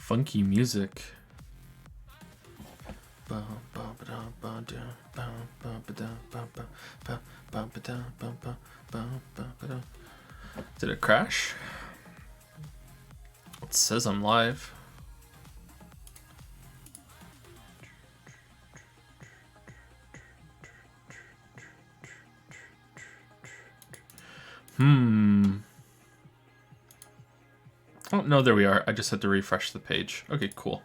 Funky music. Did it crash? It says I'm live. Oh, no, there we are. I just had to refresh the page. Okay, cool.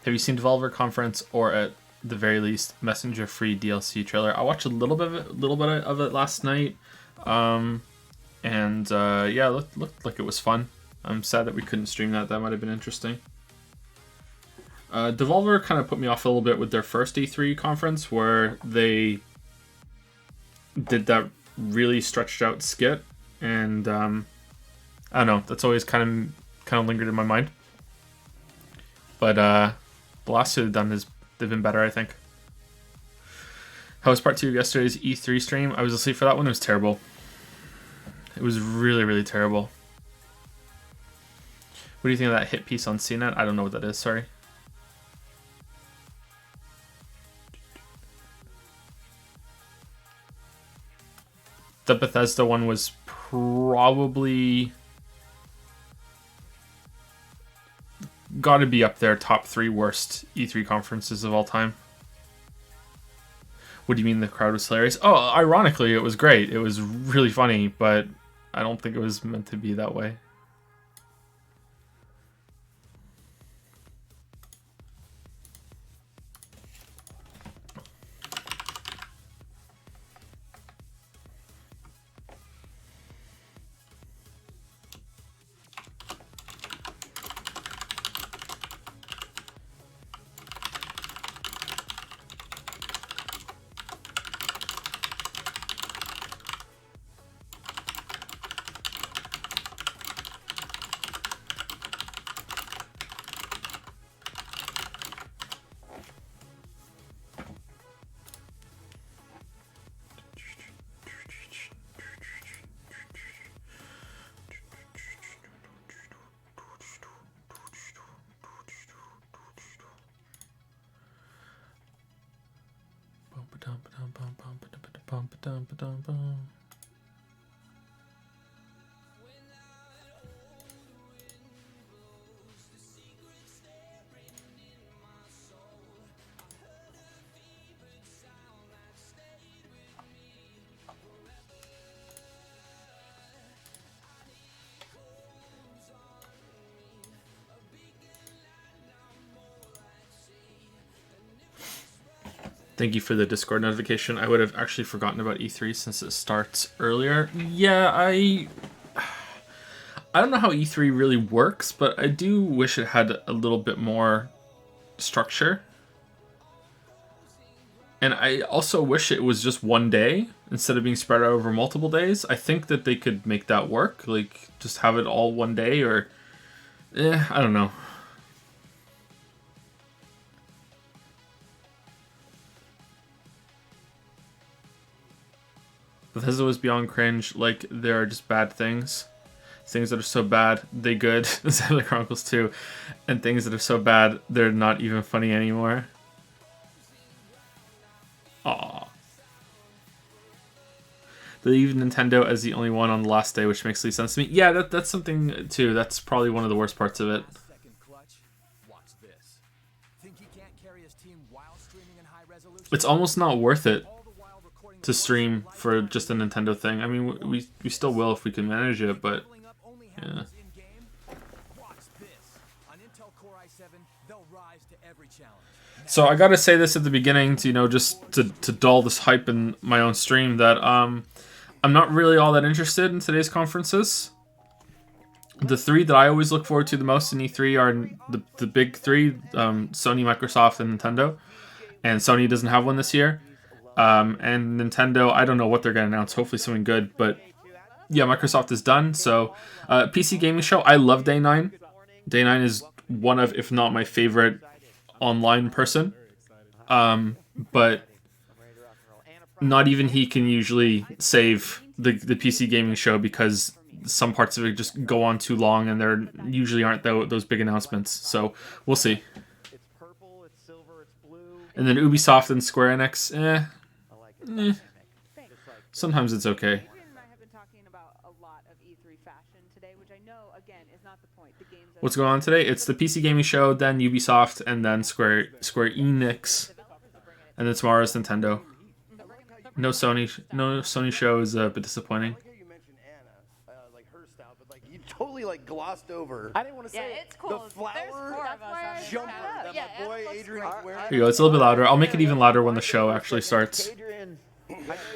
Have you seen Devolver Conference or at the very least Messenger Free DLC trailer? I watched a little bit of it last night, yeah, it looked like it was fun. I'm sad that we couldn't stream that. That might have been interesting. Devolver kind of put me off a little bit with their first E3 conference where they did that really stretched out skit, and I don't know. That's always kind of lingered in my mind. But the last two they've done they've been better, I think. How was part 2 of yesterday's E3 stream? I was asleep for that one. It was terrible. It was really, really terrible. What do you think of that hit piece on CNET? I don't know what that is, sorry. The Bethesda one was probably gotta be up there, top 3 worst E3 conferences of all time. What do you mean the crowd was hilarious? Oh, ironically, it was great. It was really funny, but I don't think it was meant to be that way. Thank you for the Discord notification. I would have actually forgotten about E3 since it starts earlier. Yeah, I don't know how E3 really works, but I do wish it had a little bit more structure. And I also wish it was just one day instead of being spread out over multiple days. I think that they could make that work. Like, just have it all one day, or I don't know. Bethesda was beyond cringe. Like, there are just bad things. Things that are so bad, they good. Zelda Chronicles 2. And things that are so bad, they're not even funny anymore. Aww. They leave Nintendo as the only one on the last day, which makes least sense to me. Yeah, that's something too. That's probably one of the worst parts of it. It's almost not worth it to stream for just a Nintendo thing. I mean, we still will if we can manage it, but yeah. So I gotta say this at the beginning to just to dull this hype in my own stream that I'm not really all that interested in today's conferences. The three that I always look forward to the most in E3 are the big three: Sony, Microsoft, and Nintendo. And Sony doesn't have one this year. And Nintendo, I don't know what they're gonna announce. Hopefully something good, but yeah, Microsoft is done. So PC Gaming Show, I love Day 9. Day 9 is one of, if not my favorite online person, but not even he can usually save the PC Gaming Show because some parts of it just go on too long and there usually aren't those big announcements. So we'll see. And then Ubisoft and Square Enix, sometimes it's okay. What's going on today? It's the PC Gaming Show, then Ubisoft, and then Square Enix, and then tomorrow's Nintendo. No Sony show is a bit disappointing. You totally glossed over. I didn't want to say it's cool. The flower jumper that my boy Adrian is wearing. Here you go. It's a little bit louder. I'll make it even louder when the show actually starts.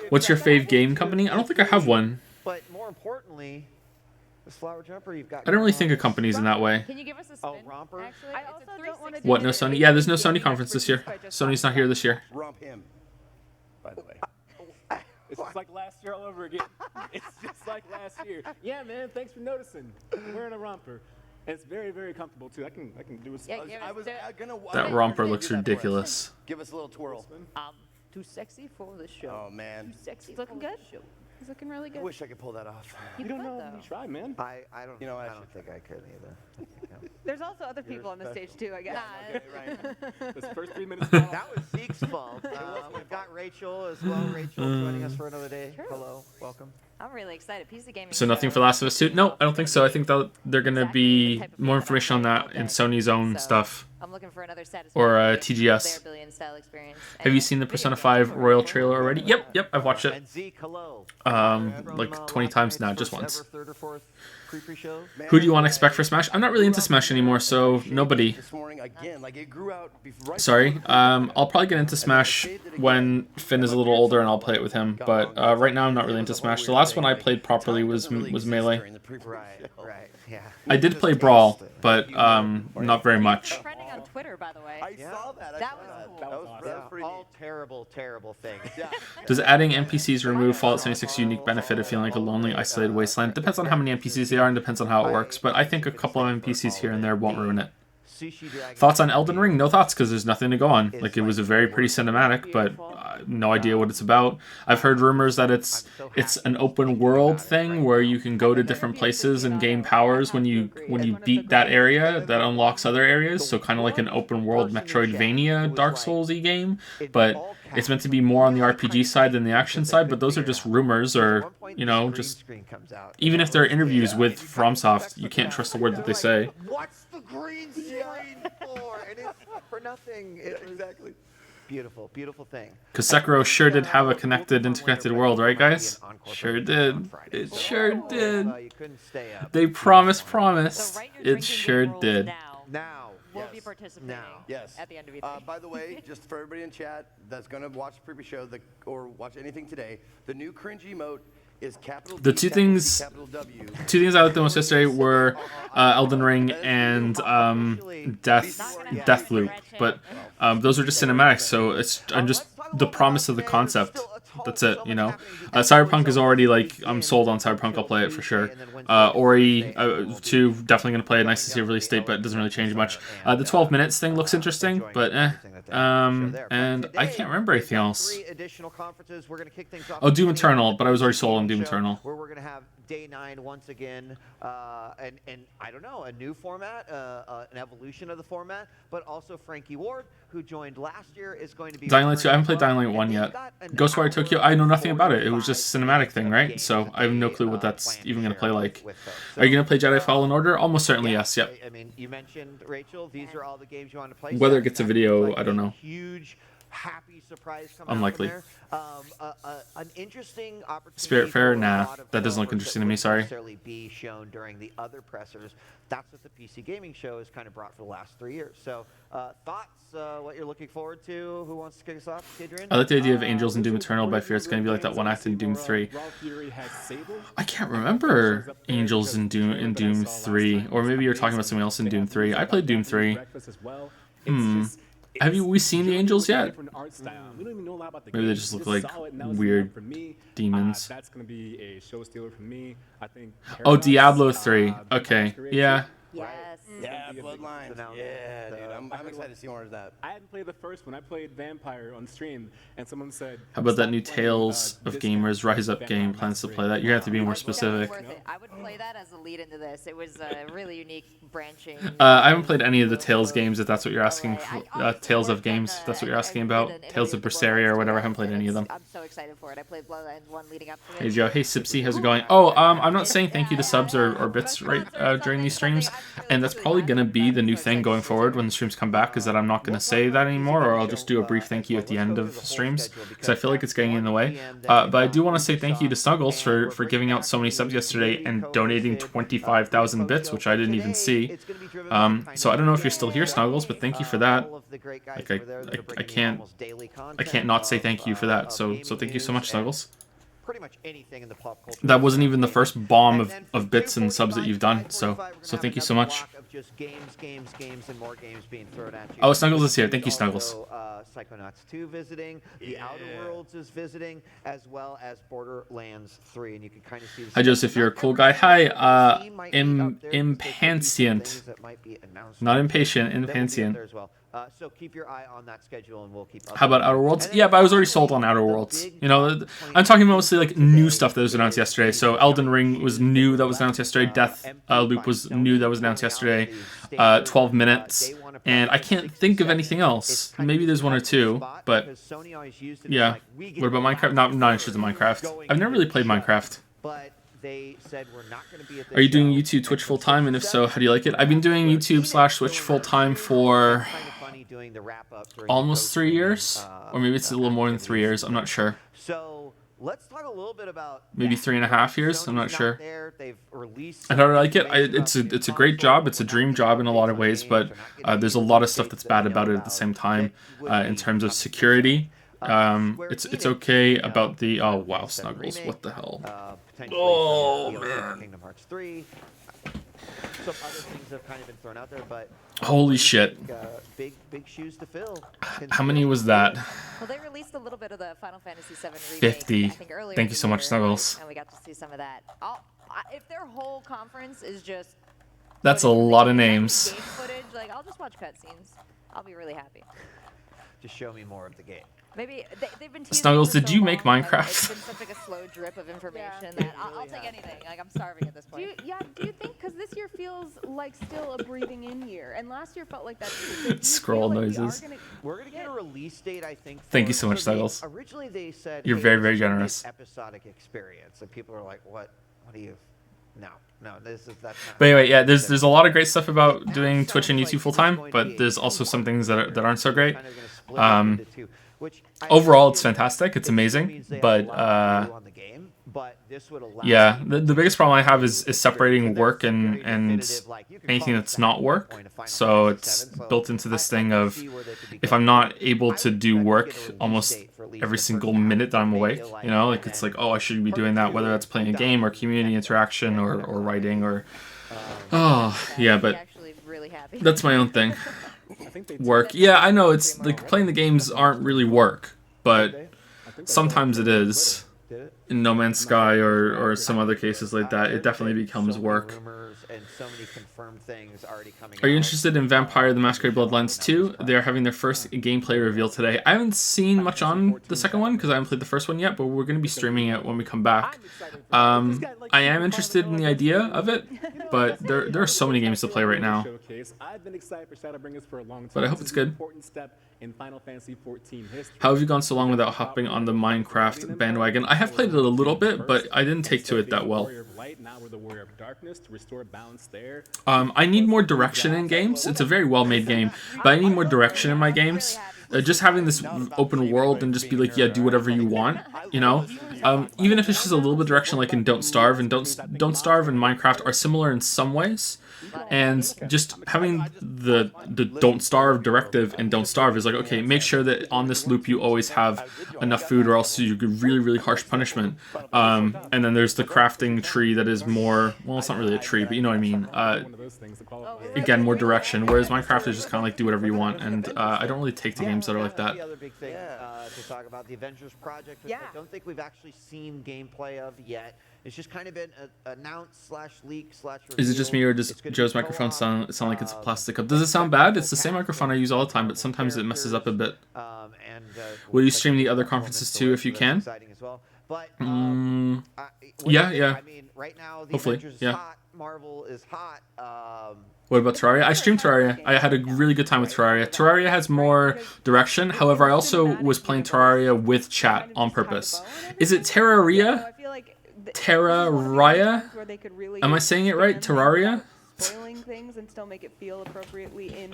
What's your fave game company? I don't think I have one. But more importantly, this flower jumper you've got. I don't really think of companies in that way. Can you give us a spin? Romper. Actually, I also don't want to. What? No Sony? Yeah, there's no Sony conference this year. Sony's not here this year. Romp him. By the way. It's just like last year all over again. It's just like last year. Yeah, man. Thanks for noticing. I'm wearing a romper, and it's very, very comfortable too. I can do a. Yeah, I was gonna. That romper looks ridiculous. Give us a little twirl. Too sexy for the show. Oh man. Too sexy. It's looking good. He's looking really I good. wish I could pull that off. You don't know. though. You try, man. I don't. You know, I I don't think I could either. There's also other people on the stage too, I guess. Okay, right. This first 3 minutes. That was Zeke's fault. We've got Rachel as well. Rachel joining us for another day. True. Hello, welcome. I'm really excited. PC Gaming. So nothing for Last of Us 2? No, I don't think so. I think that they're going to be more information on that in Sony's own stuff. I'm looking for another Or TGS. Have you seen the Persona 5 Royal trailer already? Yep, I've watched it. And Zeke, hello. Like 20 times now, just once. Third or fourth pre-show. Who do you want to expect for Smash? I'm not really into Smash anymore, so nobody. This morning again, it grew out right. Sorry. I'll probably get into Smash when Finn is a little older and I'll play it with him. But right now I'm not really into Smash. The last one I played properly was Melee. Right, yeah. I did play Brawl, but not very much. Trending on Twitter, by the way. I saw that. That was cool. That was pretty All neat. terrible things. Does adding NPCs remove Fallout 76's unique benefit of feeling like a lonely, isolated wasteland? Depends on how many NPCs there are and depends on how it works, but I think a couple of NPCs here and there won't ruin it. Thoughts on Elden Ring? No thoughts, because there's nothing to go on. Like, it was a very pretty cinematic, but no idea what it's about. I've heard rumors that it's an open world thing where you can go to different places and gain powers when you beat that area that unlocks other areas. So kind of like an open world Metroidvania, Dark Souls-y game, but it's meant to be more on the RPG side than the action side. But those are just rumors, or just even if there are interviews with FromSoft, you can't trust the word that they say. What's the green screen for? And it's for nothing. Exactly. Beautiful thing. Because Sekiro sure did have a interconnected world, right, guys? Sure did. It sure did. You couldn't stay up. They promised. It sure did. Now. We'll Yes. be participating Now. Yes. at the end of E3. By the way, just for everybody in chat that's going to watch the pre-show or watch anything today, the new cringe emote is capital The D, two capital things- C, capital W. Two things I liked the most yesterday were Elden Ring and Deathloop, but those are just cinematics, so I'm just the promise of the concept. That's it, Cyberpunk is already I'm sold on Cyberpunk. I'll play it for sure. Ori 2, definitely gonna play it. Nice to see a release date, but it doesn't really change much. The 12 minutes thing looks interesting, but and I can't remember anything else. Oh, Doom Eternal, but I was already sold on Doom Eternal. Where we're going to have Day 9 once again, and I don't know, a new format, an evolution of the format, but also Frankie Ward, who joined last year, is going to be Dying Light 2, I haven't played returning Dying as Light 1 well. yet. And they've got an Ghostwire hour Tokyo, I know nothing about it. It was 45 just a cinematic thing, of right? So games I have no that clue they, what that's plan even going to share play like. with folks. Are you So, going to play Jedi Fallen Order? Almost certainly yes, yep. I mean, you mentioned, Rachel, these are all the games you want to play. Whether it Saturday gets a night video, seems like I don't a know. Huge, happy surprise coming Unlikely. out from there. An interesting opportunity. Spirit Fair? for a Nah, lot of that doesn't look developers interesting that to me, wouldn't sorry. necessarily be shown during the other pressers. That's what the PC Gaming Show has kind of brought for the last 3 years. So, thoughts? What you're looking forward to? Who wants to kick us off? Adrian? I like the idea of Angels in Doom Eternal, but I fear it's going to be like that one act in Doom 3. Raw Fury has Sable. I can't remember Angels in Doom 3, or maybe you're talking about something else in Doom 3. I played Doom 3. Have we seen the Angels yet? Maybe they just look like weird demons. That's gonna be a show stealer for me. I think. Oh, Paradox, Diablo 3. Okay, Masquerade yeah. Yes. Yeah, be a big- Bloodlines. So now Yeah, the- dude. I'm excited to see more of that. I hadn't played the first one. I played Vampire on stream, and someone said, How about that "Stop new playing, Tales of this Gamers now, Rise Up Vampire game plans to Masquerade." play that? You're going to have to be more specific. Worth it. I would play that as a lead into this. It was a really unique branching. I haven't played any of the Tales games, if that's what you're asking. Tales of games, if that's what you're asking about. Tales of Berseria or whatever. I haven't played any of them. I'm so excited for it. I played Bloodlines 1 leading up to it. Hey Joe, hey Sipsy, how's it going? Oh, I'm not saying thank you to subs or bits right during these streams, and that's probably gonna be the new thing going forward when the streams come back. Is that I'm not gonna say that anymore, or I'll just do a brief thank you at the end of streams because I feel like it's getting in the way. But I do want to say thank you to Snuggles for giving out so many subs yesterday and donating 25,000 bits, which I didn't even see. So I don't know if you're still here, Snuggles, but thank you for that. Like I can't not say thank you for that. So thank you so much, Snuggles. Pretty much anything in the pop culture. That wasn't even the first bomb of bits and subs that you've done, so thank you so much. Just games, and more games being thrown at you. Oh, Snuggles is here. Thank you, Snuggles. Psychonauts 2 visiting, The Outer Worlds is visiting, as well as Borderlands 3, and you can kind of see. Hi, Joseph. You're a cool guy. Hi, Impatient. Not impatient, impatient. So keep your eye on that schedule, and we'll keep. How about Outer Worlds? Yeah, but I was already sold on Outer Worlds. You know, I'm talking mostly like new stuff that was announced yesterday. So Elden Ring was new that was announced yesterday. Death Loop was new that was announced yesterday. 12 minutes. And I can't think of anything else. Maybe there's one or two, but yeah. What about Minecraft? Not interested in Minecraft. I've never really played Minecraft. But they said we're not going to be at Are you doing YouTube, Twitch full time? And if so, how do you like it? I've been doing YouTube / Twitch full time for almost 3 years, or maybe it's a little more than 3 years. I'm not sure. So let's talk a little bit about Maybe 3.5 years. I'm not sure. They've released. And how do I like it? It's a great job. It's a dream job in a lot of ways, but there's a lot of stuff that's bad about it at the same time. In terms of security, it's okay about the wow, Snuggles, what the hell? Oh man. Kingdom Hearts 3. Some other things have kind of been thrown out there, but Holy shit. Big shoes to fill. How many was that? Well, they released a little bit of the Final Fantasy VII remake. 50. I think earlier Thank in you the so much, year, Snuggles. And we got to see some of that. If their whole conference is just That's a lot of names. game footage, like I'll just watch cutscenes. I'll be really happy. Just show me more of the game. Maybe they've been teasing Snuggles, for did so you make long, Minecraft? It's been such like a slow drip of information that I'll take anything. Like I'm starving at this Do point. you think, because this year feels like still a breathing in year, and last year felt like that too. So do you Scroll feel like noises. We're gonna get a release date, I think. Thank you so much, Snuggles. Originally, they said You're hey, very, this very is gonna be an generous. Episodic experience, and people are like, "What? What do you?" No, that's not. But anyway, yeah, there's a lot of great stuff about doing Twitch and YouTube full time, but there's also some things that aren't so great. Overall, it's fantastic. It's amazing, but yeah, the biggest problem I have is separating work and anything that's not work. So it's built into this thing of if I'm not able to do work almost every single minute that I'm awake, you know, like it's like, oh, I should be doing that, whether that's playing a game or community interaction or writing or yeah, but Actually, really happy. that's my own thing. Work, yeah, I know it's like playing the games aren't really work, but sometimes it is. In No Man's Sky or some other cases like that, it definitely becomes work. so many confirmed things already coming. Are you out. interested in Vampire the Masquerade Bloodlines 2? They are having their first gameplay reveal today. I haven't seen much on the second one because I haven't played the first one yet, but we're going to be streaming it when we come back. I am interested in the idea of it, but there are so many games to play right now. I've been excited for Shadowbringers for a long time. But I hope it's good. Important step in Final Fantasy 14 history. How have you gone so long without hopping on the Minecraft bandwagon? I have played it a little bit, but I didn't take to it that well. I need more direction in games. It's a very well-made game, but I need more direction in my games. Just having this open world and just be like, yeah, do whatever you want, you know? Even if it's just a little bit of direction, like in Don't Starve, and Don't Starve and Minecraft are similar in some ways. And just having the Don't Starve directive in Don't Starve is like, okay, make sure that on this loop you always have enough food or else you get really, really harsh punishment. And then there's the crafting tree that is more, well, it's not really a tree, but you know what I mean. Again, more direction, whereas Minecraft is just kind of like do whatever you want, and I don't really take to games that are like that. The other big thing to talk about, the Avengers Project, which I don't think we've actually seen gameplay of yet. It's just kind of been announced / leak / reveal. Is it just me, or does Joe's microphone sound like it's a plastic cup? Does it sound bad? It's the same microphone I use all the time, but sometimes it messes up a bit. Will you stream the other conferences too if you can? Yeah. I mean, right now, the Hopefully, Avengers is yeah. hot, Marvel is hot. What about Terraria? I streamed Terraria. I had a really good time with Terraria. Terraria has more direction. However, I also was playing Terraria with chat on purpose. Is it Terraria? Terraria? Am I saying it right? Terraria? Spoiling things and still make it feel appropriately in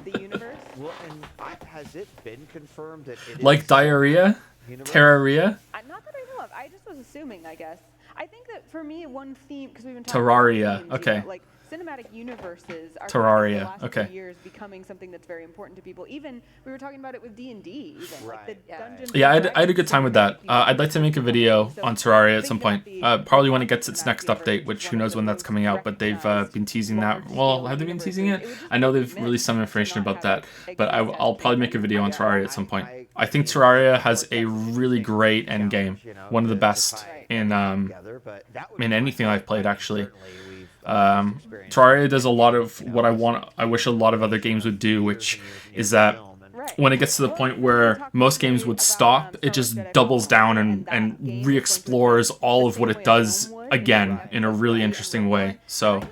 the universe. Well, and has it been confirmed that it Like is diarrhea? universe? Terraria? Not that I know of. I just was assuming, I guess. I think that for me, one theme, because we've been talking Terraria, about themes, okay. you know, like cinematic universes are Terraria, the last okay. few years becoming something that's very important to people. Even we were talking about it with D&D, even like the Right. Dungeons Yeah, and I had a good time with that. Dragons I'd like to make a video So on Terraria I at some think point. that'd be Probably when it gets its cinematic next universe, update, which which is who one knows of when the that's most coming out, but they've recognized been teasing that. large-scale Well, have they been teasing it? universes. It would I know just they've make released some sense information to not about that, have but it exist I'll as probably a make a video on thing. Terraria at some point. I think Terraria has a really great end game. One of the best in anything I've played, actually. Terraria does a lot of what I wish a lot of other games would do, which is that when it gets to the point where most games would stop, it just doubles down and re-explores all of what it does again in a really interesting way. So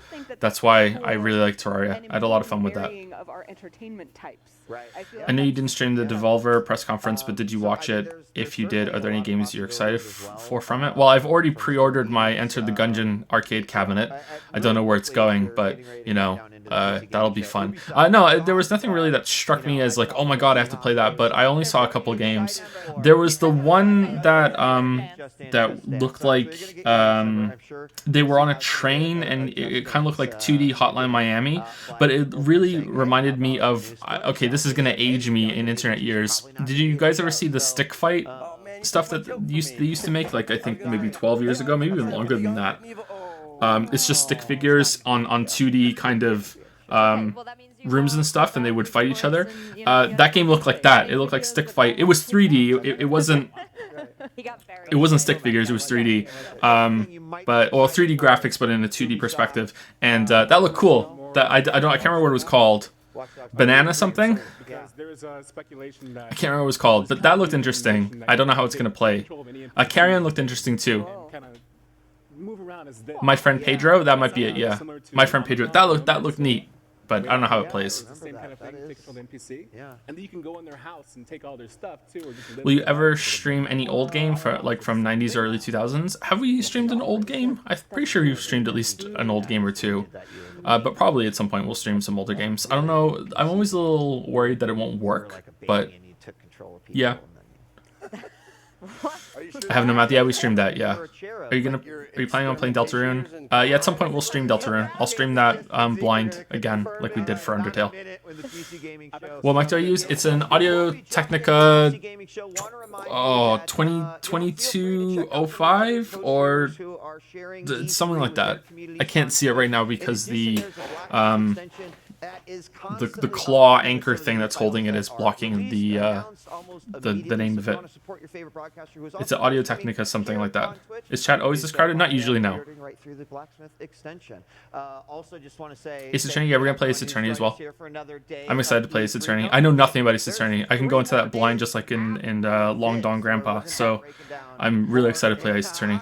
that's why I really like Terraria. I had a lot of fun with that. Of our entertainment types. Right. I know you didn't stream the Devolver press conference, but did you watch it? If you did, are there any games you're excited for from it? Well, I've already pre-ordered my Enter the Gungeon arcade cabinet. I don't know where it's going, but, you know, that'll be fun. No, there was nothing really that struck me as like, oh my god, I have to play that, but I only saw a couple of games. There was the one that that looked like they were on a train, and it kind of looked like 2D Hotline Miami, but it really reminded me of, okay, this is going to age me in internet years. Did you guys ever see the stick fight stuff that they used to make, like I think maybe 12 years ago, maybe even longer than that? It's just stick figures on 2D kind of rooms and stuff, and they would fight each other. That game looked like that. It looked like stick fight. It was 3D. It wasn't stick figures. It was 3D. But 3D graphics, but in a 2D perspective, and that looked cool. That I can't remember what it was called. Banana something? Speculation that I can't remember what it was called, but that looked interesting. I don't know how it's going to play. Carrion looked interesting too. My Friend Pedro, that might be it, yeah. My Friend Pedro, that looked neat, but I don't know how it plays. It's the same kind of thing. Take control of the NPC. Yeah. And then you can go in their house and take all their stuff too, or just live Will you there. ever stream any old game from 90s or early 2000s? Have we streamed an old game? I'm pretty sure we've streamed at least an old game or two. But probably at some point we'll stream some older games. I don't know. I'm always a little worried that it won't work, but yeah. I have no math. Yeah, we streamed that. Yeah. Are you planning on playing Deltarune? Yeah, at some point we'll stream Deltarune. I'll stream that blind again, like we did for Undertale. What mic do I use? It's an Audio Technica 2205 or something like that. I can't see it right now because the that is the constantly claw updating anchor some of thing the that's titles holding it that is are blocking released, the announced almost immediately. name So of if you it. wanna support your favorite broadcaster who's It's also an Audio live streaming Technica something here like that. on Twitch, Is chat always please discarded? go Not find usually, out no. you're right through the Blacksmith extension. Also, just want to say Ace thank Attorney, you yeah, to we're gonna play everyone Ace who's Attorney as joined us well. here for another day I'm excited to of play Ace E3. Attorney. Don't I know forget, nothing about Ace there's Attorney. I can 3 go into more that blind days just like in after Long this Don where Grandpa. we're gonna So break it down I'm really more excited to play in Ace Attorney.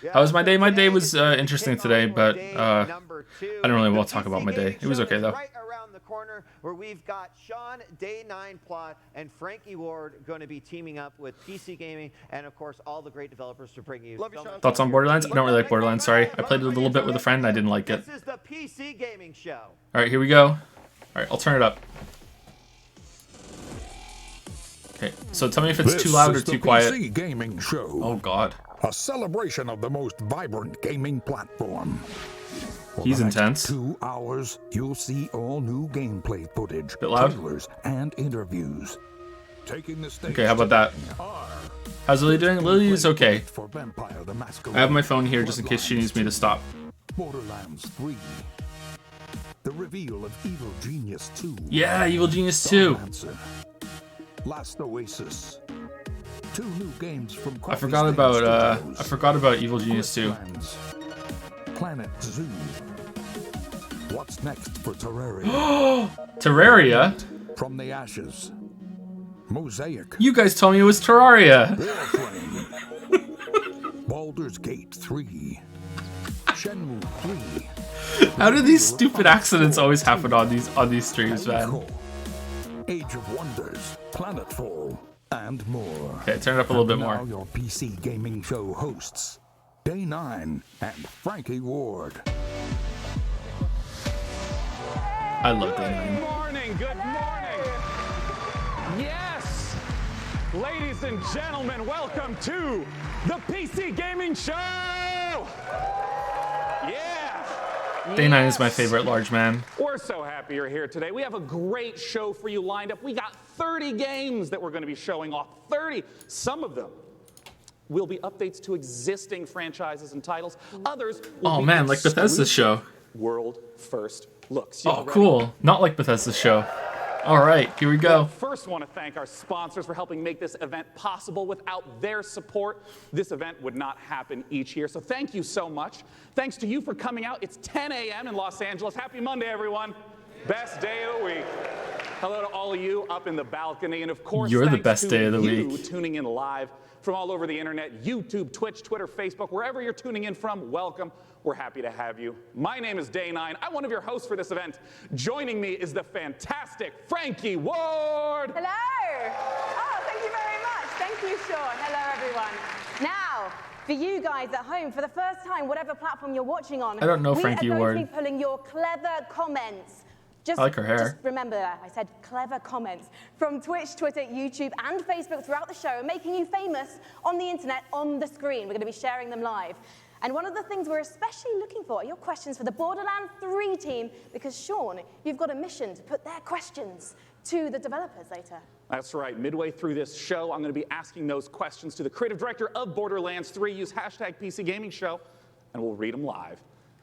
Yeah, How was my so day? My day today was is the interesting kickoff today, for but day number 2. I don't really The want to talk PC about my day. Gaming It was Show okay is though. Right around the corner, where we've got Sean, Day 9 Plot, and Frankie Ward going to be teaming up with PC Gaming, and of course all the great developers to bring you. Love you, so Sean. much Thoughts on more Borderlands? I here. don't really like Borderlands. Sorry, I played it a little bit with a friend. I didn't like it. This is the PC Gaming Show. All right, here we go. All right, I'll turn it up. Okay, so tell me if it's This too loud or is the too quiet. PC Gaming Show, Oh God, a celebration of the most vibrant gaming platform. For he's the next intense. 2 hours, you'll see all new gameplay footage, Bit loud? trailers, and interviews. Taking the stage Okay, how about that? are How's Lily doing? Lily is okay. for Vampire the Masquerade. I have my phone here just in case she needs me to stop. Borderlands 3. The reveal of Evil Genius 2. Yeah, Evil Genius 2. Dawnlancer. Last Oasis. 2 new games from I forgot about Evil Genius 2. Questlands. Planet Zoo. What's next for Terraria? Terraria? From the Ashes. Mosaic. You guys told me it was Terraria. Warframe. Baldur's Gate 3. Shenmue 3. How do these stupid accidents always happen on these streams, man? Calico. Age of Wonders. Planetfall. And more. Okay, turn it up a little bit Now more. your PC Gaming Show hosts, Day 9 and Frankie Ward. I love Good Day morning, good morning. Yes, ladies and gentlemen, welcome to the PC Gaming Show. Yeah. 9. Day 9 is my favorite large man. We're so happy you're here today. We have a great show for you lined up. We got 30 games that we're going to be showing off. 30. Some of them will be updates to existing franchises and titles. Others will Oh be man, like Bethesda's exclusive show. world first looks. Y'all Oh, ready? cool. Not like Bethesda's show. All right, here we go. First, want to thank our sponsors for helping make this event possible. Without their support, this event would not happen each year. So thank you so much. Thanks to you for coming out. It's 10 a.m. in Los Angeles. Happy Monday, everyone. Best day of the week. Hello to all of you up in the balcony. And of course, You're the thanks best to day of the you week. tuning in live from all over the internet, YouTube, Twitch, Twitter, Facebook, wherever you're tuning in from, welcome. We're happy to have you. My name is Day 9. I'm one of your hosts for this event. Joining me is the fantastic Frankie Ward. Hello! Oh, thank you very much. Thank you, Sean. Hello, everyone. Now, for you guys at home, for the first time, whatever platform you're watching on, I don't know Frankie we are going Ward. to be pulling your clever comments. Just, I like her hair. Just remember that. I said clever comments from Twitch, Twitter, YouTube, and Facebook throughout the show, making you famous on the internet, on the screen. We're going to be sharing them live. And one of the things we're especially looking for are your questions for the Borderlands 3 team, because Sean, you've got a mission to put their questions to the developers later. That's right. Midway through this show, I'm going to be asking those questions to the creative director of Borderlands 3. Use hashtag PC Gaming Show, and we'll read them live.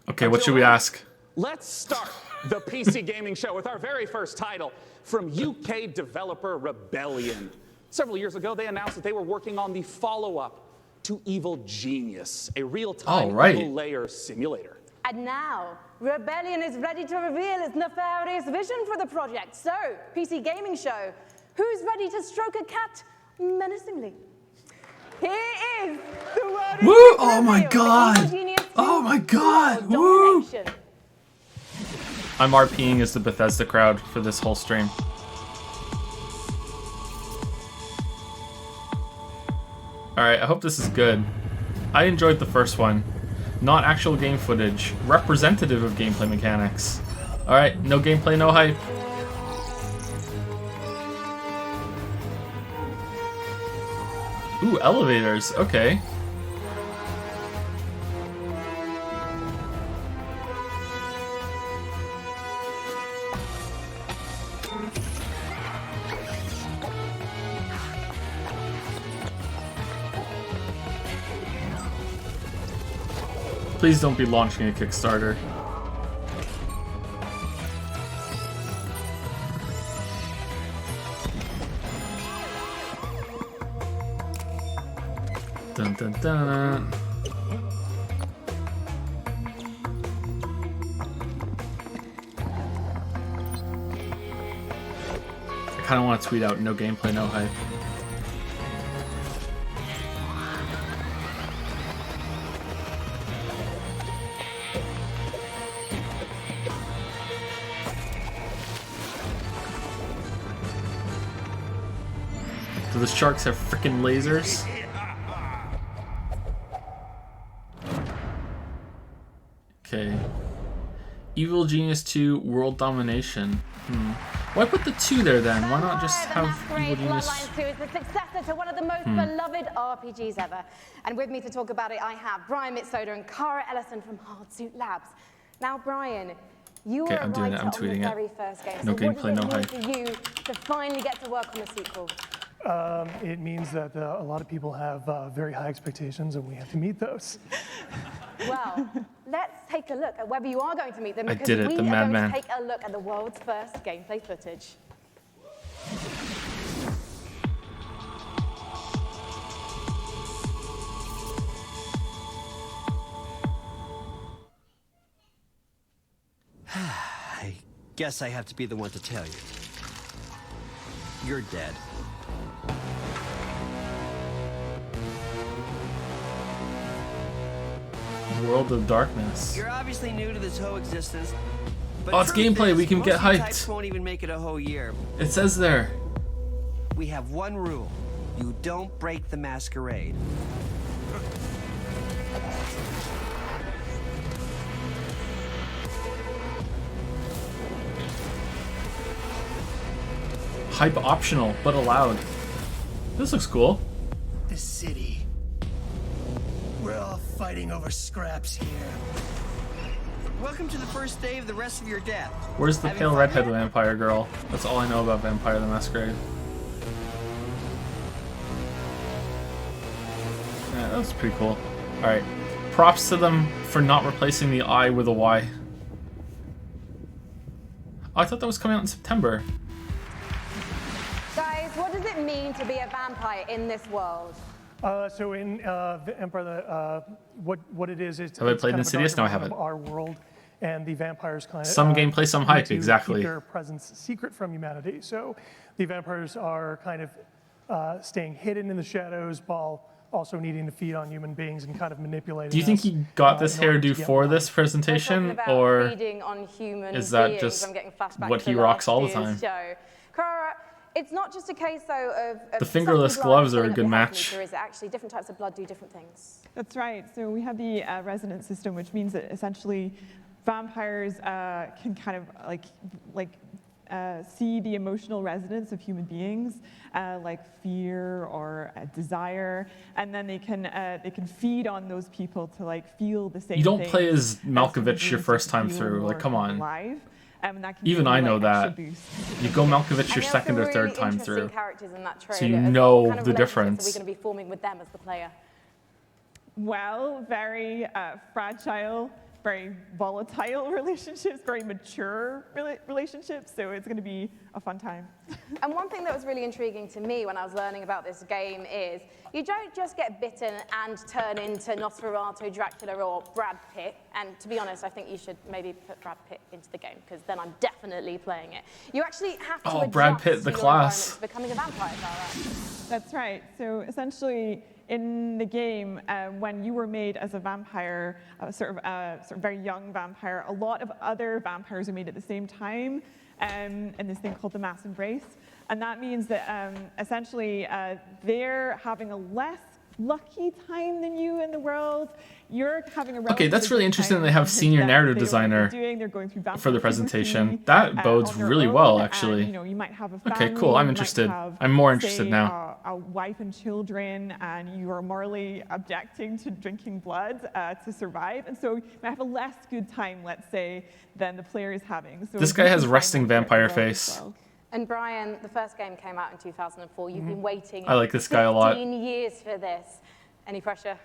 Okay, what Until should we then, ask? Let's start the PC Gaming Show with our very first title from UK developer Rebellion. Several years ago, they announced that they were working on the follow-up to Evil Genius, a real-time All right. evil layer simulator. And now, Rebellion is ready to reveal its nefarious vision for the project. So, PC Gaming Show, who's ready to stroke a cat menacingly? Here is the world. Woo! Oh my God! Oh my God! Woo! I'm RPing as the Bethesda crowd for this whole stream. Alright, I hope this is good. I enjoyed the first one. Not actual game footage. Representative of gameplay mechanics. Alright, no gameplay, no hype. Ooh, elevators. Okay. Please don't be launching a Kickstarter. Dun dun dun. I kind of want to tweet out no gameplay, no hype. Do the sharks have freaking lasers? Okay. Evil Genius 2 World Domination. Why put the 2 there then? Why not just have Evil Genius? Bloodlines 2 is the successor to one of the most beloved RPGs ever. And with me to talk about it, I have Brian Mitsoda and Cara Ellison from Hardsuit Labs. Now, Brian, you were a writer on the very first game. No so gameplay, no what hype. does it mean for you to finally get to work on the sequel? It means that a lot of people have very high expectations, and we have to meet those. Well, let's take a look at whether you are going to meet them, I because did it, we the are going madman. to take a look at the world's first gameplay footage. I guess I have to be the one to tell you. You're dead. World of Darkness. You're obviously new to this whole existence. But Oh, it's truth gameplay, is, we can most get of you hyped. types won't even make it a whole year. It says there. We have one rule. You don't break the masquerade. Hype optional, but allowed. This looks cool. The city. We're all fighting over scraps here. Welcome to the first day of the rest of your death. Where's the Having pale fun redhead yet? vampire girl? That's all I know about Vampire the Masquerade. Yeah, that was pretty cool. Alright. Props to them for not replacing the I with a Y. Oh, I thought that was coming out in September. Guys, what does it mean to be a vampire in this world? So in the Empire, what it is, it's Have I it's played kind of a Insidious? darker No, I version haven't. of our world, and the vampires kind of Some gameplay, some need hype, to exactly. Keep their presence secret from humanity. So the vampires are kind of staying hidden in the shadows while also needing to feed on human beings and kind of manipulating. Do you think us, he got this in order to hairdo get for by. this presentation, Talking about or feeding on human is that beings, just I'm getting flashbacks what to he rocks last all the year's time? Show. Cara, it's not just a case though of The fingerless sucking blood gloves are a and good filling up your health match. meter, is it actually different types of blood do different things? That's right. So we have the resonance system, which means that essentially vampires can kind of see the emotional resonance of human beings, like fear or desire, and then they can feed on those people to like feel the same. You don't thing play as human Malkovich your beings first to time feel through. more Like, come on. alive. And that can Even give you, I know like, extra that. boost. You go Malkovich your And second or there are some third really time interesting through. characters in that So you trailer as well. know What kind of the relationships difference. Are we going to be forming with them as the player? Well, very fragile, very volatile relationships, very mature relationships, so it's going to be a fun time. And one thing that was really intriguing to me when I was learning about this game is you don't just get bitten and turn into Nosferatu, Dracula, or Brad Pitt. And to be honest, I think you should maybe put Brad Pitt into the game, because then I'm definitely playing it. You actually have to Oh, Brad adjust Pitt, the to your class. environment to becoming a vampire, is that right? That's right. So essentially, in the game, when you were made as a vampire, sort of very young vampire, a lot of other vampires are made at the same time in this thing called the Mass Embrace. And that means that essentially they're having a less lucky time than you in the world. You're having a Okay, that's relatively really good interesting time that they have because senior that narrative they don't know what designer they're doing. They're going through vampire for the puberty, presentation. That bodes on their really own, well, and, actually. you know, you might have a Okay, family, cool. I'm you might interested. have, I'm more interested say, now. A wife and children, and you are morally objecting to drinking blood to survive, and so you might have a less good time, let's say, than the player is having. So This you guy can has find resting that throughout the vampire world as face. well. And Brian, the first game came out in 2004. You've been waiting I like this guy a lot. 15 years for this. Any pressure?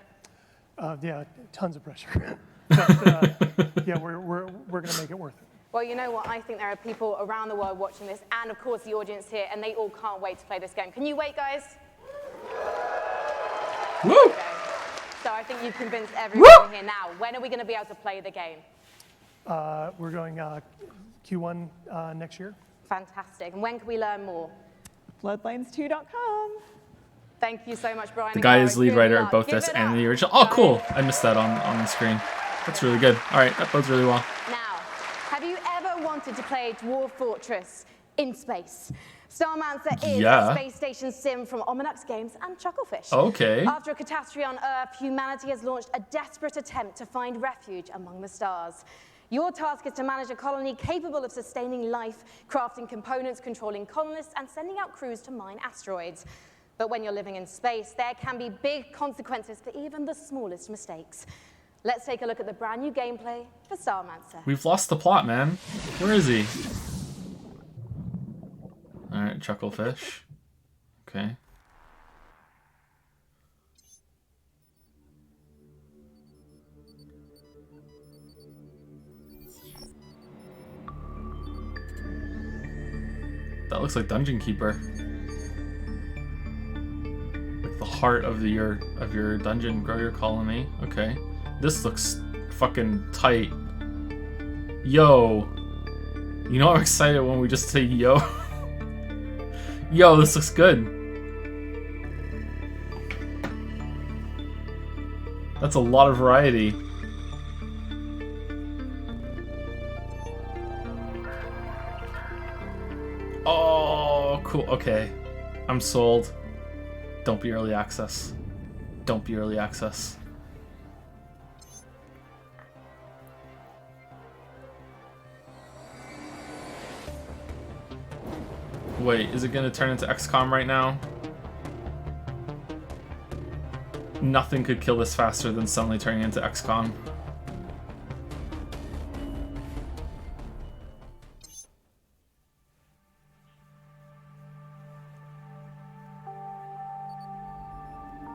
Yeah, tons of pressure. But, yeah, we're going to make it worth it. Well, you know what? I think there are people around the world watching this, and of course the audience here, and they all can't wait to play this game. Can you wait, guys? Woo! Okay. So I think you've convinced everyone here now. When are we going to be able to play the game? We're going Q1 next year. Fantastic. And when can we learn more? Bloodlines2.com. Thank you so much, Brian. The guy is lead Good writer luck. of both Give this it and up. the original. Oh, cool. I missed that on the screen. That's really good. All right, that bodes really well. Now, have you ever wanted to play Dwarf Fortress in space? Starmancer is Yeah. a space station sim from Ominux Games and Chucklefish. Okay. After a catastrophe on Earth, humanity has launched a desperate attempt to find refuge among the stars. Your task is to manage a colony capable of sustaining life, crafting components, controlling colonists, and sending out crews to mine asteroids. But when you're living in space, there can be big consequences for even the smallest mistakes. Let's take a look at the brand new gameplay for Starmancer. We've lost the plot, man. Where is he? All right, Chucklefish. Okay. That looks like Dungeon Keeper. Like the heart of your dungeon, grow your colony. Okay. This looks fucking tight. Yo. You know I'm excited when we just say yo. Yo, this looks good. That's a lot of variety. Oh, cool. Okay. I'm sold. Don't be early access. Don't be early access. Wait, is it gonna turn into XCOM right now? Nothing could kill this faster than suddenly turning into XCOM.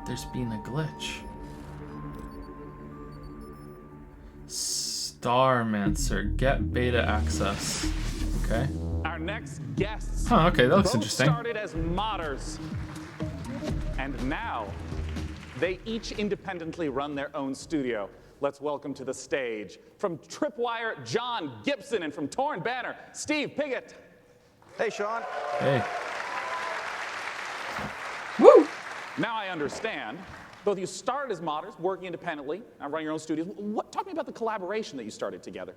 There's been a glitch. Starmancer, get beta access. Okay. Our next guests. Oh, okay, that looks both interesting. Started as modders, and now they each independently run their own studio. Let's welcome to the stage from Tripwire, John Gibson, and from Torn Banner, Steve Piggott. Hey, Sean. Hey. Woo! Now I understand. Both of you started as modders, working independently, now running your own studios. Talk to me about the collaboration that you started together.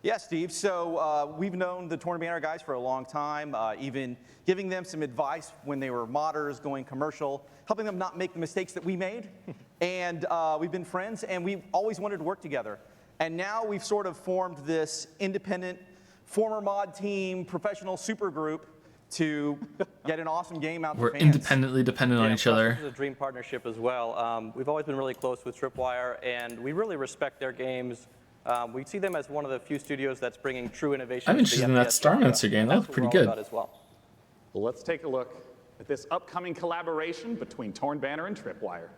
Yeah, Steve. So we've known the Torn Banner guys for a long time, even giving them some advice when they were modders, going commercial, helping them not make the mistakes that we made. And we've been friends, and we've always wanted to work together. And now we've sort of formed this independent, former mod team, professional super group to get an awesome game out We're to fans. independently dependent on each other. This is a dream partnership as well. We've always been really close with Tripwire, and we really respect their games. We see them as one of the few studios that's bringing true innovation. I'm interested in that Starmancer game. That looks pretty good. As well. Well, let's take a look at this upcoming collaboration between Torn Banner and Tripwire.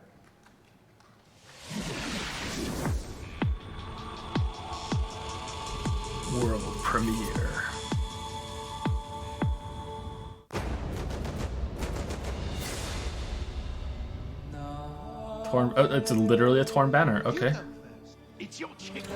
World premiere. Torn. Oh, it's literally a Torn Banner. Okay. It's your chicken.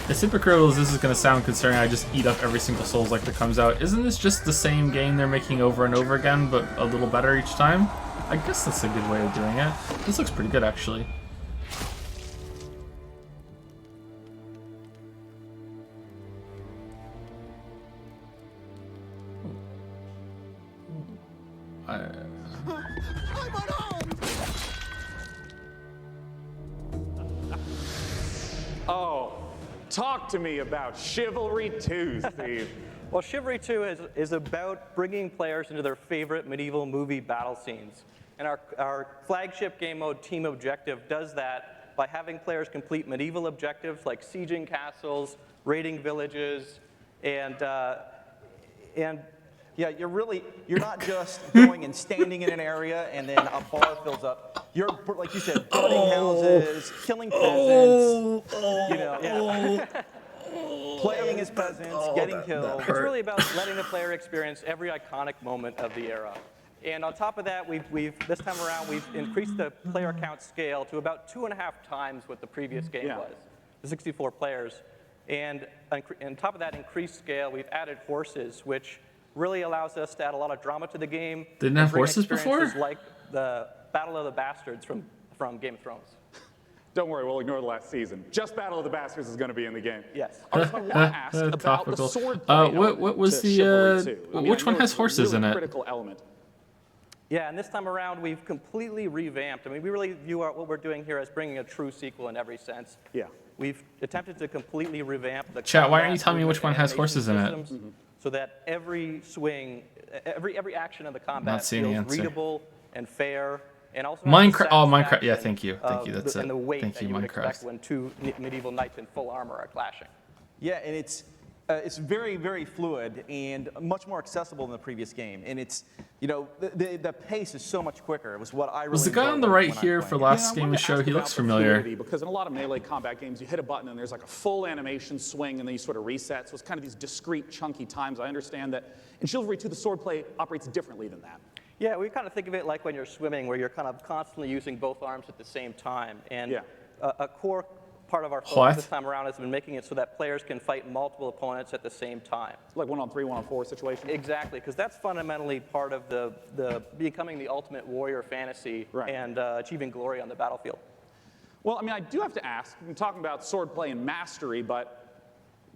As hypocritical as this is going to sound, considering I just eat up every single Souls-like that comes out, isn't this just the same game they're making over and over again, but a little better each time? I guess that's a good way of doing it. This looks pretty good, actually. Oh, talk to me about Chivalry 2, Steve. Well, Chivalry 2 is about bringing players into their favorite medieval movie battle scenes. And our flagship game mode, Team Objective, does that by having players complete medieval objectives like sieging castles, raiding villages, and Yeah, you're not just going and standing in an area and then a bar fills up. You're, like you said, burning houses, killing peasants, playing as peasants, getting killed. It's really about letting the player experience every iconic moment of the era. And on top of that, this time around, we've increased the player count scale to about 2.5 times what the previous game was, the 64 players. And on top of that increased scale, we've added horses, which really allows us to add a lot of drama to the game. Didn't have horses before? Like the Battle of the Bastards from Game of Thrones. Don't worry, we'll ignore the last season. Just Battle of the Bastards is going to be in the game. Yes. I want to ask about Topical. the swordplay What was to the Chivalry 2. which one has horses in it? Critical element. Yeah, and this time around, we've completely revamped. I mean, we really view what we're doing here as bringing a true sequel in every sense. Yeah. We've attempted to completely revamp the Chat, why aren't you combat telling me which one has animation horses in it? systems so that every swing, every action of the combat Not seeing the feels answer. readable and fair, and also has the Minecraft. Oh, Minecraft. Yeah, satisfaction thank you. Thank you. That's and it. the weight Thank that you, you would expect Minecraft. when two medieval knights in full armor are clashing. Yeah, and it's very, very fluid and much more accessible than the previous game. And it's, the pace is so much quicker. It was what I really Was the guy enjoyed on the when right I'm here playing for it. last I game wanted of to show? ask He about looks the familiar. fluidity, because in a lot of melee combat games, you hit a button and there's like a full animation swing and then you sort of reset. So it's kind of these discrete, chunky times. I understand that in Chivalry 2, the swordplay operates differently than that. Yeah, we kind of think of it like when you're swimming, where you're kind of constantly using both arms at the same time. And a core part of our focus this time around has been making it so that players can fight multiple opponents at the same time. Like 1-on-3, 1-on-4 situation? Exactly, because that's fundamentally part of the becoming the ultimate warrior fantasy and achieving glory on the battlefield. Well, I mean, I do have to ask, I'm talking about swordplay and mastery, but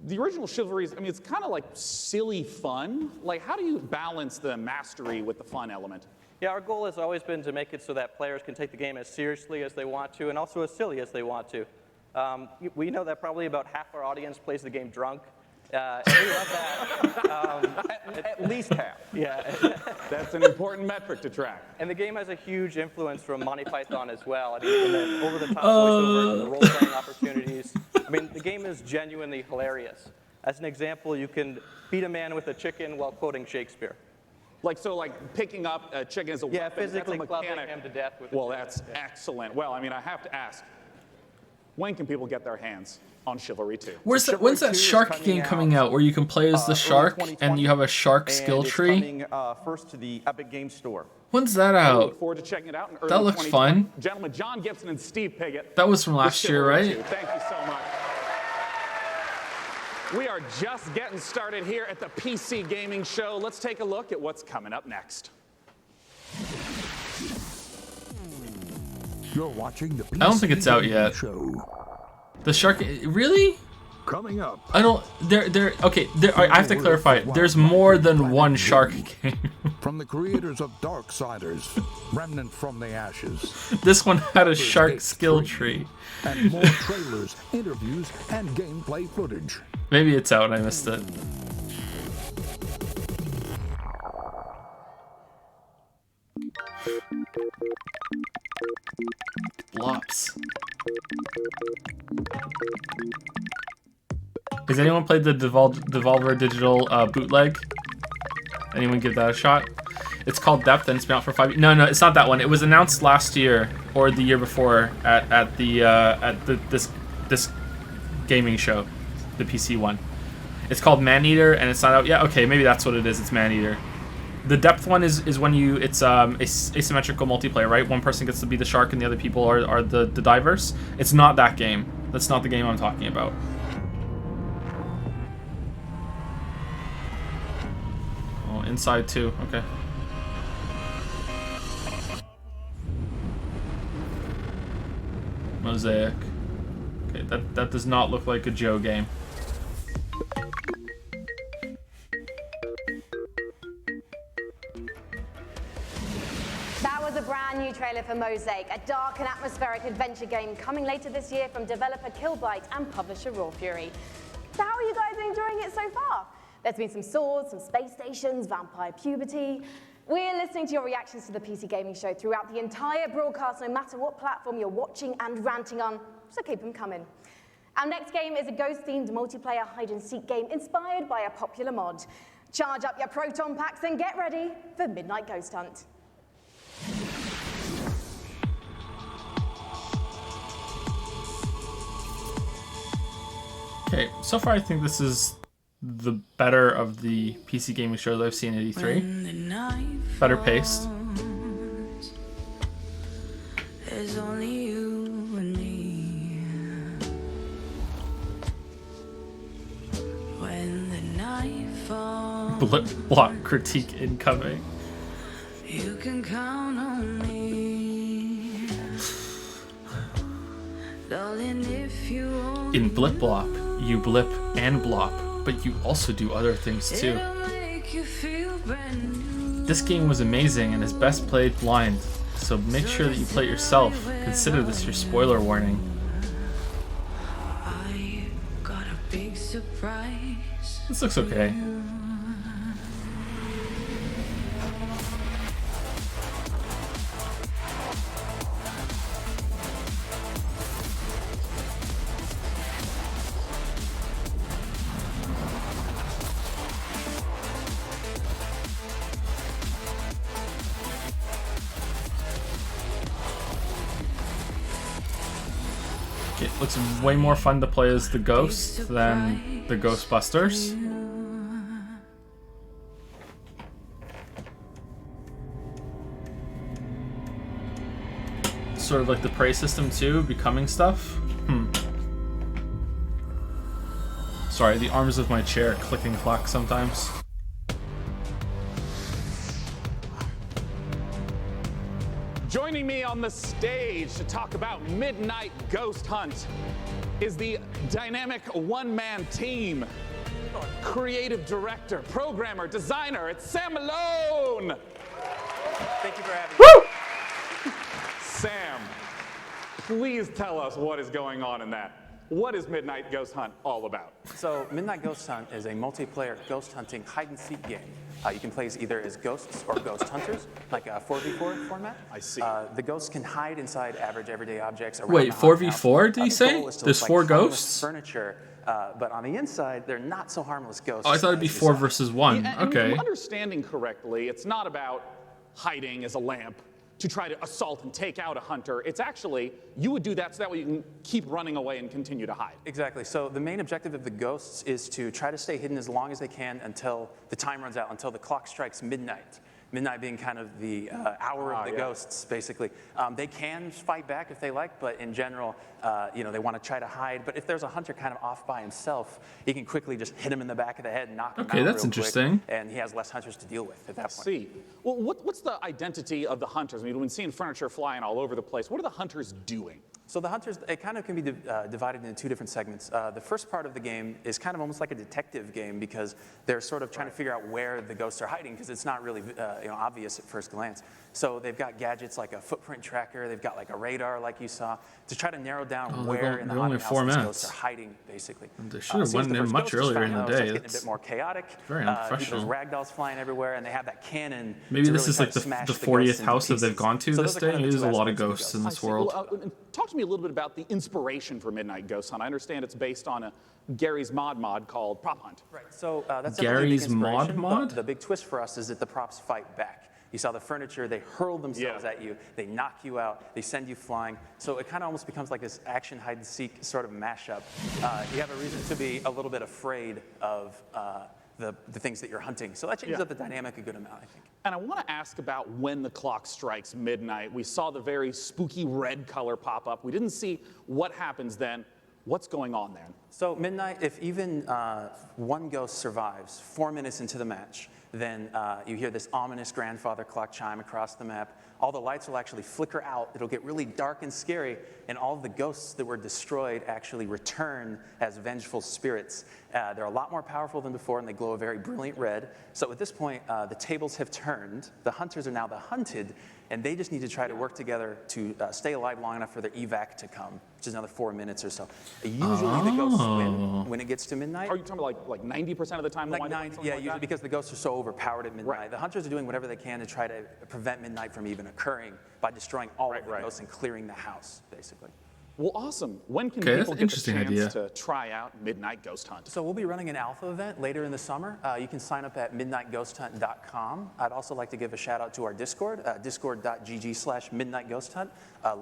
the original Chivalries, I mean, it's kind of like silly fun. Like, how do you balance the mastery with the fun element? Yeah, our goal has always been to make it so that players can take the game as seriously as they want to and also as silly as they want to. We know that probably about half our audience plays the game drunk. And we love that. At least half. Yeah. That's an important metric to track. And the game has a huge influence from Monty Python as well. I mean, in the over-the-top voiceovers and the role-playing opportunities. I mean, the game is genuinely hilarious. As an example, you can beat a man with a chicken while quoting Shakespeare. Like picking up a chicken as a weapon. Yeah, physically that's a clubbing mechanic. him to death with Well, that's excellent. Well, I mean, I have to ask, when can people get their hands on Chivalry 2? When's that shark game coming out where you can play as the shark and you have a shark skill tree? It's coming first to the Epic Games Store. When's that I out? look forward to checking it out in early That looks 2020. fun. Gentlemen, John Gibson and Steve Piggott. That was from last with year, Chivalry right? 2. Thank you so much. We are just getting started here at the PC Gaming Show. Let's take a look at what's coming up next. You're watching the PC I don't think it's out Gaming yet. Show. The shark, really? Coming up. I don't. I have to clarify. There's more than one shark game. From the creators of Darksiders, Remnant from the Ashes. This one had a shark skill tree. And more trailers, interviews, and gameplay footage. Maybe it's out and I missed it. Blops. Has anyone played the Devolver Digital bootleg? Anyone give that a shot? It's called Depth and it's been out for 5 years. No, it's not that one. It was announced last year or the year before at this gaming show, the PC one. It's called Maneater and it's not out yet. Okay, maybe that's what it is. It's Maneater. The Depth one is when it's asymmetrical multiplayer, right? One person gets to be the shark and the other people are the divers. It's not that game. That's not the game I'm talking about. Oh, Inside too. Okay. Mosaic. Okay, that does not look like a Joe game. That was a brand new trailer for Mosaic, a dark and atmospheric adventure game coming later this year from developer Killbyte and publisher Raw Fury. So how are you guys enjoying it so far? There's been some swords, some space stations, vampire puberty. We're listening to your reactions to the PC Gaming Show throughout the entire broadcast, no matter what platform you're watching and ranting on, so keep them coming. Our next game is a ghost-themed multiplayer hide-and-seek game inspired by a popular mod. Charge up your proton packs and get ready for Midnight Ghost Hunt. Okay, so far I think this is the better of the PC gaming shows I've seen at E3. Better paced. There's only you and me. When the night falls, Blip block critique incoming. you can count on me. Darling, if you only In Blip Blop, you blip and blop, but you also do other things too. it'll make you feel brand new. This game was amazing and is best played blind, so make sure that you play it yourself. Consider this your spoiler warning. I got a big surprise. This looks okay. It looks way more fun to play as the Ghost than the Ghostbusters. Sort of like the prey system too, becoming stuff. Sorry, the arms of my chair click and clack sometimes. Joining me on the stage to talk about Midnight Ghost Hunt is the dynamic one-man team. Creative director, programmer, designer, it's Sam Malone! Thank you for having me. Sam, please tell us what is going on in that. What is Midnight Ghost Hunt all about? So Midnight Ghost Hunt is a multiplayer ghost hunting hide-and-seek game. You can play either as ghosts or ghost hunters, like a 4v4 format. I see. The ghosts can hide inside average everyday objects around Wait, the haunted 4v4 house. did you The say? goal is to There's look 4 like harmless ghosts? furniture, but on the inside, they're not so harmless ghosts. Oh, I thought it'd be as you 4 saw. versus 1. Yeah, and Okay. if I'm understanding correctly, it's not about hiding as a lamp to try to assault and take out a hunter. It's actually, you would do that so that way you can keep running away and continue to hide. Exactly. So the main objective of the ghosts is to try to stay hidden as long as they can until the time runs out, until the clock strikes midnight. Midnight being kind of the hour of the ghosts, basically. They can fight back if they like, but in general, they want to try to hide. But if there's a hunter kind of off by himself, he can quickly just hit him in the back of the head and knock him out Okay, that's real quick, interesting. and he has less hunters to deal with at that point. See. Well, what's the identity of the hunters? I mean, we've been seeing furniture flying all over the place. What are the hunters doing? So the hunters, it kind of can be divided into 2 different segments. The first part of the game is kind of almost like a detective game because they're sort of trying to figure out where the ghosts are hiding because it's not really obvious at first glance. So they've got gadgets like a footprint tracker, they've got like a radar like you saw to try to narrow down where in the haunted house these ghosts are hiding, basically. They should have went in much earlier in the day. It's getting a bit more chaotic. Very There's unprofessional. ragdolls flying everywhere, and they have that cannon. Maybe to this really is try like to the smash 40th ghosts into house that they've pieces. gone to So this those are day. kind of the There's a two lot of aspects of the ghosts in I this see. world. Well, and talk to me a little bit about the inspiration for Midnight Ghost Hunt. I understand it's based on a Gary's mod called Prop Hunt. Right. So that's Gary's definitely a big inspiration, mod? but the big twist for us is that the props fight back. You saw the furniture, they hurl themselves at you, they knock you out, they send you flying. So it kind of almost becomes like this action hide-and-seek sort of mashup. You have a reason to be a little bit afraid of the things that you're hunting. So that changes up the dynamic a good amount, I think. And I want to ask about when the clock strikes midnight. We saw the very spooky red color pop up. We didn't see what happens then. What's going on there? So midnight, if even one ghost survives 4 minutes into the match, then you hear this ominous grandfather clock chime across the map. All the lights will actually flicker out. It'll get really dark and scary, and all of the ghosts that were destroyed actually return as vengeful spirits. They're a lot more powerful than before, and they glow a very brilliant red. So at this point, the tables have turned. The hunters are now the hunted, and they just need to try to work together to stay alive long enough for their evac to come, which is another 4 minutes or so. Usually the ghosts win when it gets to midnight. Are you talking about like 90% of the time? Like 90, yeah, usually because the ghosts are so overpowered at midnight. The hunters are doing whatever they can to try to prevent midnight from even occurring by destroying all of the ghosts and clearing the house, basically. Well, awesome. When can Okay, that's people an get the interesting chance idea. to try out Midnight Ghost Hunt? So we'll be running an alpha event later in the summer. You can sign up at midnightghosthunt.com. I'd also like to give a shout out to our Discord, discord.gg/midnightghosthunt.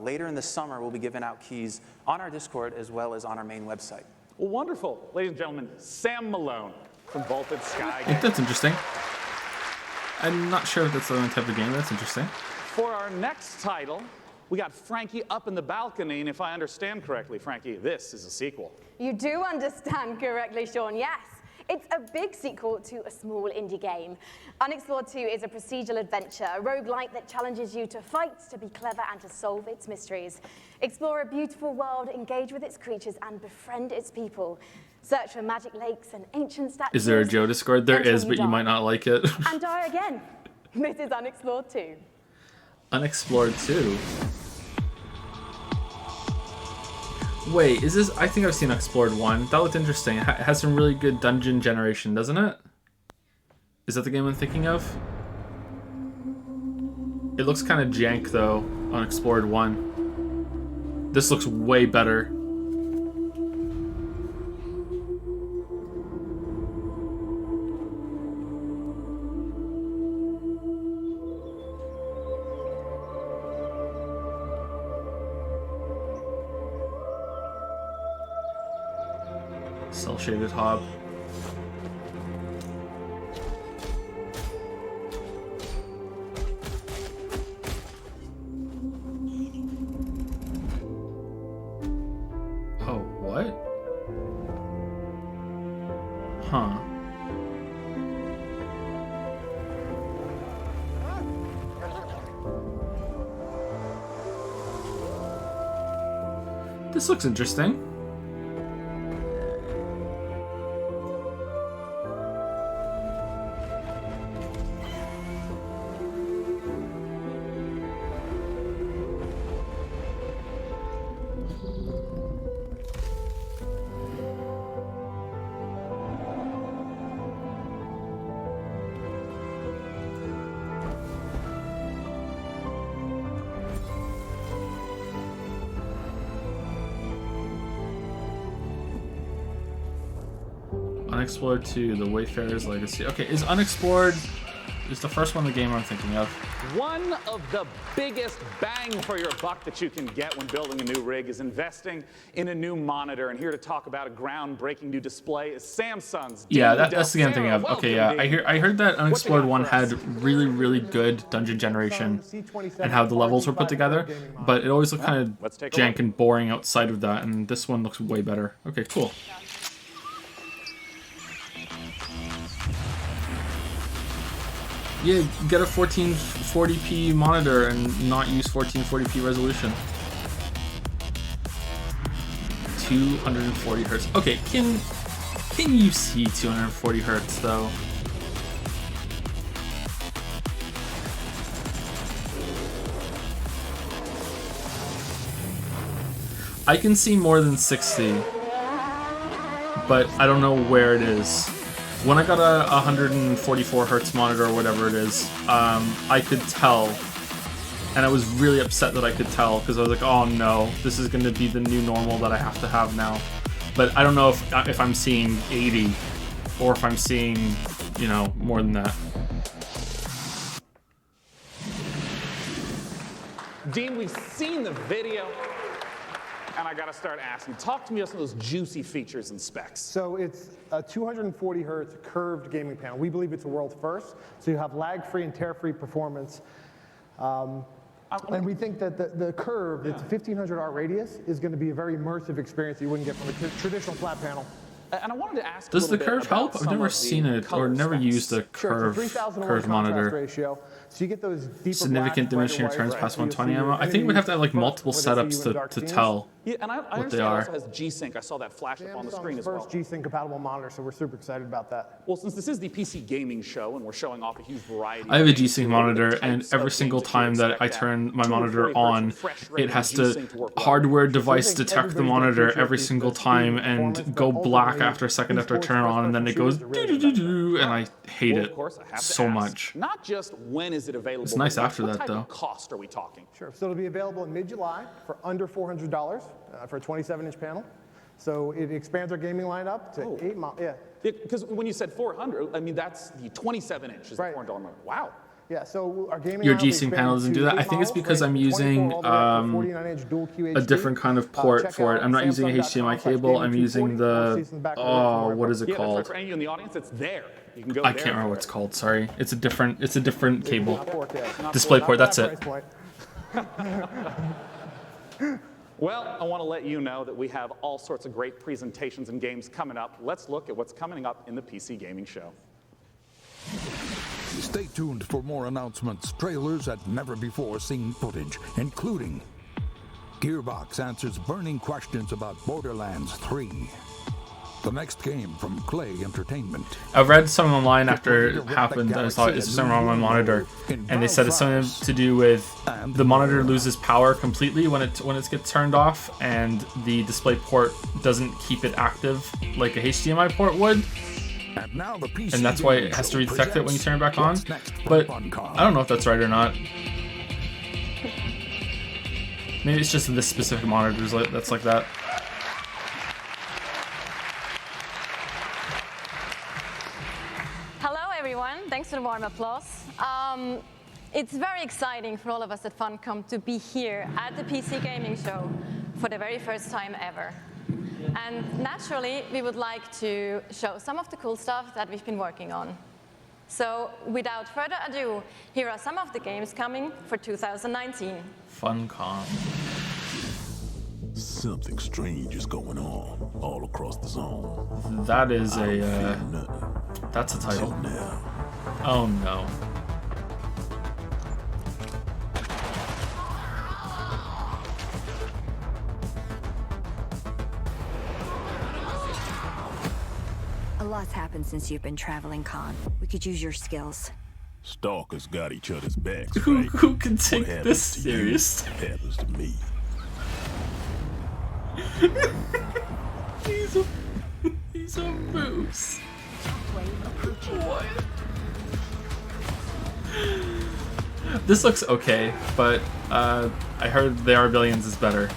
Later in the summer, we'll be giving out keys on our Discord as well as on our main website. Well, wonderful. Ladies and gentlemen, Sam Malone from Vaulted Sky I think Games. that's interesting. I'm not sure if that's the only type of game, but that's interesting. For our next title, we got Frankie up in the balcony, and if I understand correctly, Frankie, this is a sequel. You do understand correctly, Sean, yes. It's a big sequel to a small indie game. Unexplored 2 is a procedural adventure, a roguelike that challenges you to fight, to be clever, and to solve its mysteries. Explore a beautiful world, engage with its creatures, and befriend its people. Search for magic lakes and ancient statues. Is there a Joe Discord? There until is, but you die. might not like it. And die again. This is Unexplored 2. Unexplored 2. Wait, is this... I think I've seen Explored 1. That looked interesting. It has some really good dungeon generation, doesn't it? Is that the game I'm thinking of? It looks kind of jank, though, on Explored 1. This looks way better. Cel-shaded Hob. Oh, what? Huh. This looks interesting. Unexplored 2, The Wayfarer's Legacy. Okay, is Unexplored... is the first one the game I'm thinking of? One of the biggest bang for your buck that you can get when building a new rig is investing in a new monitor. And here to talk about a groundbreaking new display is Samsung's. Yeah, Dean that's the game I'm thinking of. Del Okay, Cerro. yeah, I heard that Unexplored 1 had really, really good dungeon generation and how the levels were put together, but it always looked kind of jank and boring outside of that, and this one looks way better. Okay, cool. Yeah, get a 1440p monitor and not use 1440p resolution. 240 hertz. Okay, can you see 240 hertz though? I can see more than 60, but I don't know where it is. When I got a 144 hertz monitor or whatever it is, I could tell, and I was really upset that I could tell because I was like, oh no, this is going to be the new normal that I have to have now. But I don't know if I'm seeing 80 or if I'm seeing, you know, more than that. Dean, we've seen the video, and I gotta start asking. Talk to me about some of those juicy features and specs. So it's a 240 hertz curved gaming panel. We believe it's a world first. So you have lag-free and tear-free performance. And we think that the curve, it's a 1500 R radius, is going to be a very immersive experience that you wouldn't get from a traditional flat panel. And I wanted to ask Does the curve help? I've never seen it or never used a curved monitor. Ratio, so you get those deeper Significant diminishing returns past 120 ammo. I think we'd have to have like multiple setups to tell Yeah, and I what they understand it are. also has G-Sync. I saw that flash up on the screen as well. First G-Sync compatible monitor, so we're super excited about that. Well, since this is the PC gaming show and we're showing off a huge variety I have a of G-Sync monitor, and every single time that I turn my monitor on, it has to hardware device detect the monitor every single time and go black after a second after I turn it on, and then it goes doo-doo-doo-doo, and I hate it so much. Not just when is it available. It's nice but after what that, type though. of cost are we talking? Sure. So it'll be available in mid-July for under $400 for a 27-inch panel. So it expands our gaming lineup to 8 models. Yeah. Because when you said 400, I mean, that's the 27-inch is the $400 model. Wow. Yeah, so our gaming Your lineup G-Sync panel doesn't do that. I think it's because I'm using a different kind of port for it. I'm not using a HDMI cable. I'm using the what is it Yeah, called? that's right. For any of you in the audience, it's there. You can go I there can't remember for what it. it's called. Sorry, it's a different cable. Not DisplayPort. That's That it. price point. Well, I want to let you know that we have all sorts of great presentations and games coming up. Let's look at what's coming up in the PC Gaming Show. Stay tuned for more announcements, trailers, and never-before-seen footage, including Gearbox answers burning questions about Borderlands 3. The next game from Clay Entertainment. I've read something online after it happened. I saw it's something wrong with my monitor, and they said it's something to do with the monitor loses power completely when it gets turned off, and the display port doesn't keep it active like a HDMI port would. And that's why it has to redetect it when you turn it back on. But I don't know if that's right or not. Maybe it's just this specific monitor that's like that. Hello, everyone. Thanks for the warm applause. It's very exciting for all of us at Funcom to be here at the PC Gaming Show for the very first time ever. And naturally, we would like to show some of the cool stuff that we've been working on. So without further ado, here are some of the games coming for 2019. Funcom. Something strange is going on all across the zone. That is that's a title. Oh no. A lot's happened since you've been traveling, Khan. We could use your skills. Stalkers got each other's backs, Who right? can take What this happens to you serious? happens to me. He's a moose. What? This looks okay, but I heard They Are Billions is better.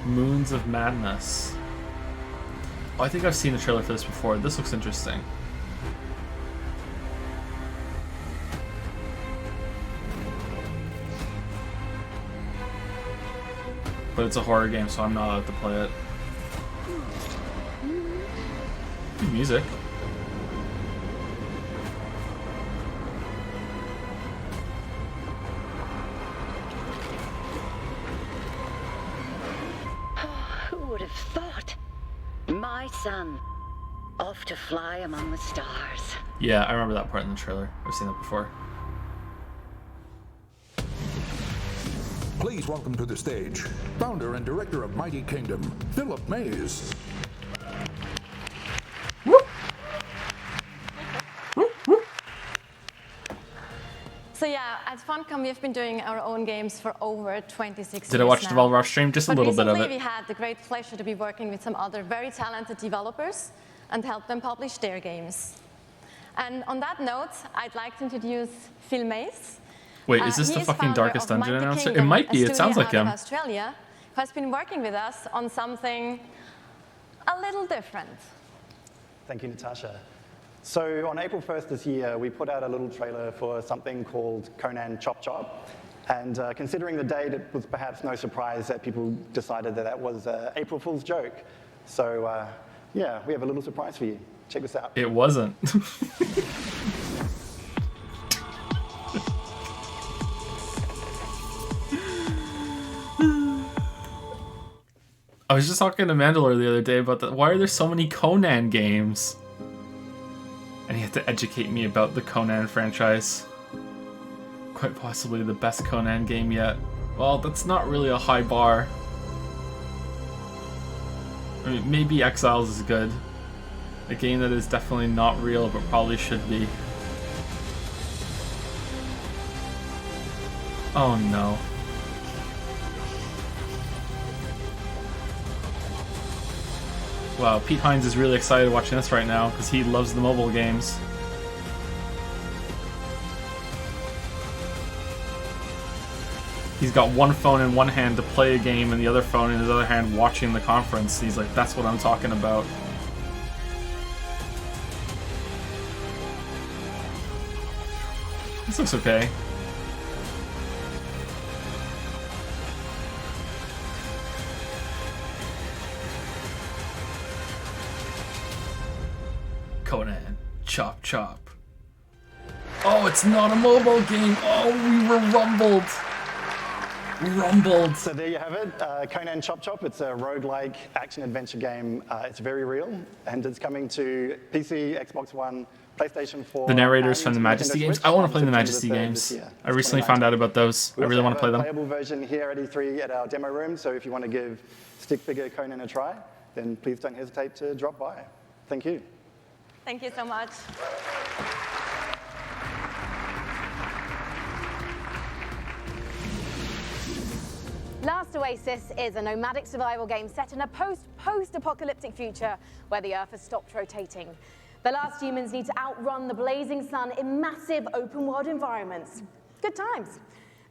Moons of Madness. Oh, I think I've seen the trailer for this before. This looks interesting. But it's a horror game, so I'm not allowed to play it. Good music. Who would have thought? My son, off to fly among the stars. Yeah, I remember that part in the trailer. I've seen that before. Please welcome to the stage, founder and director of Mighty Kingdom, Philip Mays. So yeah, at Funcom we've been doing our own games for over 26 years Did I watch now. Developer Off stream? Just a But little bit of recently it. we had the great pleasure to be working with some other very talented developers and help them publish their games. And on that note, I'd like to introduce Phil Mays. Wait, is this He the is fucking founder Darkest of Dungeon Mighty announcer? It Kingdom, might be. a It sounds studio like out of him. Australia, who has been working with us on something a little different. Thank you, Natasha. So on April 1st this year, we put out a little trailer for something called Conan Chop Chop. And considering the date, it was perhaps no surprise that people decided that that was an April Fool's joke. So yeah, we have a little surprise for you. Check this out. It wasn't. I was just talking to Mandalore the other day about that. Why are there so many Conan games? And he had to educate me about the Conan franchise. Quite possibly the best Conan game yet. Well, that's not really a high bar. I mean, maybe Exiles is good. A game that is definitely not real, but probably should be. Oh no. Wow, Pete Hines is really excited watching this right now because he loves the mobile games. He's got one phone in one hand to play a game and the other phone in his other hand watching the conference. He's like, that's what I'm talking about. This looks okay. Conan, chop chop. Oh, it's not a mobile game. Oh, we were rumbled. Rumbled. So there you have it, Conan Chop Chop. It's a roguelike action-adventure game. It's very real, and it's coming to PC, Xbox One, PlayStation 4. The narrators from the Majesty games. I want to play the Majesty games. I recently found out about those. I really want to play them. We have a playable version here at E3 at our demo room, so if you want to give Stick Figure Conan a try, then please don't hesitate to drop by. Thank you. Thank you so much. Last Oasis is a nomadic survival game set in a post-apocalyptic future where the Earth has stopped rotating. The last humans need to outrun the blazing sun in massive open-world environments. Good times.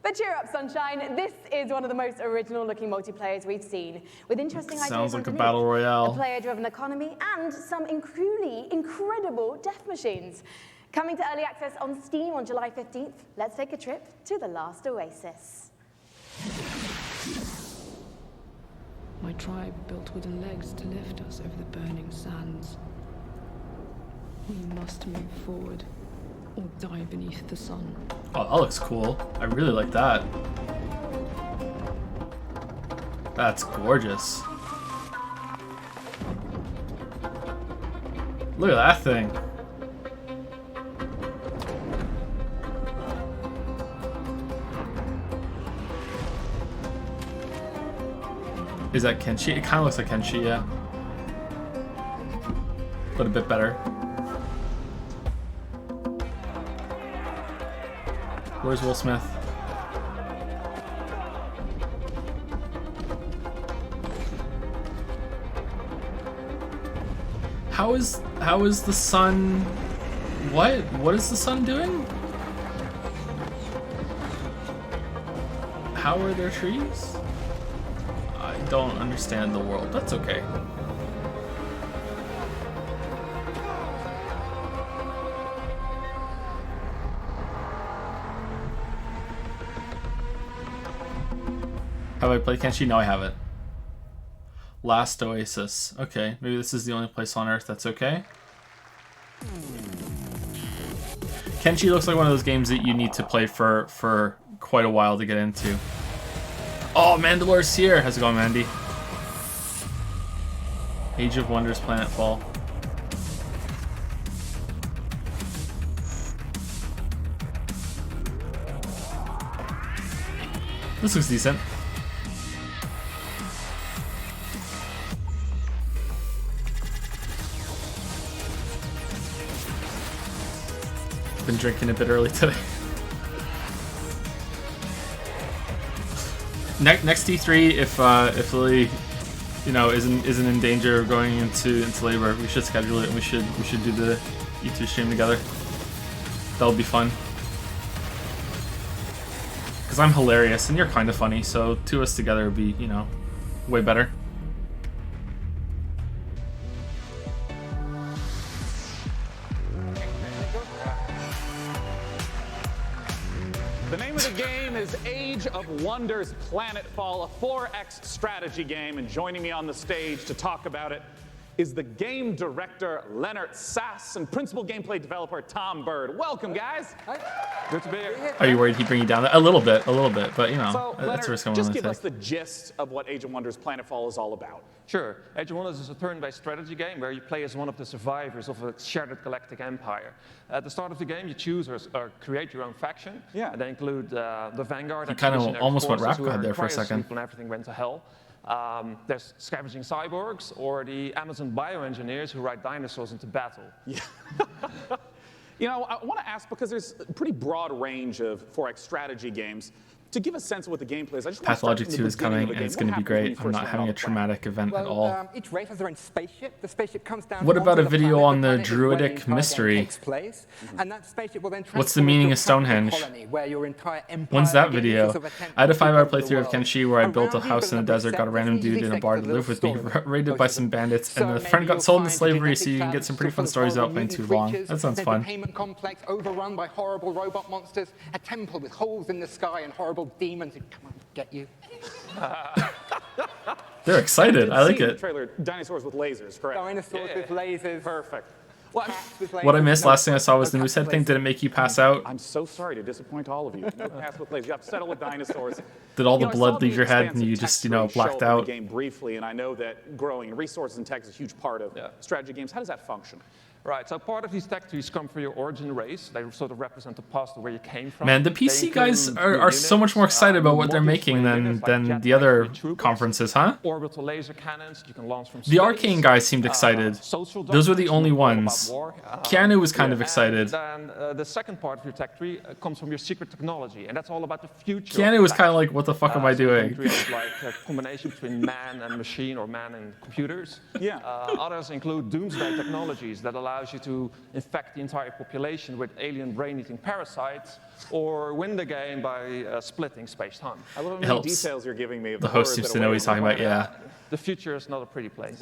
But cheer up, Sunshine. This is one of the most original-looking multiplayers we've seen, with interesting ideas Sounds like a underneath. battle royale. A player-driven economy and some truly incredible death machines. Coming to early access on Steam on July 15th, let's take a trip to The Last Oasis. My tribe built wooden legs to lift us over the burning sands. We must move forward, or die beneath the sun. Oh, that looks cool. I really like that. That's gorgeous. Look at that thing. Is that Kenshi? It kind of looks like Kenshi, yeah. But a bit better. Where's Will Smith? How is the sun? What is the sun doing? How are there trees? I don't understand the world. That's okay. Have I played Kenshi? No, I haven't. Last Oasis. Okay, maybe this is the only place on Earth that's okay. Kenshi looks like one of those games that you need to play for quite a while to get into. Oh, Mandalore's here! How's it going, Mandy? Age of Wonders Planetfall. This looks decent. Been drinking a bit early today. Next T3, if Lily, you know, isn't in danger of going into labor, we should schedule it and we should do the E2 stream together. That'll be fun. Because I'm hilarious and you're kind of funny, so two of us together would be, you know, way better. The name of the game is Age of Wonders Planetfall, a 4X strategy game, and joining me on the stage to talk about it is the game director Leonard Sass and principal gameplay developer Tom Bird. Welcome, guys. Good to be here. Are you worried he'd bring you down? A little bit, but you know, So, that's Leonard, a risk I'm just willing to give us take. the gist of what Age of Wonders Planetfall is all about. Sure. Age of Wonders is a turn-based strategy game where you play as one of the survivors of a shattered galactic empire. At the start of the game, you choose or create your own faction. Yeah. And they include the Vanguard. You kind of Expeditionary almost went Forces, who rap god are there for a cryo second. sleep when everything went to hell. There's scavenging cyborgs or the Amazon bioengineers who ride dinosaurs into battle. Yeah. You know, I want to ask, because there's a pretty broad range of 4X strategy games, to give a sense of what the gameplay is, I just Pathologic 2 is coming, and it's going to be great. I'm not having a traumatic event at all. Each race has their own spaceship. The spaceship comes down. What about a video on the Druidic mystery? And that spaceship will then What's the meaning of Stonehenge? When's that video? I had a 5-hour playthrough of Kenshi where I built a house in the desert, got a random dude in a bar to live with me, raided by some bandits, and the friend got sold into slavery, so you can get some pretty fun stories without playing too long. That sounds fun. Payment complex overrun by horrible robot monsters, a temple with holes in the sky and horrible demons who come and get you. They're excited. I like it. Trailer, dinosaurs with lasers, correct? Dinosaurs with lasers. Perfect. What I missed last thing I saw was the Moosehead thing. Did it make you pass out? I'm so sorry to disappoint all of you. No pass with lasers. You have to settle with dinosaurs. Did all the blood leave your head and you just, blacked out? The game briefly, and I know that growing resources in tech is a huge part of strategy games. How does that function? Right, so part of these tech trees come from your origin race. They sort of represent the past of where you came from. Man, the PC guys are so much more excited about what they're making than the other conferences, huh? Orbital laser cannons you can launch from The Arcane guys seemed excited. Those were the only ones. Keanu was kind of excited. And then the second part of your tech tree comes from your secret technology, and that's all about the future. Keanu was kind of like, what the fuck am I doing? Like a combination between man and machine or man and computers. Yeah. Others include doomsday technologies that allows you to infect the entire population with alien brain-eating parasites, or win the game by splitting space-time. I love how many details you're giving me. Of the host seems to know what he's talking about, yeah. The future is not a pretty place.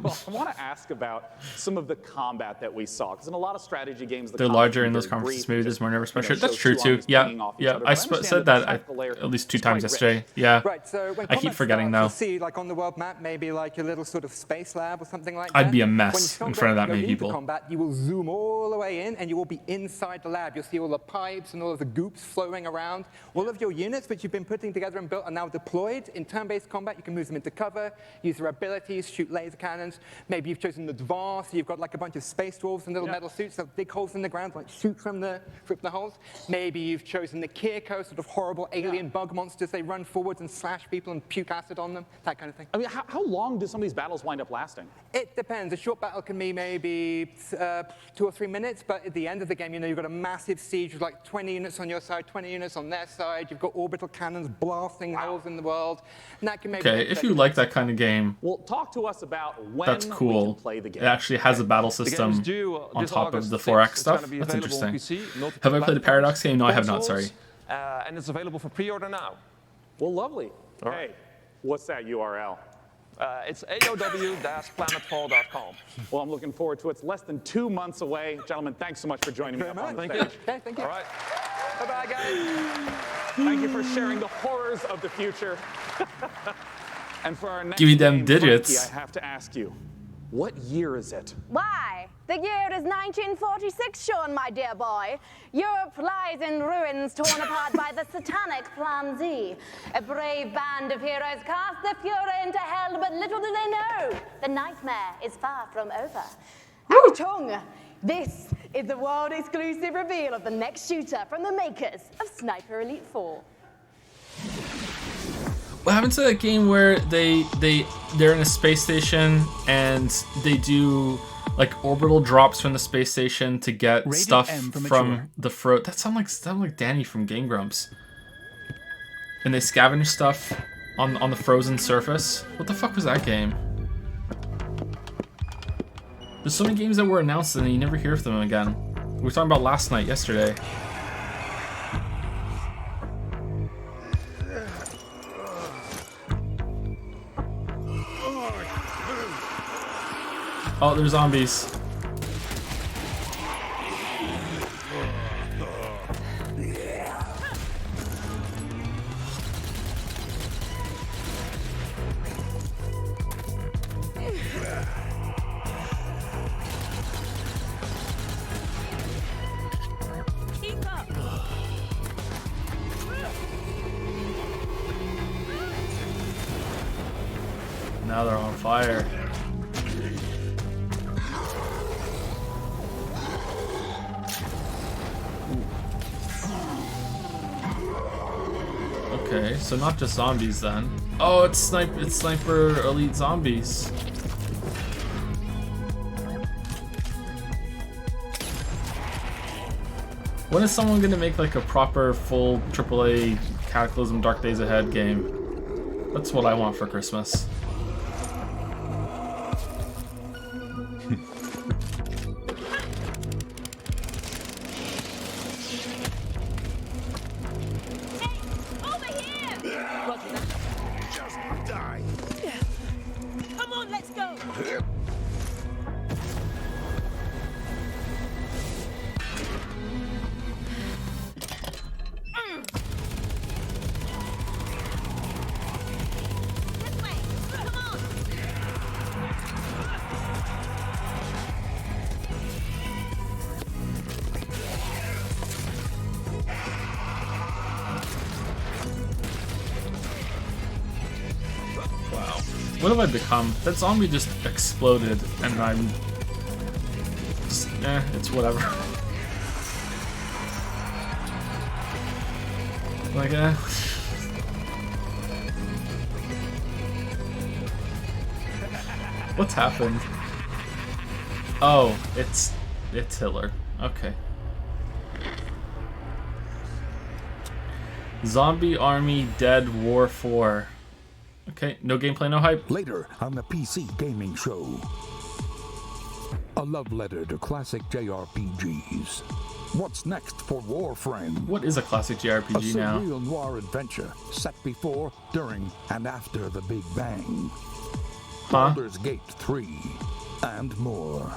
Well, I want to ask about some of the combat that we saw, because in a lot of strategy games, they're larger in those conferences. Maybe there's more nervous pressure. That's true too. Yeah, yeah. I said that at least 2 times yesterday. Yeah. Right. So when I keep forgetting though. You see, like on the world map, maybe like a little sort of space lab or something like that. I'd be a mess in front of that many people. Combat, you will zoom all the way in, and you will be inside the lab. You'll see all the pipes and all of the goops flowing around. All of your units, which you've been putting together and built, are now deployed in turn-based combat. You can move them into cover, use their abilities, shoot laser cannons. Maybe you've chosen the Dvar, so you've got like a bunch of space dwarves and little metal suits that dig holes in the ground, like shoot from the holes. Maybe you've chosen the Kirko, sort of horrible alien bug monsters. They run forwards and slash people and puke acid on them, that kind of thing. I mean, how long do some of these battles wind up lasting? It depends. A short battle can be maybe 2 or 3 minutes, but at the end of the game, you've got a massive siege with like 20 units on your side, 20 units on their side. You've got orbital cannons blasting holes in the world. And that can maybe if you like that kind of game, well, talk to us about when that's cool. we can play the game. It actually has a battle system on top of the 4X stuff. That's interesting. Have I played the Paradox game? No, I have not, sorry. And it's available for pre-order now. Well, lovely. Hey, what's that URL? It's aow-planetfall.com. Well, I'm looking forward to it. It's less than 2 months away. Gentlemen, thanks so much for joining me up on the stage. Okay, thank you. All right. Bye-bye, guys. Thank you for sharing the horrors of the future. And for our next give me them game, digits. Frankie, I have to ask you, what year is it? Why? The year is 1946, Sean, my dear boy. Europe lies in ruins, torn apart by the satanic Plan Z. A brave band of heroes cast the Fuhrer into hell, but little do they know, the nightmare is far from over. Achtung! This is the world-exclusive reveal of the next shooter from the makers of Sniper Elite 4. What happened to that game where they're in a space station and they do like orbital drops from the space station to get Rated stuff from the throat? That sound like Danny from Game Grumps. And they scavenge stuff on the frozen surface. What the fuck was that game? There's so many games that were announced and you never hear of them again. We were talking about last night, yesterday. Oh, there's zombies. Now they're on fire. Okay, so not just zombies then. Oh, it's Sniper Elite Zombies. When is someone gonna make like a proper full AAA Cataclysm Dark Days Ahead game. That's what I want for Christmas. Come on, let's go. What have I become? That zombie just exploded, and I'm just, it's whatever. Like, what's happened? Oh, it's Hitler. Okay. Zombie Army Dead War 4. Okay, no gameplay, no hype. Later on the PC Gaming Show. A love letter to classic JRPGs. What's next for Warframe? What is a classic JRPG now? A surreal noir adventure set before, during, and after the Big Bang. Baldur's Gate 3, and more.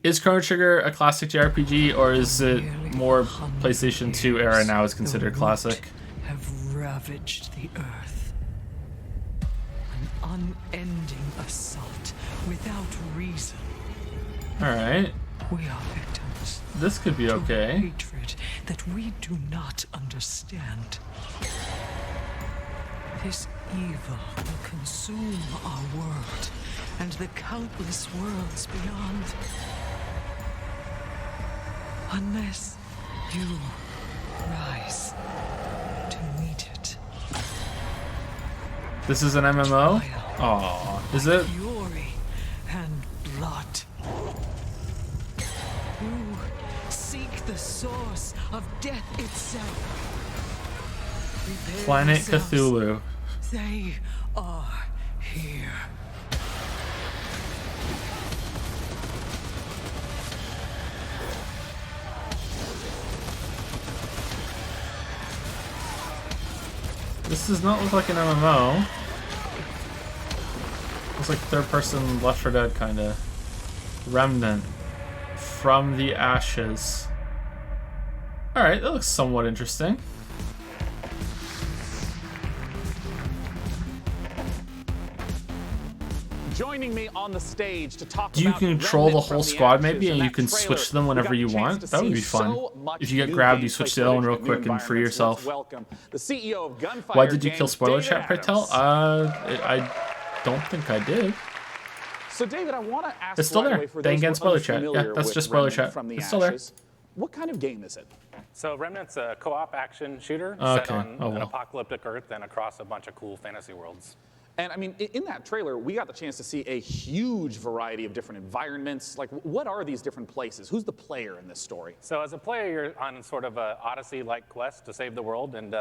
Is Chrono Trigger a classic JRPG, or is it more PlayStation 2 era now is considered classic? Have ravaged the earth. An unending assault without reason. Alright. We are victims. This could be okay. Hatred that we do not understand. This evil will consume our world and the countless worlds beyond. Unless you rise to meet it. This is an MMO? Aw, is it? Fury and blood. You seek the source of death itself. Prepare Planet yourselves. Cthulhu. They are here. This does not look like an MMO. Looks like third person Left 4 Dead kinda. Remnant. From the Ashes. Alright, that looks somewhat interesting. Joining me on the stage to talk Do you about control the Remnant whole from the squad Ashes maybe, and in you that can trailer. switch them We whenever got you a chance want? to That would see be fun. so much If you get new grabbed, you gameplay switch to the other one real footage, new quick and free environments. yourself. Let's welcome the CEO of Gunfire Why did you Games, kill spoiler David chat, Adams. Pritel? I don't think I did. So David, I want to ask It's still right there. away for Dang those against who are spoiler chat. Yeah, unfamiliar that's with just spoiler Remnant chat. From the It's still there. Ashes. What kind of game is it? So Remnant's a co-op action shooter Okay. set on Oh, an well. apocalyptic Earth and across a bunch of cool fantasy worlds. And I mean, in that trailer, we got the chance to see a huge variety of different environments. Like, what are these different places? Who's the player in this story? So as a player, you're on sort of a Odyssey-like quest to save the world, and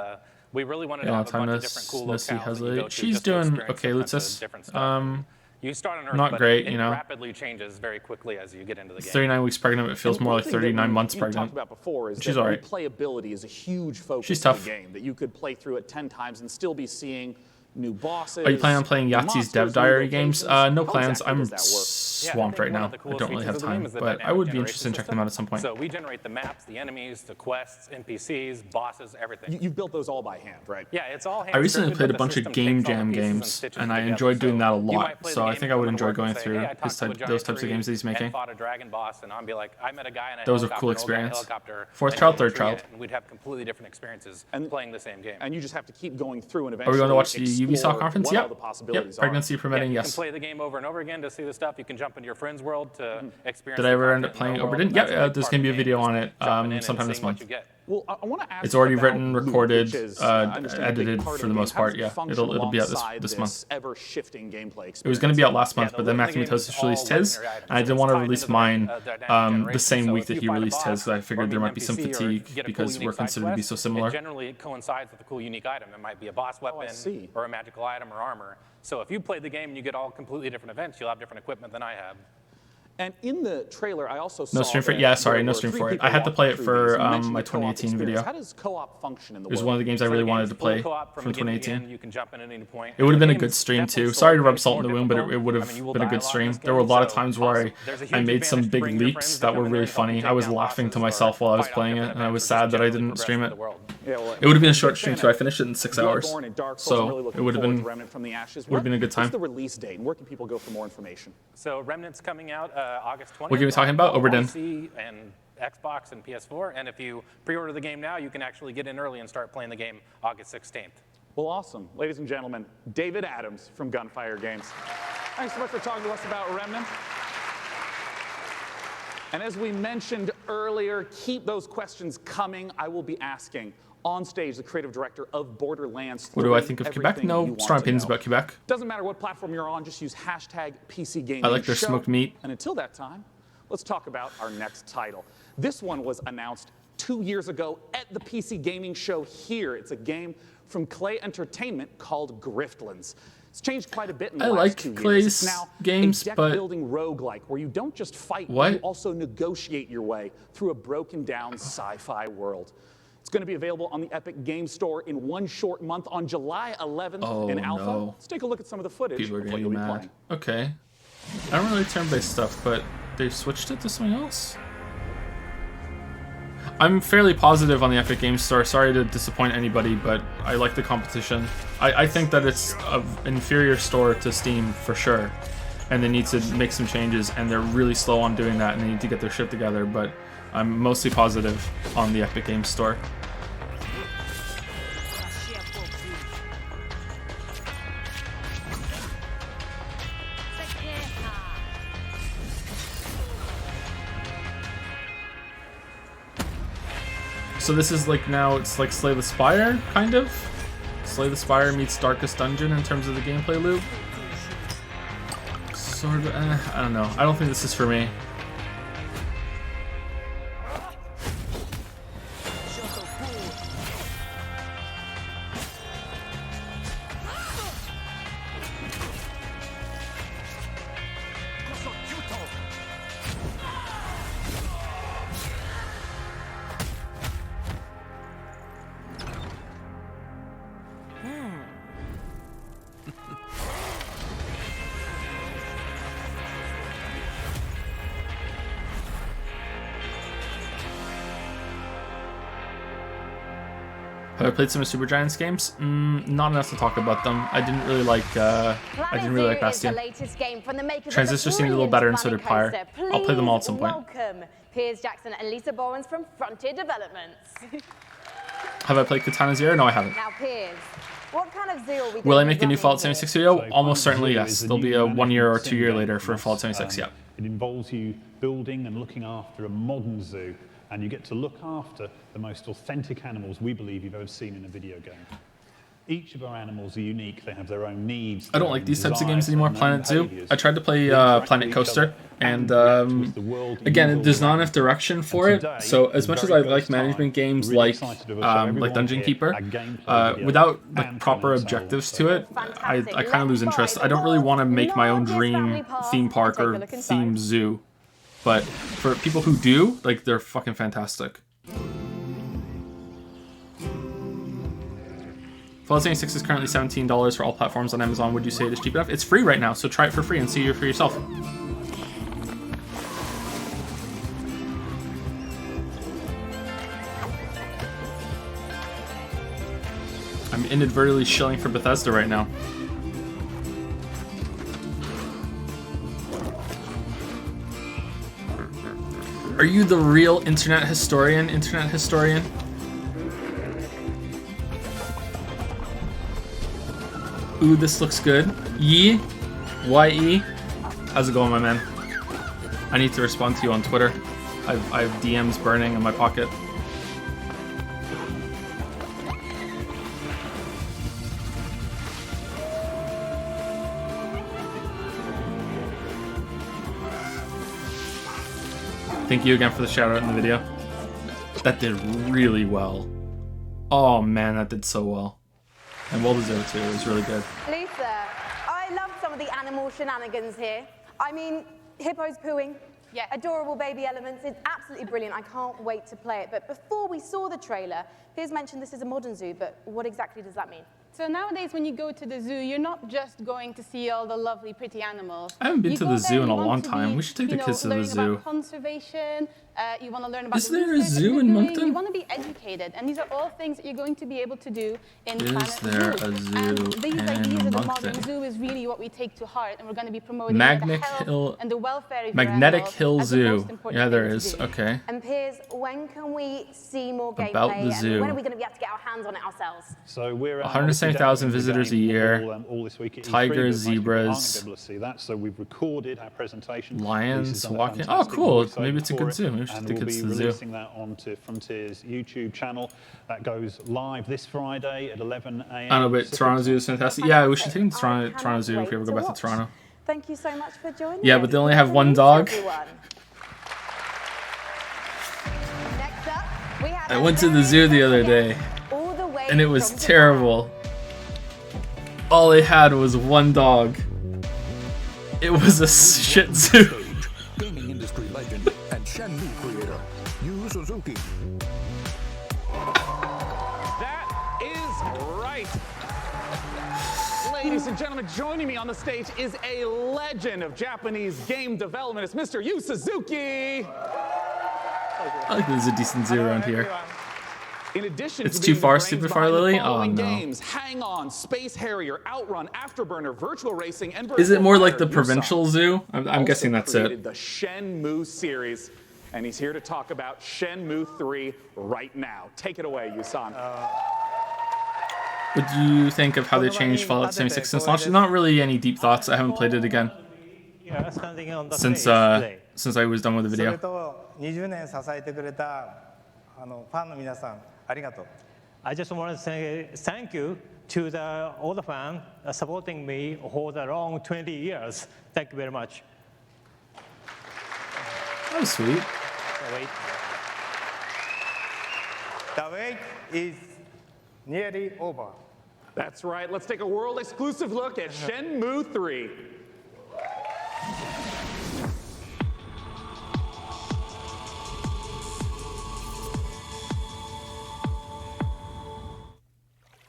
we really wanted to Yeah, have a bunch of Timeless, different cool Missy locales that you go to She's just to doing experience okay, different Lucis. different stuff. You start on Earth, Not but great, it you know. rapidly changes very quickly as you get into the game. 39 weeks pregnant, but it feels And more one like thing that 39 months you pregnant. talked about before is She's that alright. replayability is a huge focus She's of tough. the game. That you could play through it 10 times and still be seeing new bosses. Are you planning on playing new Yahtzee's Dev monsters, Diary new games? locations? No How plans. exactly I'm does that work? swamped right now. I don't really have time, but I would be interested in checking them out at some point. So we generate the maps, the enemies, the quests, NPCs, bosses, everything. You've built those all by hand, right? Yeah, it's all hand I recently scripted, played a but the bunch of system Game takes all the Jam pieces games, stitches and them I together. enjoyed doing that a You lot. might play So the I game, think I would come into enjoy work going and say, through "Hey, I talked to a giant those types of tree games that he's making. and fought a dragon boss," and I'd be like, I met a guy in a That was a cool helicopter, an old guy in a experience. helicopter, Fourth and child, he third was treated, child. and we'd have completely different experiences playing the same game. And you just have to keep going through and Are eventually we going to watch the explore Ubisoft conference? what all Yep. the possibilities Yep. Pregnancy are. permitting, You yes. can play the game over and over again to see the stuff. You can jump into your friend's world to experience. Did I the ever end up content in playing their world, Oberdin? and that's Yeah, a big there's part going to be of a the video game, on is it jumping in and sometime this seeing what month. you get. Well, I want to ask. It's already about written, loot, recorded, which is, I understand, a big edited part of for the game. most How does part. it Yeah, function it'll be out alongside this month. ever-shifting gameplay experience? It was going to be out last month, Yeah, but then the Matthew game's Mitosis released all his, legendary items, and I so didn't it's want to tied release into the mine dynamic the generation. same So week if that you he find a released his. boss I or figured there meet might be some NPC or fatigue get a cool because unique we're side considered to be quest, so similar. It generally coincides with a cool unique item. It might be a boss weapon see. or a magical item or armor. So if you played the game and you get all completely different events, you'll have different equipment than I have. And in the trailer, I also saw No stream for it? that Yeah, sorry, there no were stream 3 for it. people I had to play it walking for through these. You mentioned my the co-op 2018 experience. video. How does co-op function in the It was world? one of the games I So really the wanted game's to full play co-op from the beginning. 2018. You can jump in at any point. It would have been a The good game's stream definitely too. sort Sorry of to rub makes salt more in the wound, but difficult. it would I have mean, you will been a die good a lot in stream. this There were a game, lot of so times where there's a I huge made some advantage to big bring your leaps friends that to were come in really there and help you funny. take I was down laughing to bosses or myself while I was fight off playing it, different and I was adventures sad that I generally didn't progress stream through it. the world. Yeah, well, It would have been a I'm short big stream fan too. I of finished it in 6 hours, Bloodborne and Dark Souls. I'm so really it looking would have forward been to Remnant from the Ashes. would have been a good What's time. the release date, and where can people go for more information? So Remnant's coming out August 20th. What game are we talking about? on Oberdin. PC and Xbox and PS4. And if you pre-order the game now, you can actually get in early and start playing the game August 16th. Well, awesome. Ladies and gentlemen, David Adams from Gunfire Games. Thanks so much for talking to us about Remnant. And as we mentioned earlier, keep those questions coming. I will be asking on stage the creative director of Borderlands 3. What do I think of Quebec? everything you No want strong to opinions know. about Quebec. Doesn't matter what platform you're on, just use hashtag PCGaming. I like their Show. smoked meat. And until that time, let's talk about our next title. This one was announced 2 years ago at the PC Gaming Show here. It's a game from Clay Entertainment called Griftlands. It's changed quite a bit in the I last like 2 years. Clay's It's now games, a but- deck-building roguelike where you don't just fight, What? you also negotiate your way through a broken-down sci-fi world. It's going to be available on the Epic Game Store in one short month on July 11th Oh, in alpha. no. Let's take a look at some of the footage People are of what getting you'll be mad. playing. Okay. I don't really like turn-based stuff, but they switched it to something else? I'm fairly positive on the Epic Games Store. Sorry to disappoint anybody, but I like the competition. I think that it's an inferior store to Steam for sure, and they need to make some changes, and they're really slow on doing that, and they need to get their shit together, but I'm mostly positive on the Epic Games Store. So this is like now it's like Slay the Spire, kind of? Slay the Spire meets Darkest Dungeon in terms of the gameplay loop. Sort of, I don't know. I don't think this is for me. Have I played some of Supergiant's games? Not enough to talk about them. I didn't really like. I didn't really like Bastion. Transistor seemed a little better, and so did Pyre. I'll play them all at some point. Welcome Piers Jackson and Lisa Bowens from Frontier Developments. Have I played Katana Zero? No, I haven't. Now, Piers, what kind of zeal are we Will I gonna make be a new running Fallout here? 76 video? Almost certainly, yes. There'll be a 1 year or 2 year later for Fallout 76. Yeah. It involves you building and looking after a modern zoo, and you get to look after the most authentic animals we believe you've ever seen in a video game. Each of our animals are unique. They have their own needs. I don't like these types of games desires, anymore. and Planet Zoo. behaviors. I tried to play They interact Planet with each Coaster, other and react with the world in again, your there's not world. enough direction for And it. today, So as for much the as I very like first management time, games really like excited to show everyone Dungeon here Keeper, our gameplay video without like and proper Planet objectives Zoo. to it, I kind of lose interest. I don't really want to make my own dream theme park or theme zoo, but for people who do, like, they're fucking fantastic. Fallout 76 is currently $17 for all platforms on Amazon. Would you say it is cheap enough? It's free right now, so try it for free and see it for yourself. I'm inadvertently shilling for Bethesda right now. Are you the real internet historian? Ooh, this looks good. Ye? Y-E? How's it going, my man? I need to respond to you on Twitter. I have DMs burning in my pocket. Thank you again for the shout out in the video. That did really well. Oh man, that did so well. And well deserved too. It was really good. Lisa, I love some of the animal shenanigans here. I mean, hippos pooing, adorable baby elements. It's absolutely brilliant. I can't wait to play it. But before we saw the trailer, Piers mentioned this is a modern zoo, but what exactly does that mean? So nowadays, when you go to the zoo, you're not just going to see all the lovely, pretty animals. I haven't been to the zoo in a long time. We should take the kids to the zoo. About conservation. You want to learn about. Is there a zoo in Moncton? You want to be educated, and these are all things that you're going to be able to do in Planet Is there a zoo And these ideas of the modern Moncton? zoo is really what we take to heart, and we're going to be promoting Magnetic the health Hill- and the welfare of Magnetic your Hill animals as the most Zoo. important Yeah, there thing to is. do. Okay. And Piers, when can we see more gameplay? About the zoo. And when are we going to be able to get our hands on it ourselves? So we're 170,000 visitors a year. All this week at E3, Tigers, but most people aren't zebras, gonna be able to see that. So we've recorded our presentation. lions Lisa's done a walking. Oh, fantastic cool. voiceover Maybe it's a for good it, zoo. Maybe we should and take we'll kids be to the zoo. releasing that onto Frontier's YouTube channel. That goes live this Friday at 11 a.m. I don't know, but Toronto Zoo is fantastic. Yeah, we should take them to Toronto Zoo if we ever go back to Toronto. Thank you so much for joining Yeah, us. but they only have one dog. Everyone. Next up, we have I went to the zoo the other day, all the way and it was from terrible. All they had was one dog. It was a shih tzu. Gaming industry legend and Shenmue creator, Yu Suzuki. That is right. Ladies and gentlemen, joining me on the stage is a legend of Japanese game development. It's Mr. Yu Suzuki. I like there's a decent zoo around here. In addition It's to too being the far, brains Super Far behind the Lily? Oh, following no. games, Hang On, Space Harrier, Outrun, Afterburner, Virtual Racing, and Is it Virtual more like Fighter, the provincial zoo? I'm also guessing that's created it. the Shenmue series, and he's here to talk about Shenmue 3 right now. Take it away, Yusan. What do you think of how they changed Fallout 76 since launch? Not really any deep thoughts. I haven't played it again since I was done with the video. 20年支えてくれたファンの皆さんありがとう。I just want to say thank you to all the fans supporting me for the long 20 years. Thank you very much. That was sweet. The wait is nearly over. That's right. Let's take a world exclusive look at Shenmue 3.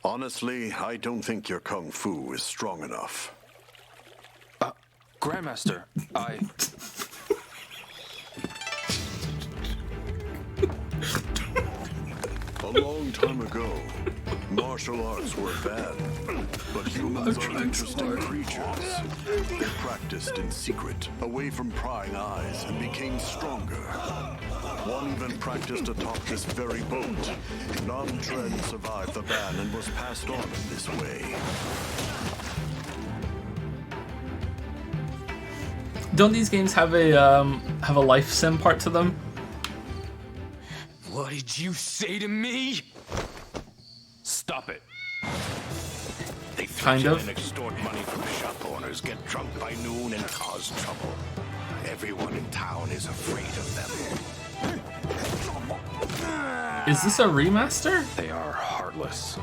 Honestly, I don't think your kung fu is strong enough. Grandmaster, I... A long time ago, martial arts were bad, but humans are interesting creatures. They practiced in secret, away from prying eyes, and became stronger. One even practiced atop this very boat. Nam-Tren survived the ban and was passed on in this way. Don't these games have a life sim part to them? What did you say to me? Stop it. They Kind threaten of. and extort money from shop owners, get drunk by noon, and cause trouble. Everyone in town is afraid of them. Is this a remaster? They are heartless.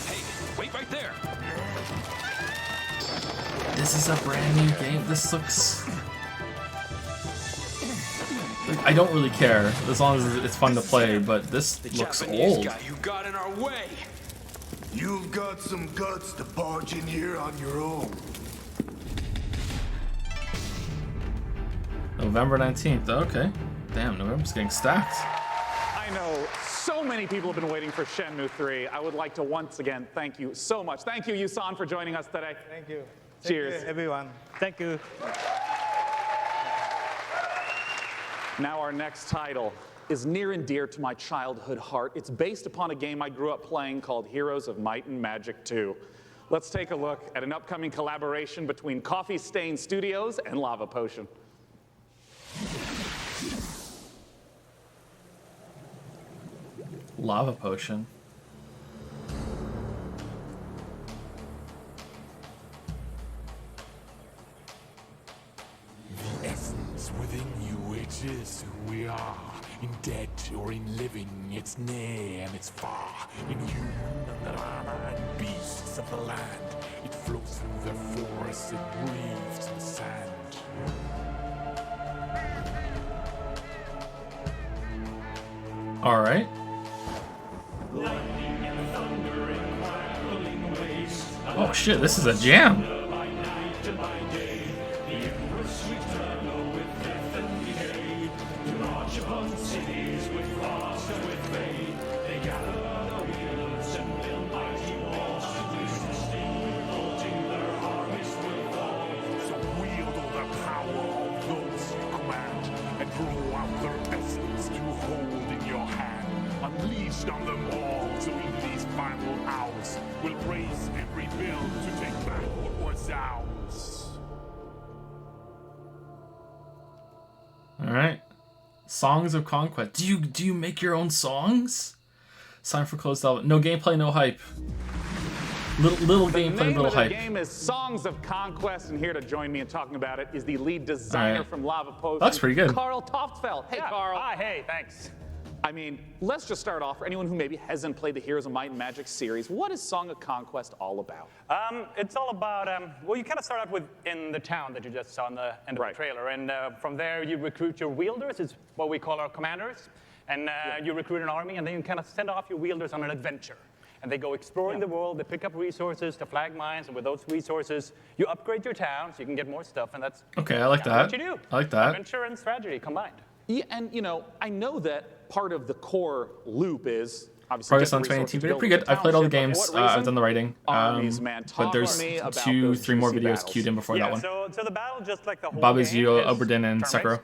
Hey, wait right there. This is a brand new game. This looks... Like, I don't really care, as long as it's fun to play, but this looks old. You got in our way. You've got some guts to barge in here on your own. November 19th, okay. Damn, November's getting stacked. I know so many people have been waiting for Shenmue 3. I would like to once again thank you so much. Thank you, Yusan, for joining us today. Thank you. Cheers. Thank you, everyone. Thank you. Now our next title is near and dear to my childhood heart. It's based upon a game I grew up playing called Heroes of Might and Magic 2. Let's take a look at an upcoming collaboration between Coffee Stain Studios and Lava Potion. Lava Potion. The essence within it's near and it's far, in human and armor and beasts of the land. It flows through the forests, it breathes the sand. All right. Oh shit, this is a jam. On them all, so in these final hours, we'll raise and rebuild to take back what was ours. All right. Songs of Conquest. Do you make your own songs? Sign for closed album. No gameplay, no hype. Little gameplay, little hype. The game is Songs of Conquest, and here to join me in talking about it is the lead designer from Lava Potion. That's pretty good. Carl Toftfeld. Hey, Carl. Hi, hey, thanks. I mean, let's just start off for anyone who maybe hasn't played the Heroes of Might and Magic series. What is Song of Conquest all about? It's all about, well, you kind of start out with in the town that you just saw in the end of the trailer. And from there, you recruit your wielders. It's what we call our commanders. And you recruit an army, and then you kind of send off your wielders on an adventure. And they go exploring the world. They pick up resources to flag mines. And with those resources, you upgrade your town so you can get more stuff. And that's okay, I like that. What you do. I like that. Adventure and strategy combined. Yeah, and, you know, I know that part of the core loop is obviously Progress on 2018 video, pretty good. I've played all the games. I've done the writing. But there's 2-3 more videos queued in before that one. So the battle, just like the whole Baba game, Zio, is Oberdin, and turn-based. Sekiro.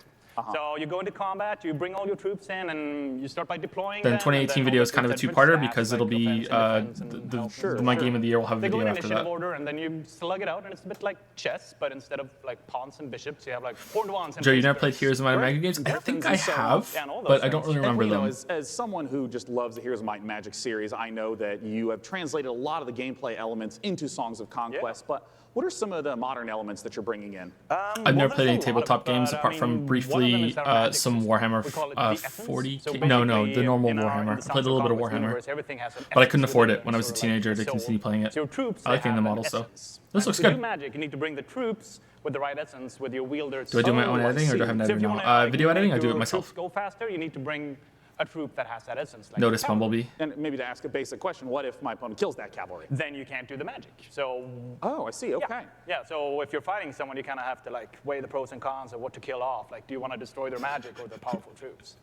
So you go into combat, you bring all your troops in, and you start by deploying Then them, 2018 video is kind of a two-parter because it'll be my game of the year will have a they go video in after initiative that. order, and then you slug it out, and it's a bit like chess, but instead of like pawns and bishops, you have like horned wands and Joe, you never played Heroes of Might and Magic games? I think I have, but I don't really remember you know, them. as someone who just loves the Heroes of Might and Magic series, I know that you have translated a lot of the gameplay elements into Songs of Conquest, but what are some of the modern elements that you're bringing in? I've never played any tabletop games apart from briefly some Warhammer 40K. No, the normal Warhammer. I played a little bit of Warhammer, but I couldn't afford it when I was a teenager to continue playing it. I like getting the models though. This looks to good. do magic, you need to bring the troops with the right essence, with your wielders. Do I do my own editing or do I have an So if editor you now? wanna, Video editing, I do it your myself. troops go faster, you need to bring a troop that has that essence. Like Notice cavalry. Bumblebee. And maybe to ask a basic question, what if my opponent kills that cavalry? Then you can't do the magic. So. Oh, I see. Okay. Yeah. So if you're fighting someone, you kind of have to like weigh the pros and cons of what to kill off. Like, do you want to destroy their magic or their powerful troops?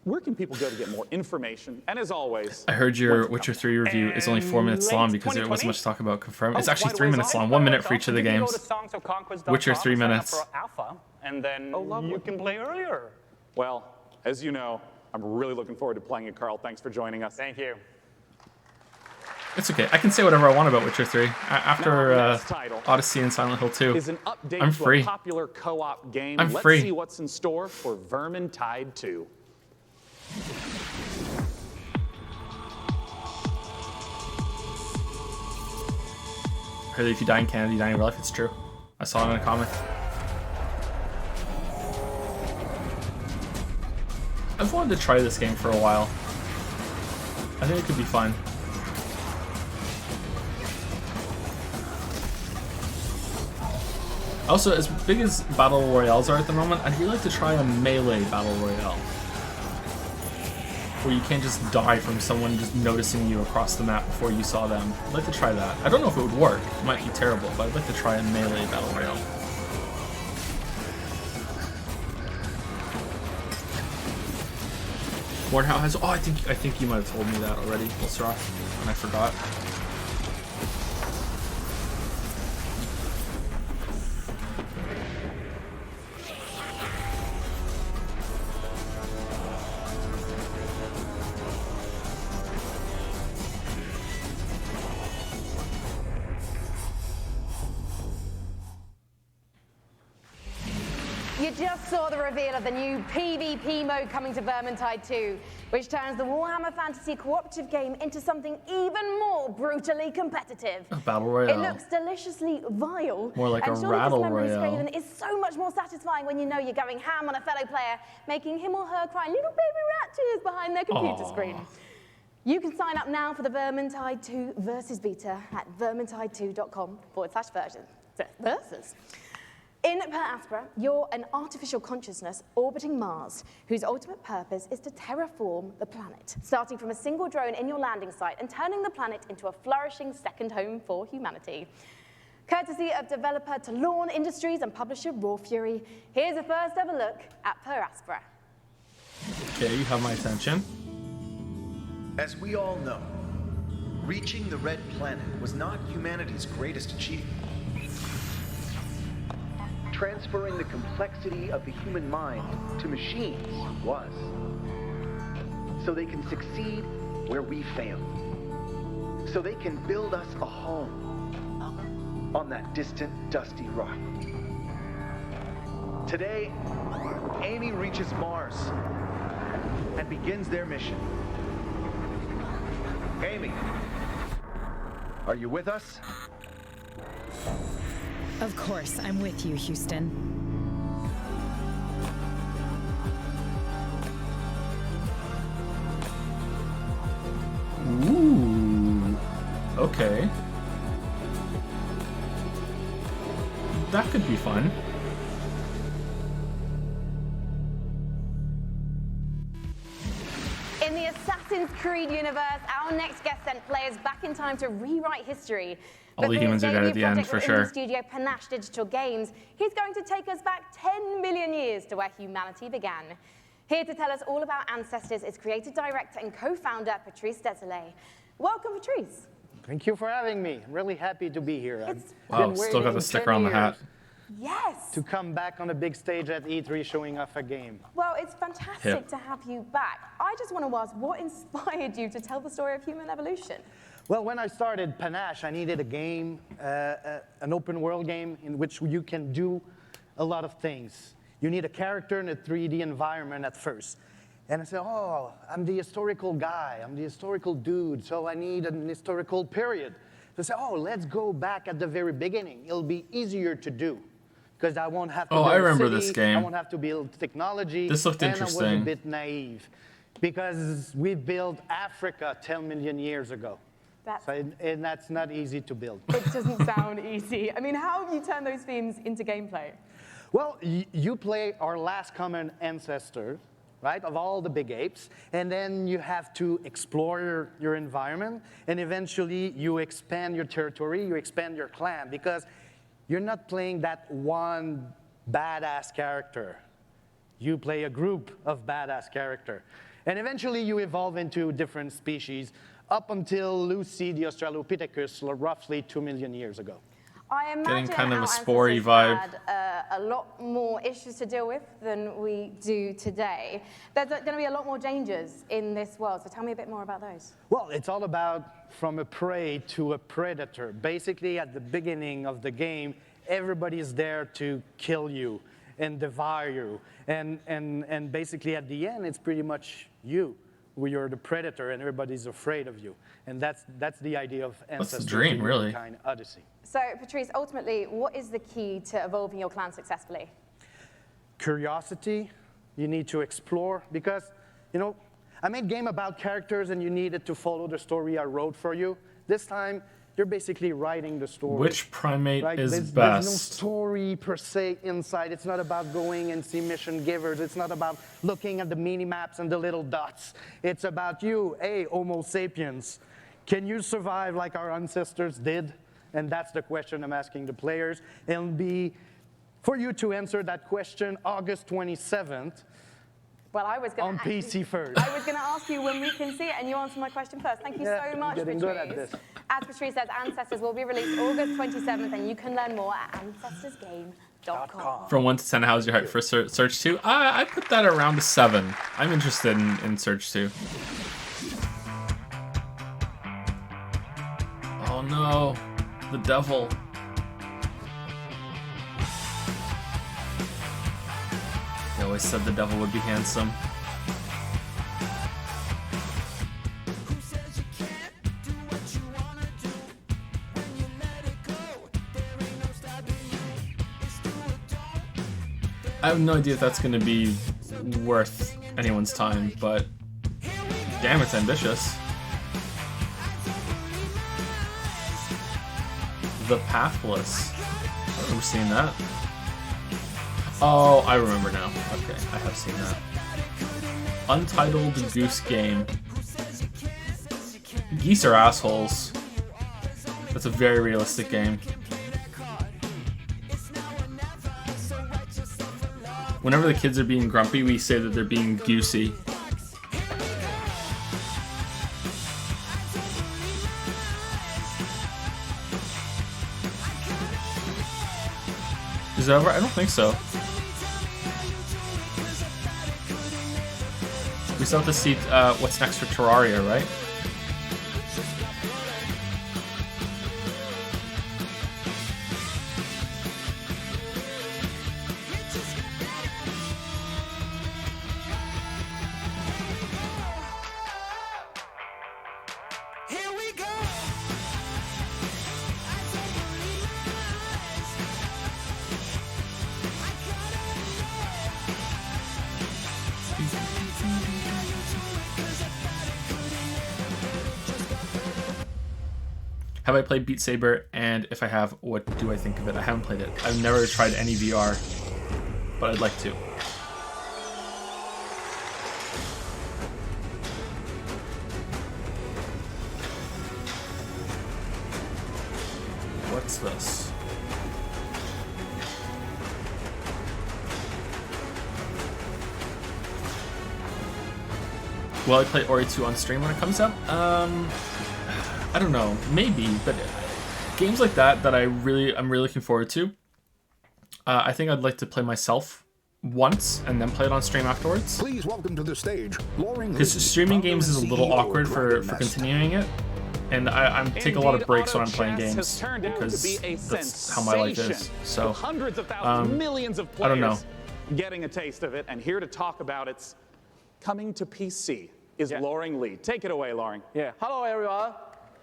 Where can people go to get more information? And as always, I heard your Witcher 3 review is only 4 minutes long because there wasn't much to talk about. Confirm. It's actually 3 minutes long. 1 minute for each of the games. Witcher 3 minutes. Alpha, and then you can play earlier. Well, as you know, I'm really looking forward to playing it, Carl. Thanks for joining us. Thank you. It's okay. I can say whatever I want about Witcher 3. After Odyssey and Silent Hill 2, is an update I'm to free. a popular co-op game. I'm Let's free. see what's in store for Vermintide 2. Apparently, if you die in Canada, you die in real life. It's true. I saw it in a comic. I've wanted to try this game for a while. I think it could be fun. Also, as big as Battle Royales are at the moment, I'd really like to try a melee Battle Royale. Where you can't just die from someone just noticing you across the map before you saw them. I'd like to try that. I don't know if it would work. It might be terrible, but I'd like to try a melee Battle Royale. Warnhouse has. Oh, I think you might have told me that already, Volsroth, and I forgot. You just saw the reveal of the new PvP mode coming to Vermintide 2, which turns the Warhammer Fantasy cooperative game into something even more brutally competitive. A Battle Royale. It looks deliciously vile. More like and a surely Rattle this memory Royale. Skaven is so much more satisfying when you know you're going ham on a fellow player, making him or her cry little baby rat tears behind their computer Aww. screen. You can sign up now for the Vermintide 2 Versus beta at vermintide2.com/versus. In Per Aspera, you're an artificial consciousness orbiting Mars, whose ultimate purpose is to terraform the planet, starting from a single drone in your landing site and turning the planet into a flourishing second home for humanity. Courtesy of developer Talon Industries and publisher Raw Fury, here's a first ever look at Per Aspera. Okay, you have my attention. As we all know, reaching the Red Planet was not humanity's greatest achievement. Transferring the complexity of the human mind to machines was. So they can succeed where we fail. So they can build us a home on that distant, dusty rock. Today, Amy reaches Mars and begins their mission. Amy, are you with us? Of course, I'm with you, Houston. Ooh. Okay. That could be fun. In the Assassin's Creed universe, our next guest sent players back in time to rewrite history. All the humans are dead at the end, for sure. Studio Panache Digital Games. He's going to take us back 10 million years to where humanity began. Here to tell us all about ancestors is creative director and co-founder Patrice Désilets. Welcome, Patrice. Thank you for having me. I'm really happy to be here. Wow, still got the sticker on the hat. Yes. To come back on a big stage at E3 showing off a game. Well, it's fantastic to have you back. I just want to ask, what inspired you to tell the story of human evolution? Well, when I started Panache, I needed a game, an open world game in which you can do a lot of things. You need a character in a 3D environment at first. And I said, oh, I'm the historical guy, I'm the historical dude, so I need an historical period. So I said, oh, let's go back at the very beginning. It'll be easier to do. Because I won't have to build I remember a city, this game. I won't have to build technology. This looked and interesting. I was a bit naive. Because we built Africa 10 million years ago. And that's not easy to build. It doesn't sound easy. I mean, how have you turned those themes into gameplay? Well, you play our last common ancestor, right, of all the big apes, and then you have to explore your environment, and eventually you expand your territory, you expand your clan, because you're not playing that one badass character. You play a group of badass character. And eventually you evolve into different species, up until Lucy the Australopithecus roughly 2 million years ago. I imagine kind of our a spory ancestors vibe. had a lot more issues to deal with than we do today. There's going to be a lot more dangers in this world, so tell me a bit more about those. Well, it's all about from a prey to a predator. Basically, at the beginning of the game, everybody's there to kill you and devour you. And basically, at the end, it's pretty much you. You're the predator and everybody's afraid of you. And that's the idea of Ancestors. That's the dream, really. Kind Odyssey. So, Patrice, ultimately, what is the key to evolving your clan successfully? Curiosity. You need to explore because, you know, I made a game about characters and you needed to follow the story I wrote for you. This time, you're basically writing the story. Which primate is there's best? no story per se inside. It's not about going and see mission givers. It's not about looking at the mini-maps and the little dots. It's about you, hey, Homo sapiens. Can you survive like our ancestors did? And that's the question I'm asking the players. It'll be for you to answer that question August 27th. Well, I was going on PC first. I was going to ask you when we can see it, and you answered my question first. Thank you so much, getting Patrice. good at this. As Patrice says, Ancestors will be released August 27th, and you can learn more at ancestorsgame.com. From 1 to 10, how's your hype for Surge 2? I put that around a 7. I'm interested in Surge 2. Oh no, the devil. They always said the devil would be handsome. I have no idea if that's going to be worth anyone's time, but damn, it's ambitious. The Pathless. I remember seeing that. Oh, I remember now. Okay, I have seen that. Untitled Goose Game. Geese are assholes. That's a very realistic game. Whenever the kids are being grumpy, we say that they're being goosey. Is it over? I don't think so. We still have to see what's next for Terraria, right? Have I played Beat Saber? And if I have, what do I think of it? I haven't played it. I've never tried any VR, but I'd like to. What's this? Will I play Ori 2 on stream when it comes out? I don't know, maybe, but games like that I'm really looking forward to. I think I'd like to play myself once and then play it on stream afterwards. Please welcome to the stage, Loring. Because streaming games is a little awkward for continuing it, and I take a lot of breaks when I'm playing games because that's how my life is. So hundreds of thousands, millions of players I don't know. Getting a taste of it, and here to talk about its coming to PC is Loring Lee. Take it away, Loring. Yeah. Hello, everyone.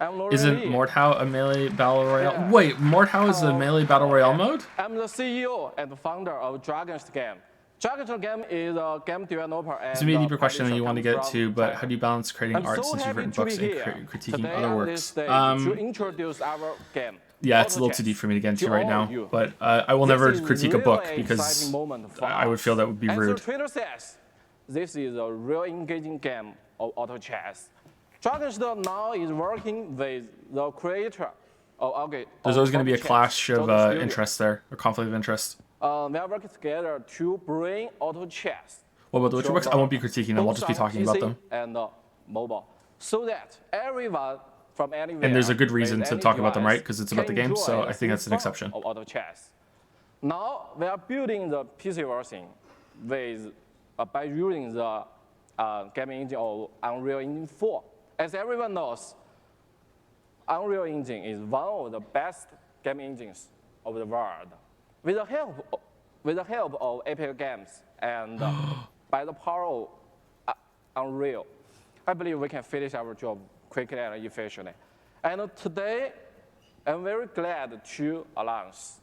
I'm Loring Isn't Lee. Mordhau a melee battle royale? Wait, Mordhau is a melee battle royale mode? I'm the CEO and founder of Dragon's Game. Dragon's Game is a game developer and This would be a deeper question than you want to get to, but how do you balance creating art since you've written books and critiquing other works? To introduce our game. Yeah, it's a little too deep for me to get into right now, but I will never critique a book because I would feel that would be rude. As the trailer says, this is a real engaging game of auto chess. Dragon's Den now is working with the creator of There's always going to be a clash of interest there, or conflict of interest. They are working together to bring auto chess. What about the Witcher books? I won't be critiquing them, I'll just be talking about them. And mobile, so that everyone from anywhere. And there's a good reason to talk about them, right? Because it's about the game, so I think that's an exception. Of auto chess. Now we are building the PC version with by using the gaming engine of Unreal Engine 4. As everyone knows, Unreal Engine is one of the best game engines of the world. With the help of Epic Games and by the power of Unreal, I believe we can finish our job quickly and efficiently. And today, I'm very glad to announce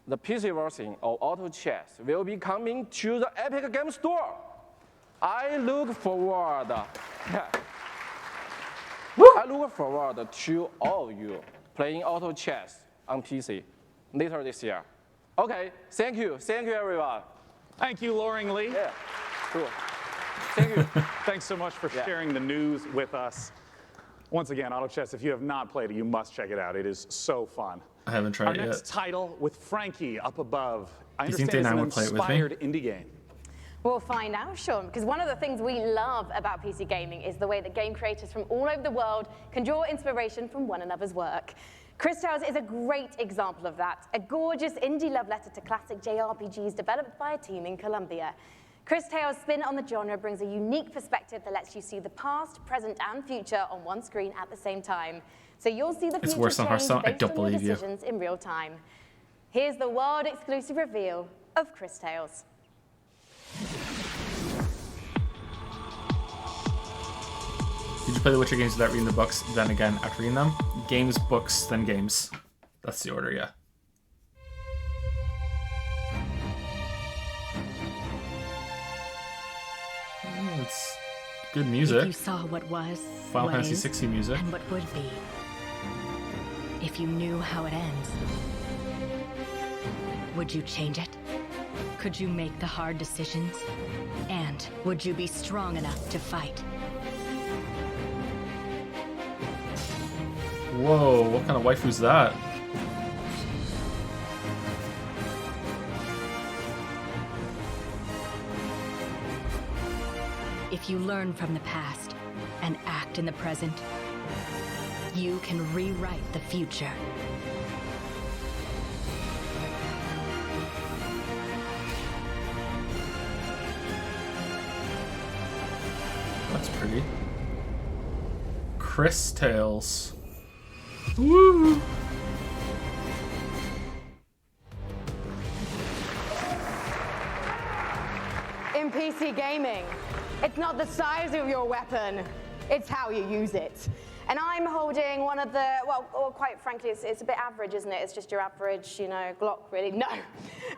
the PC version of Auto Chess will be coming to the Epic Games Store. I look forward to all of you playing auto chess on PC later this year. Okay, thank you everyone. Thank you, Loring Lee. Yeah, cool. Thank you. Thanks so much for sharing the news with us. Once again, Auto Chess, if you have not played it, you must check it out. It is so fun. I haven't tried it yet. Our next title with Frankie up above. I Do you think understand Day9 it's would an play it with me? inspired indie game. We'll find out, Sean, because one of the things we love about PC gaming is the way that game creators from all over the world can draw inspiration from one another's work. Cris Tales is a great example of that, a gorgeous indie love letter to classic JRPGs developed by a team in Colombia. Cris Tales' spin on the genre brings a unique perspective that lets you see the past, present, and future on one screen at the same time. So you'll see the future worse than change Hearthstone. I based don't on your believe you. decisions in real time. Here's the world-exclusive reveal of Cris Tales. Did you play the Witcher games without reading the books, then again after reading them? Games, books, then games. That's the order, yeah. It's good music. If you saw what was, Final what Fantasy is, 60 music. and what would be, if you knew how it ends, would you change it? Could you make the hard decisions? And would you be strong enough to fight? Whoa, what kind of waifu's that? If you learn from the past and act in the present, you can rewrite the future. That's pretty. Chris Tales. Woo! In PC gaming, it's not the size of your weapon, it's how you use it. And I'm holding one of the, well, quite frankly, it's a bit average, isn't it? It's just your average, you know, Glock, really. No,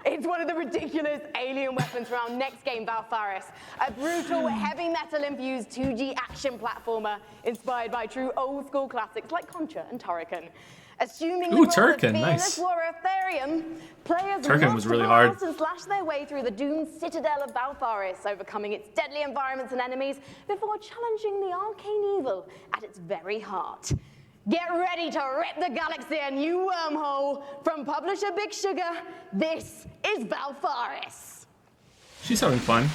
it's one of the ridiculous alien weapons from our next game, Valfaris. A brutal, heavy metal-infused 2D action platformer inspired by true old-school classics like Contra and Turrican. Assuming the role of Turrican, fearless nice. warrior Therium, players Turrican was really hard. and slash their way through the doomed citadel of Valfaris, overcoming its deadly environments and enemies before challenging the arcane evil at its very heart. Get ready to rip the galaxy a new wormhole. From publisher Big Sugar, this is Valfaris. She's having fun.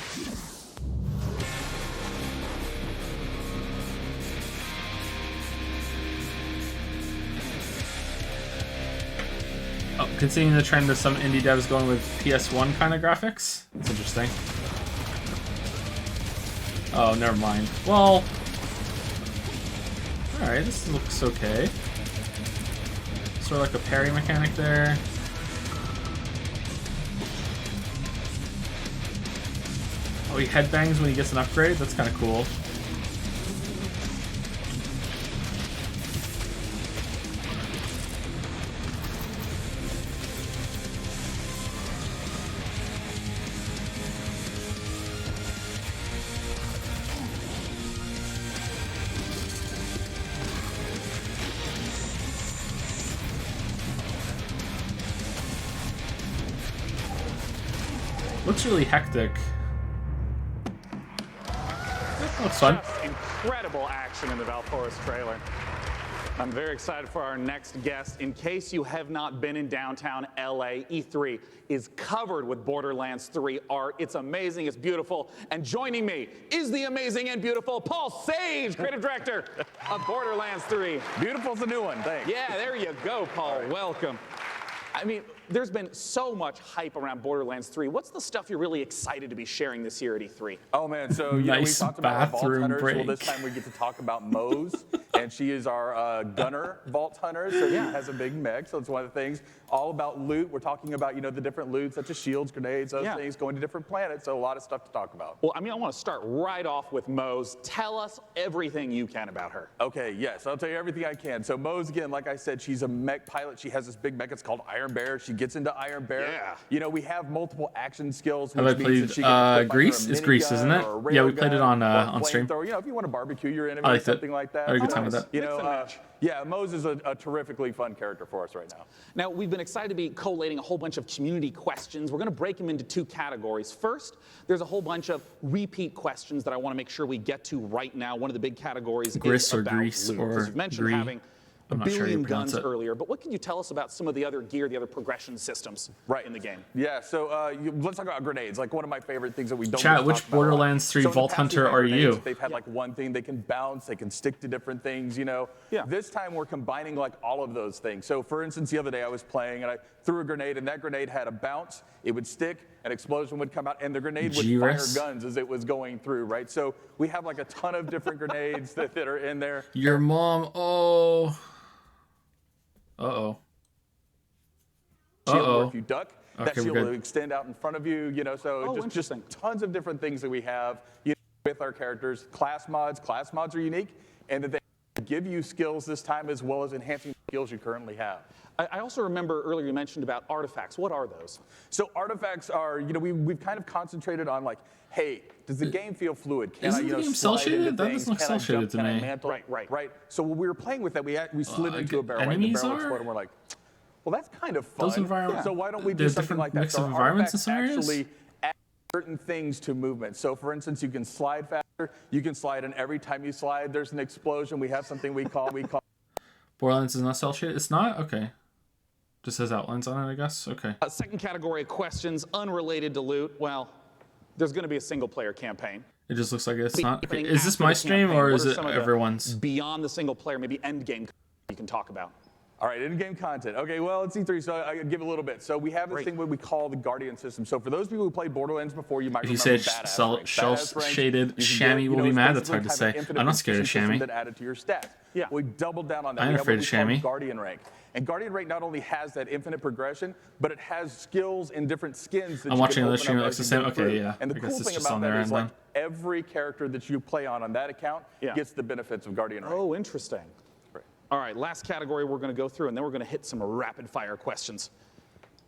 Oh, continuing the trend of some indie devs going with PS1 kind of graphics. That's interesting. Oh, never mind. Well, alright, this looks okay. Sort of like a parry mechanic there. Oh, he headbangs when he gets an upgrade? That's kind of cool. Looks really hectic. Looks fun. Just incredible action in the Valfaris trailer. I'm very excited for our next guest. In case you have not been in downtown LA, E3 is covered with Borderlands 3 art. It's amazing, it's beautiful. And joining me is the amazing and beautiful Paul Sage, creative director of Borderlands 3. Beautiful's the new one, thanks. Yeah, there you go, Paul. Welcome. I mean, there's been so much hype around Borderlands 3. What's the stuff you're really excited to be sharing this year at E3? Oh man, so you know, we talked about our Vault bathroom Hunters. break. Well, this time we get to talk about Mose, and she is our gunner Vault Hunter. So she has a big mech. So it's one of the things. All about loot. We're talking about, you know, the different loot, such as shields, grenades, those things, going to different planets. So a lot of stuff to talk about. Well, I mean, I want to start right off with Mose. Tell us everything you can about her. Okay, yes, I'll tell you everything I can. So Mose, again, like I said, she's a mech pilot. She has this big mech. It's called Iron Bear. She gets into Iron Bear. Yeah. You know, we have multiple action skills. Have which I means that played she can equip Grease? either a It's Grease, minigun isn't it? or a Yeah, we played it railgun on or a stream. flamethrower. You know, if you want to barbecue your enemy I or liked it. something like that. I had a good time with that. You Mix and know, match. yeah, Mose is a terrifically fun character for us right now. Now, we've been excited to be collating a whole bunch of community questions. We're going to break them into two categories. First, there's a whole bunch of repeat questions that I want to make sure we get to right now. One of the big categories Gris is or about Grease loot. or Because you've mentioned Gree. having a I'm not sure how you billion pronounce guns it. earlier, but what can you tell us about some of the other gear, the other progression systems in the game? Yeah, so let's talk about grenades. Like one of my favorite things that we don't Chat, get to which talk about a lot. Borderlands 3 So in the Vault past, Hunter we've had are grenades you? that They've had like one thing, they can bounce, they can stick to different things, you know. Yeah. This time we're combining like all of those things. So for instance, the other day I was playing and I threw a grenade and that grenade had a bounce, it would stick, an explosion would come out, and the grenade would fire G-Res? guns as it was going through, right? So we have like a ton of different grenades that are in there. Your mom, oh. Uh-oh. Shield where Uh-oh. if you duck, that Okay, we're shield good. will extend out in front of you, you know, so just tons of different things that we have with our characters. Class mods are unique, and that they give you skills this time as well as enhancing skills you currently have. I also remember earlier you mentioned about artifacts. What are those? So artifacts are, we've kind of concentrated on like, hey, does the game feel fluid? Can Isn't I, the game slide cell-shaded? into That things? doesn't look Can I cell-shaded jump? to Can I me. mantle? Right. So when we were playing with that, we slid into a barrel. Right? The enemies barrel are? exploded, and we're like, well, that's kind of fun. Those environments. So why don't we do There's something different like that? mix So of our environments in artifacts some areas? actually add certain things to movement. So for instance, you can slide faster. You can slide, and every time you slide, there's an explosion. We have something we call. Borderlands is not cell shaded. It's not. Okay. Just has outlines on it, I guess. Okay. Second category of questions unrelated to loot. Well, there's going to be a single-player campaign. It just looks like it's not. Okay. Happening Is this after my the stream campaign. or What is are it some of the everyone's? beyond the single player, maybe end game you can talk about? All right, in-game content. Okay, well, it's E3, so I give a little bit. So we have this thing what we call the Guardian system. So for those people who played Borderlands before, you might If you remember say Badass ranks. shell Badass ranks, shaded, you can Shammy get, will be it's mad. That's basically hard to kind of say. an infinite I'm not scared of system Shammy. That added to your stats. Yeah. We doubled down on that. I ain't We have afraid what of we call Shammy. Guardian rank. And Guardian rank not only has that infinite progression, but it has skills and different skins that I'm you watching can another open stream up that as looks the you same. go Okay, through. yeah. And the I cool guess it's thing just about on that their is end like then. every character that you play on that account gets the benefits of Guardian rank. Oh, interesting. All right, last category we're going to go through, and then we're going to hit some rapid-fire questions.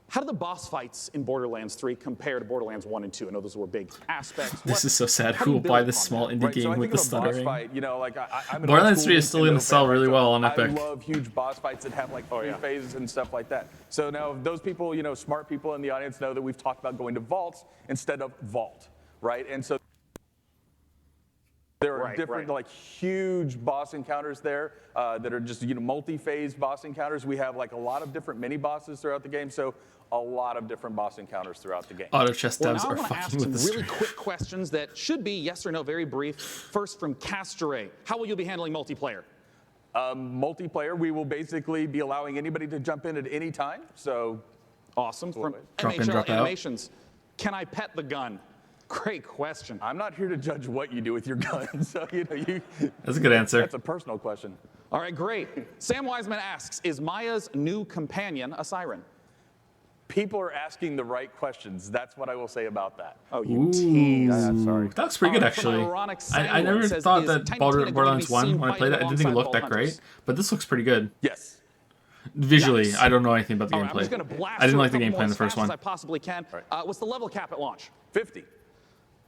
How do the boss fights in Borderlands 3 compare to Borderlands 1 and 2? I know those were big aspects. This is so sad. how Who do you will build buy upon this small that? indie Right, so game I with think the of a boss stuttering? fight, like I'm an Borderlands old 3 is school still going to Nintendo sell fan, really so well on I Epic. love huge boss fights that have like three phases and stuff like that. So now those people, smart people in the audience know that we've talked about going to vaults instead of vault, right? And so there are different, like, huge boss encounters there that are just, multi-phase boss encounters. We have, like, a lot of different mini-bosses throughout the game, so a lot of different boss encounters throughout the game. Auto chess Well, devs now are I'm going to ask fucking with some this. really quick questions that should be yes or no, very brief. First from Castoray. How will you be handling multiplayer? Multiplayer, we will basically be allowing anybody to jump in at any time, so... Awesome. From Drop in, NHL drop out. Animations, can I pet the gun? Great question. I'm not here to judge what you do with your gun, so That's a good answer. That's a personal question. All right, great. Sam Wiseman asks, is Maya's new companion a siren? People are asking the right questions. That's what I will say about that. Oh, you tease. Sorry. That looks pretty good, actually. I never thought that Borderlands 1, when I played it, I didn't think it looked that great. But this looks pretty good. Yes. Visually, Nice. I don't know anything about the All right, I'm gameplay. just going to blast I didn't through like the a couple gameplay more in the as first fast as one. I possibly can. What's the level cap at launch? 50.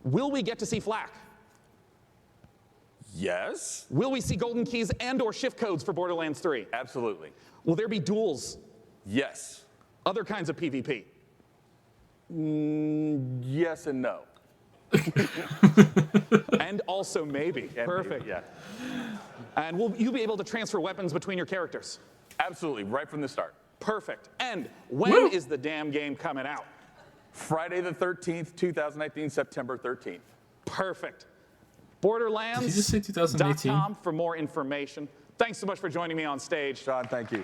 Will we get to see flak? Yes. Will we see golden keys and or shift codes for Borderlands 3? Absolutely. Will there be duels? Yes. Other kinds of PvP? Yes and no. And also maybe. And Perfect. maybe, yeah. And will you be able to transfer weapons between your characters? Absolutely, right from the start. Perfect. And when is the damn game coming out? Friday the 13th, 2019, September 13th. Perfect. Borderlands. Did you just say 2018? .com for more information. Thanks so much for joining me on stage. Sean, thank you.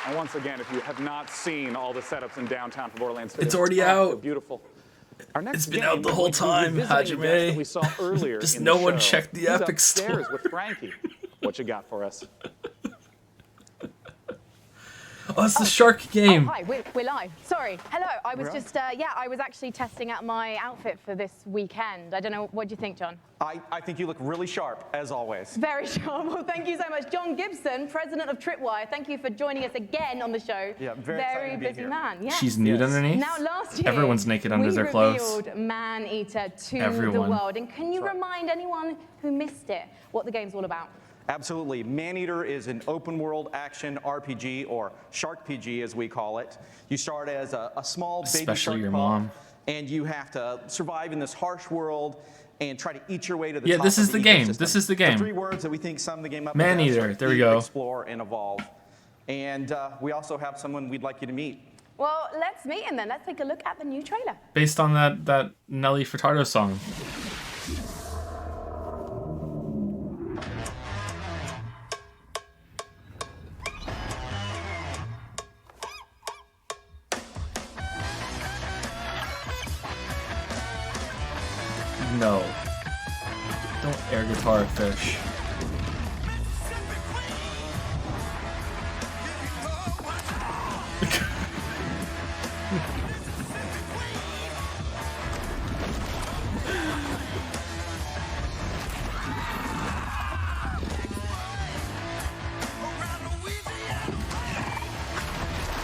And once again, if you have not seen all the setups in downtown for Borderlands 3, It's already they're out. beautiful. Our next It's been game, out the we're whole going to be time, revisiting a guest Hajime. that we saw earlier Just in no the one show. checked the He's Epic upstairs Store. with Frankie. What you got for us? Oh, it's the shark game. Hi, we're live. Sorry. Hello. I was just, I was actually testing out my outfit for this weekend. I don't know. What do you think, John? I think you look really sharp, as always. Very sharp. Well, thank you so much. John Gibson, president of Tripwire. Thank you for joining us again on the show. Yeah, very excited to be busy here. man. Yes. She's nude underneath. Now, last year, Everyone's naked under their clothes. we revealed Man-Eater to Everyone. the world. And can you remind anyone who missed it what the game's all about? Absolutely. Man-Eater is an open-world action RPG, or Shark PG as we call it. You start as a small baby Especially shark your pup, mom. and you have to survive in this harsh world and try to eat your way to the Yeah, top this of is the the game. ecosystem. This is the game. The three words that we think sum the game up. Man-Eater. best are There we eat, go. Explore, and evolve. And we also have someone we'd like you to meet. Well, let's meet him then. Let's take a look at the new trailer. Based on that Nelly Furtado song. No. Don't air guitar a fish.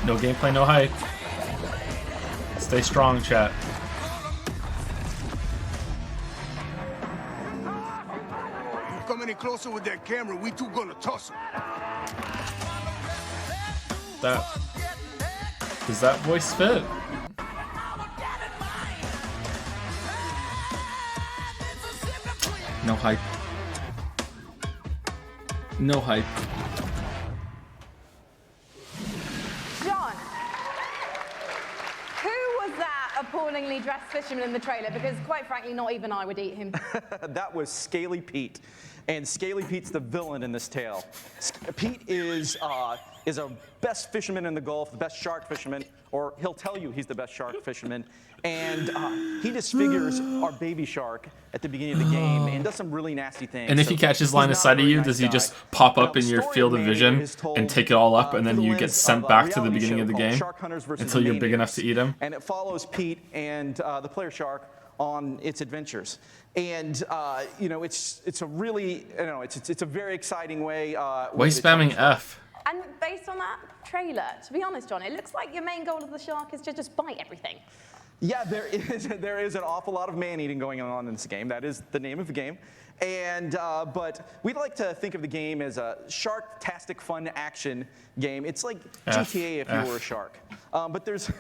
No gameplay, no hype. Stay strong, chat. You come any closer with that camera, we two gonna tussle. Does that voice fit? No hype. No hype. John, who was that appallingly dressed fisherman in the trailer? Because quite frankly, not even I would eat him. That was Scaly Pete. And Scaly Pete's the villain in this tale. Pete is a best fisherman in the Gulf, the best shark fisherman, or he'll tell you he's the best shark fisherman. And he disfigures our baby shark at the beginning of the game and does some really nasty things. And if he catches line of sight of you, does he just pop up in your field of vision and take it all up, and then you get sent back to the beginning of the game until you're big enough to eat him? And it follows Pete and the player shark on its adventures. And you know, it's a really, you know, it's a very exciting way. Why are you spamming F? And based on that trailer, to be honest, John, it looks like your main goal of the shark is to just bite everything. Yeah, there is an awful lot of man-eating going on in this game. That is the name of the game. And but we'd like to think of the game as a shark-tastic fun action game. It's like GTA if you were a shark. But there's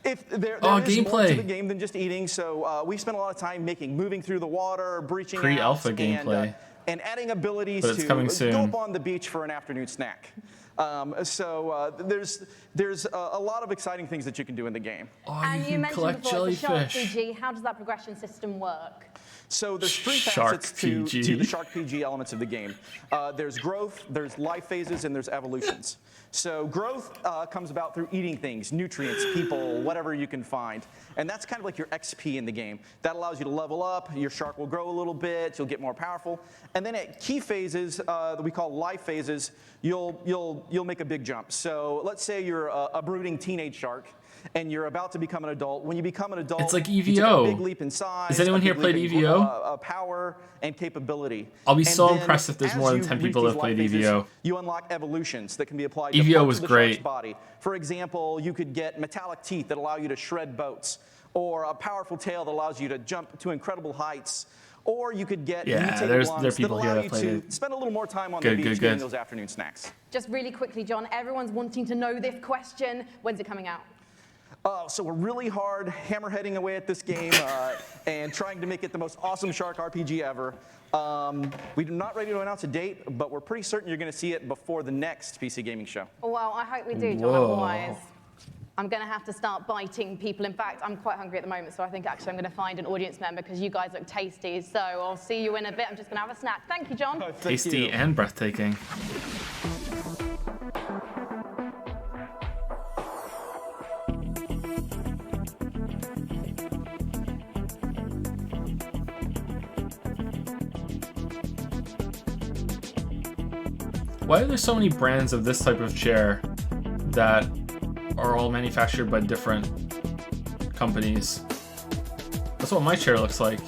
there is more to the game than just eating. So we spent a lot of time moving through the water, breaching Pre-alpha gameplay. And adding abilities But it's coming to soon. go up on the beach for an afternoon snack. There's a lot of exciting things that you can do in the game. And you mentioned before the Shark PG. How does that progression system work? So there's three facets to the Shark PG elements of the game. There's growth, there's life phases, and there's evolutions. So growth comes about through eating things, nutrients, people, whatever you can find. And that's kind of like your XP in the game. That allows you to level up, your shark will grow a little bit, you'll get more powerful. And then at key phases that we call life phases, you'll make a big jump. So let's say you're a brooding teenage shark, and you're about to become an adult. When you become an adult, It's like you take EVO. a big leap in size. Has anyone a here big leap played in, EVO? Power and capability. I'll be And so then impressed if there's as more than you 10 reach people that these have played life phases, EVO. You unlock evolutions that can be applied EVO to parts was of the great. shark's body. For example, you could get metallic teeth that allow you to shred boats, or a powerful tail that allows you to jump to incredible heights. Or you could get mutated there are lungs people that here allow that you played to it. spend a little more time on Good, the good, beach good. getting those afternoon snacks. Just really quickly, John, everyone's wanting to know this question. When's it coming out? So we're really hard hammerheading away at this game and trying to make it the most awesome shark RPG ever. We're not ready to announce a date, but we're pretty certain you're going to see it before the next PC gaming show. Well, I hope we do, John. Whoa. Otherwise, I'm going to have to start biting people. In fact, I'm quite hungry at the moment, so I think actually I'm going to find an audience member because you guys look tasty. So I'll see you in a bit. I'm just going to have a snack. Thank you, John. Tasty and breathtaking. Why are there so many brands of this type of chair that are all manufactured by different companies? That's what my chair looks like.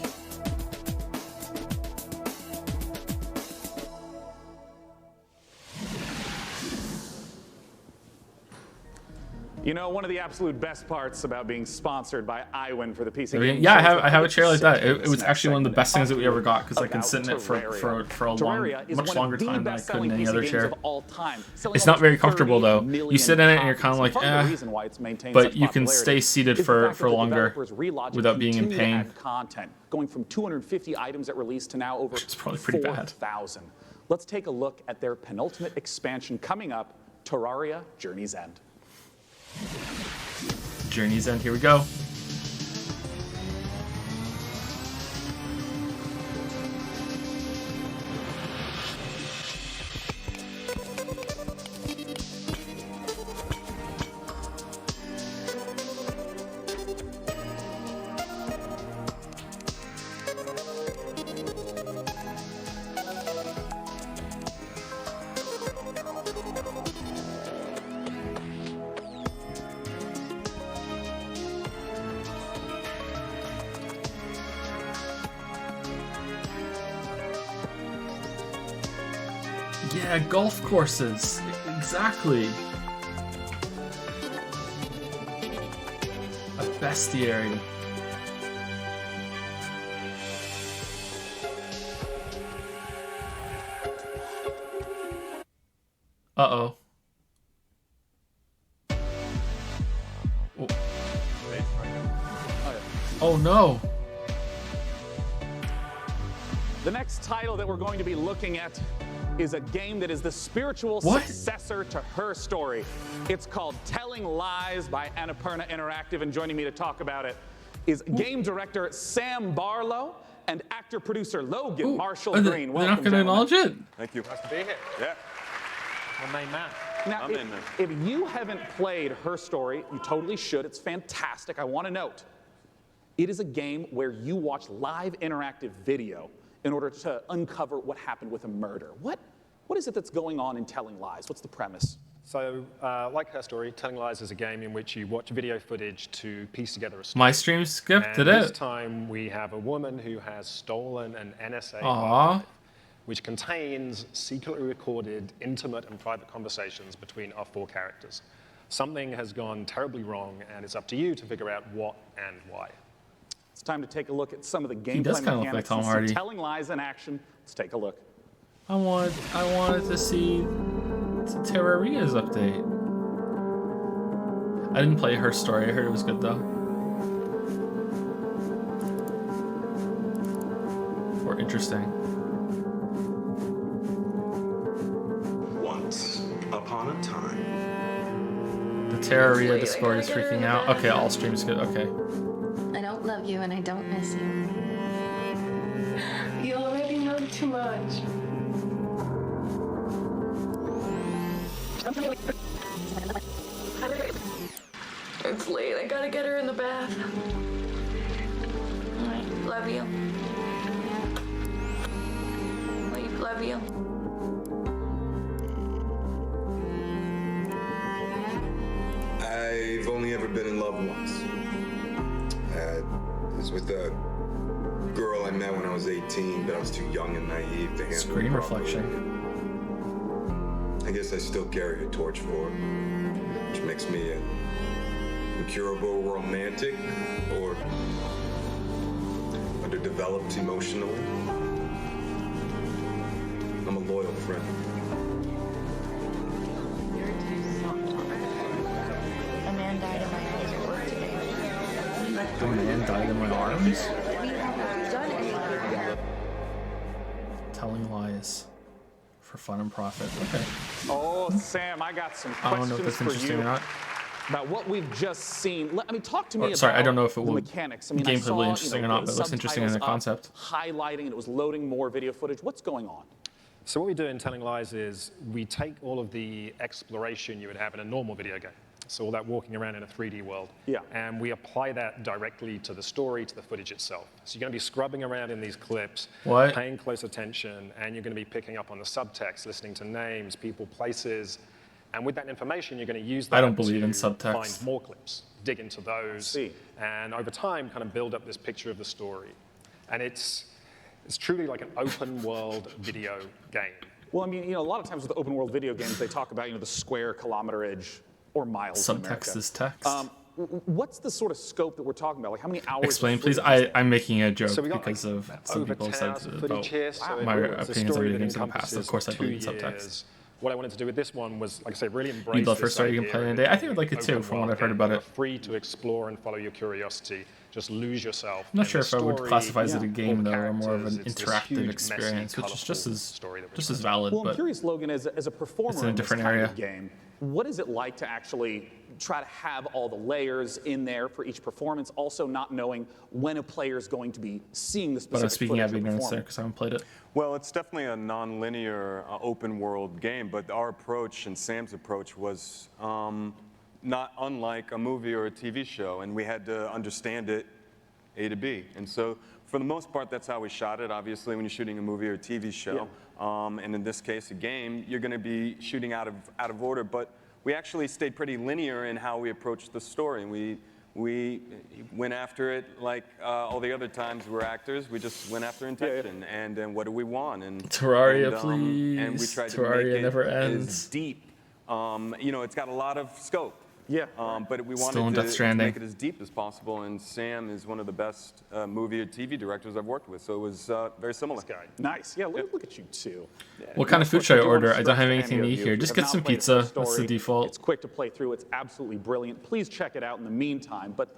You know, one of the absolute best parts about being sponsored by iWin for the PC Gaming Yeah, Show is I have a that chair like that. it's It was actually one of the best things that we ever got because I about can sit in it for a Terraria is much one longer of the time than I could best-selling in any PC other games chair. of all time, selling It's not very almost comfortable 30 though. million You sit in it and you're kind of copies. like, Part of the eh. reason why it's maintained But such you can stay popularity seated is the for fact that the longer developers Relogic without being in continue to pain. add content, going from 250 items at release to now over It's probably pretty bad. 4,000. Let's take a look at their penultimate expansion coming up, Terraria Journey's End. Journey's End, here we go. Yeah, golf courses. Exactly. Bestiary. Uh-oh. Oh. Oh no. The next title that we're going to be looking at is a game that is the spiritual successor to Her Story. It's called Telling Lies by Annapurna Interactive, and joining me to talk about it is game director Sam Barlow and actor-producer Logan Marshall Green. They're not going to acknowledge it? Thank you. Nice to be here. Yeah. My main man. Now, if you haven't played Her Story, you totally should. It's fantastic. I want to note, it is a game where you watch live interactive video in order to uncover what happened with a murder. What is it that's going on in Telling Lies? What's the premise? So, like Her Story, Telling Lies is a game in which you watch video footage to piece together a story. My stream skipped it. This time we have a woman who has stolen an NSA Aww. which contains secretly recorded intimate and private conversations between our 4 characters. Something has gone terribly wrong, and it's up to you to figure out what and why. It's time to take a look at some of the He does gameplay kind of look like mechanics Tom and some Hardy. Telling Lies in action. Let's take a look. I wanted to see the Terraria's update. I didn't play Her Story. I heard it was good though. Or interesting. Once upon a time. The Terraria Discord is freaking out. Okay, all streams good. Okay. I don't love you and I don't miss you. You already know too much. It's late. I gotta get her in the bath. Alright, love you. Love you. I've only ever been in love once. It was with a girl I met when I was 18, but I was too young and naive to handle Screen it reflection. properly. I guess I still carry a torch for it, which makes me an incurable romantic or underdeveloped emotionally. I'm a loyal friend. A man died in my arms at work today. The man died in my arms? We haven't done anything. Telling Lies for fun and profit. Okay. Oh, Sam, I got some I don't know if questions it's for interesting you or not. about what we've just seen. I mean, talk to me about Sorry, I don't know if it the will mechanics. I mean, be I gameplayably saw, interesting or not, but it looks interesting in the subtitles concept. up, highlighting, and it was loading more video footage. What's going on? So what we do in Telling Lies is we take all of the exploration you would have in a normal video game. So all that walking around in a 3D world. Yeah. And we apply that directly to the story, to the footage itself. So you're going to be scrubbing around in these clips, What? paying close attention, and you're going to be picking up on the subtext, listening to names, people, places. And with that information, you're going to use that I don't believe to in subtext. find more clips, dig into those, and over time kind of build up this picture of the story. And it's truly like an open world video game. Well, I mean, you know, a lot of times with open world video games, they talk about, you know, the square kilometerage or miles in America. Subtext is text. What's the sort of scope that we're talking about? Like, how many hours? Explain, of please. footage is I'm making a joke So we got because of some over people 10 said hours of about footage here, so my it's a opinions on story video that games in the past. Of encompasses course, I 2 believe in subtext. years. What I wanted to do with this one was, like I say, really embrace You'd love this First Story you can idea play in a of day. I think I'd like it open too, from what world I've heard game. about You're it. free to explore and follow your curiosity. Just lose yourself. I'm not in sure the if I would story, classify it as a all game the though, or more of an characters. It's this interactive huge, experience, messy, which is just as colourful valid. Well, I'm But curious, Logan, as a performer it's in a in this different kind area. of game, what is it like to actually try to have all the layers in there for each performance, also not knowing when a player is going to be seeing the But specific I'm speaking footage out of of ignorance there performance? because I haven't played it. Well, it's definitely a non-linear open world game, but our approach and Sam's approach was not unlike a movie or a TV show, and we had to understand it A to B. And so for the most part, that's how we shot it. Obviously, when you're shooting a movie or a TV show, and in this case, a game, you're going to be shooting out of order. But we actually stayed pretty linear in how we approached the story. We went after it like all the other times we're actors. We just went after intention and then what do we want? And Terraria, and we please. tried to Terraria make it never as ends. deep. You know, it's got a lot of scope. Yeah. But we Still in wanted Death to Stranding. make it as deep as possible, and Sam is one of the best movie or TV directors I've worked with, so it was very similar. Nice. Yeah, look at you too. What kind of food should I order? I don't have anything to eat here. Just get some pizza. That's the default. It's quick to play through. It's absolutely brilliant. Please check it out in the meantime. But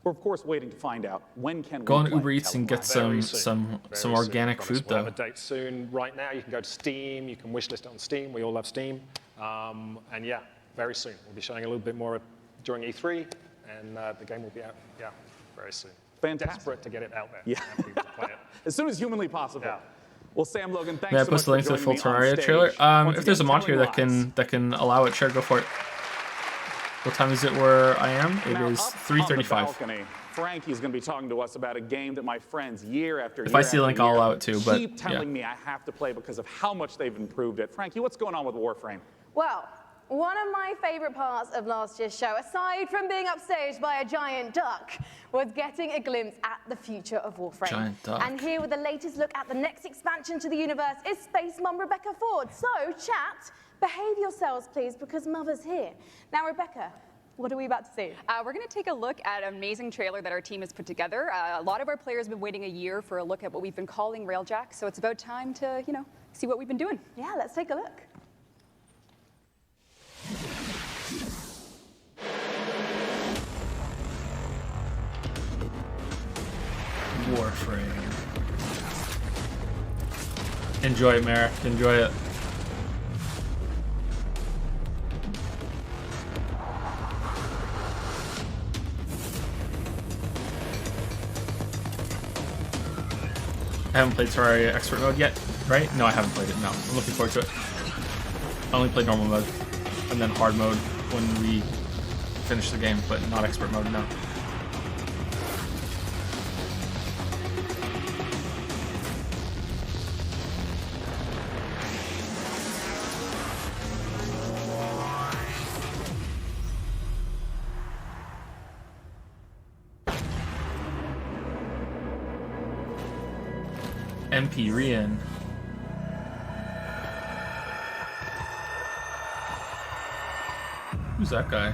we're of course waiting to find out when can Go we on play Uber Eats and get Very some soon. organic Promise food we'll have though. a date soon. Right now, you can go to Steam. You can wishlist it on Steam. We all love Steam. And yeah, very soon. We'll be showing a little bit more during E3, and the game will be out. Yeah, very soon. Fantastic. Desperate to get it out there. Yeah. and people to play it. As soon as humanly possible. Yeah. Well, Sam Logan, thanks May I so much post the link to the full for joining me on Terraria trailer? stage. Once If there's a again, mod here telling that can allow it, sure, go for it. What time is it where I am? It Now, is up 3:35. on the balcony, Frankie's going to be talking to us about a game that my friends year after year If I see a link, after I'll year allow it too, but, keep telling me I have to play because of how much they've improved it. Frankie, what's going on with Warframe? Well, one of my favorite parts of last year's show, aside from being upstaged by a giant duck, was getting a glimpse at the future of Warframe. Giant duck. And here with the latest look at the next expansion to the universe is Space Mum Rebecca Ford. So, chat, behave yourselves, please, because Mother's here. Now, Rebecca, what are we about to see? We're going to take a look at an amazing trailer that our team has put together. A lot of our players have been waiting a year for a look at what we've been calling Railjack, so it's about time to, see what we've been doing. Yeah, let's take a look. Warframe. Enjoy it, Merrick. Enjoy it. I haven't played Terraria Expert Mode yet, right? No, I haven't played it, no. I'm looking forward to it. I only played normal mode, and then hard mode when we finish the game, but not Expert Mode, no. Empyrean. Who's that guy?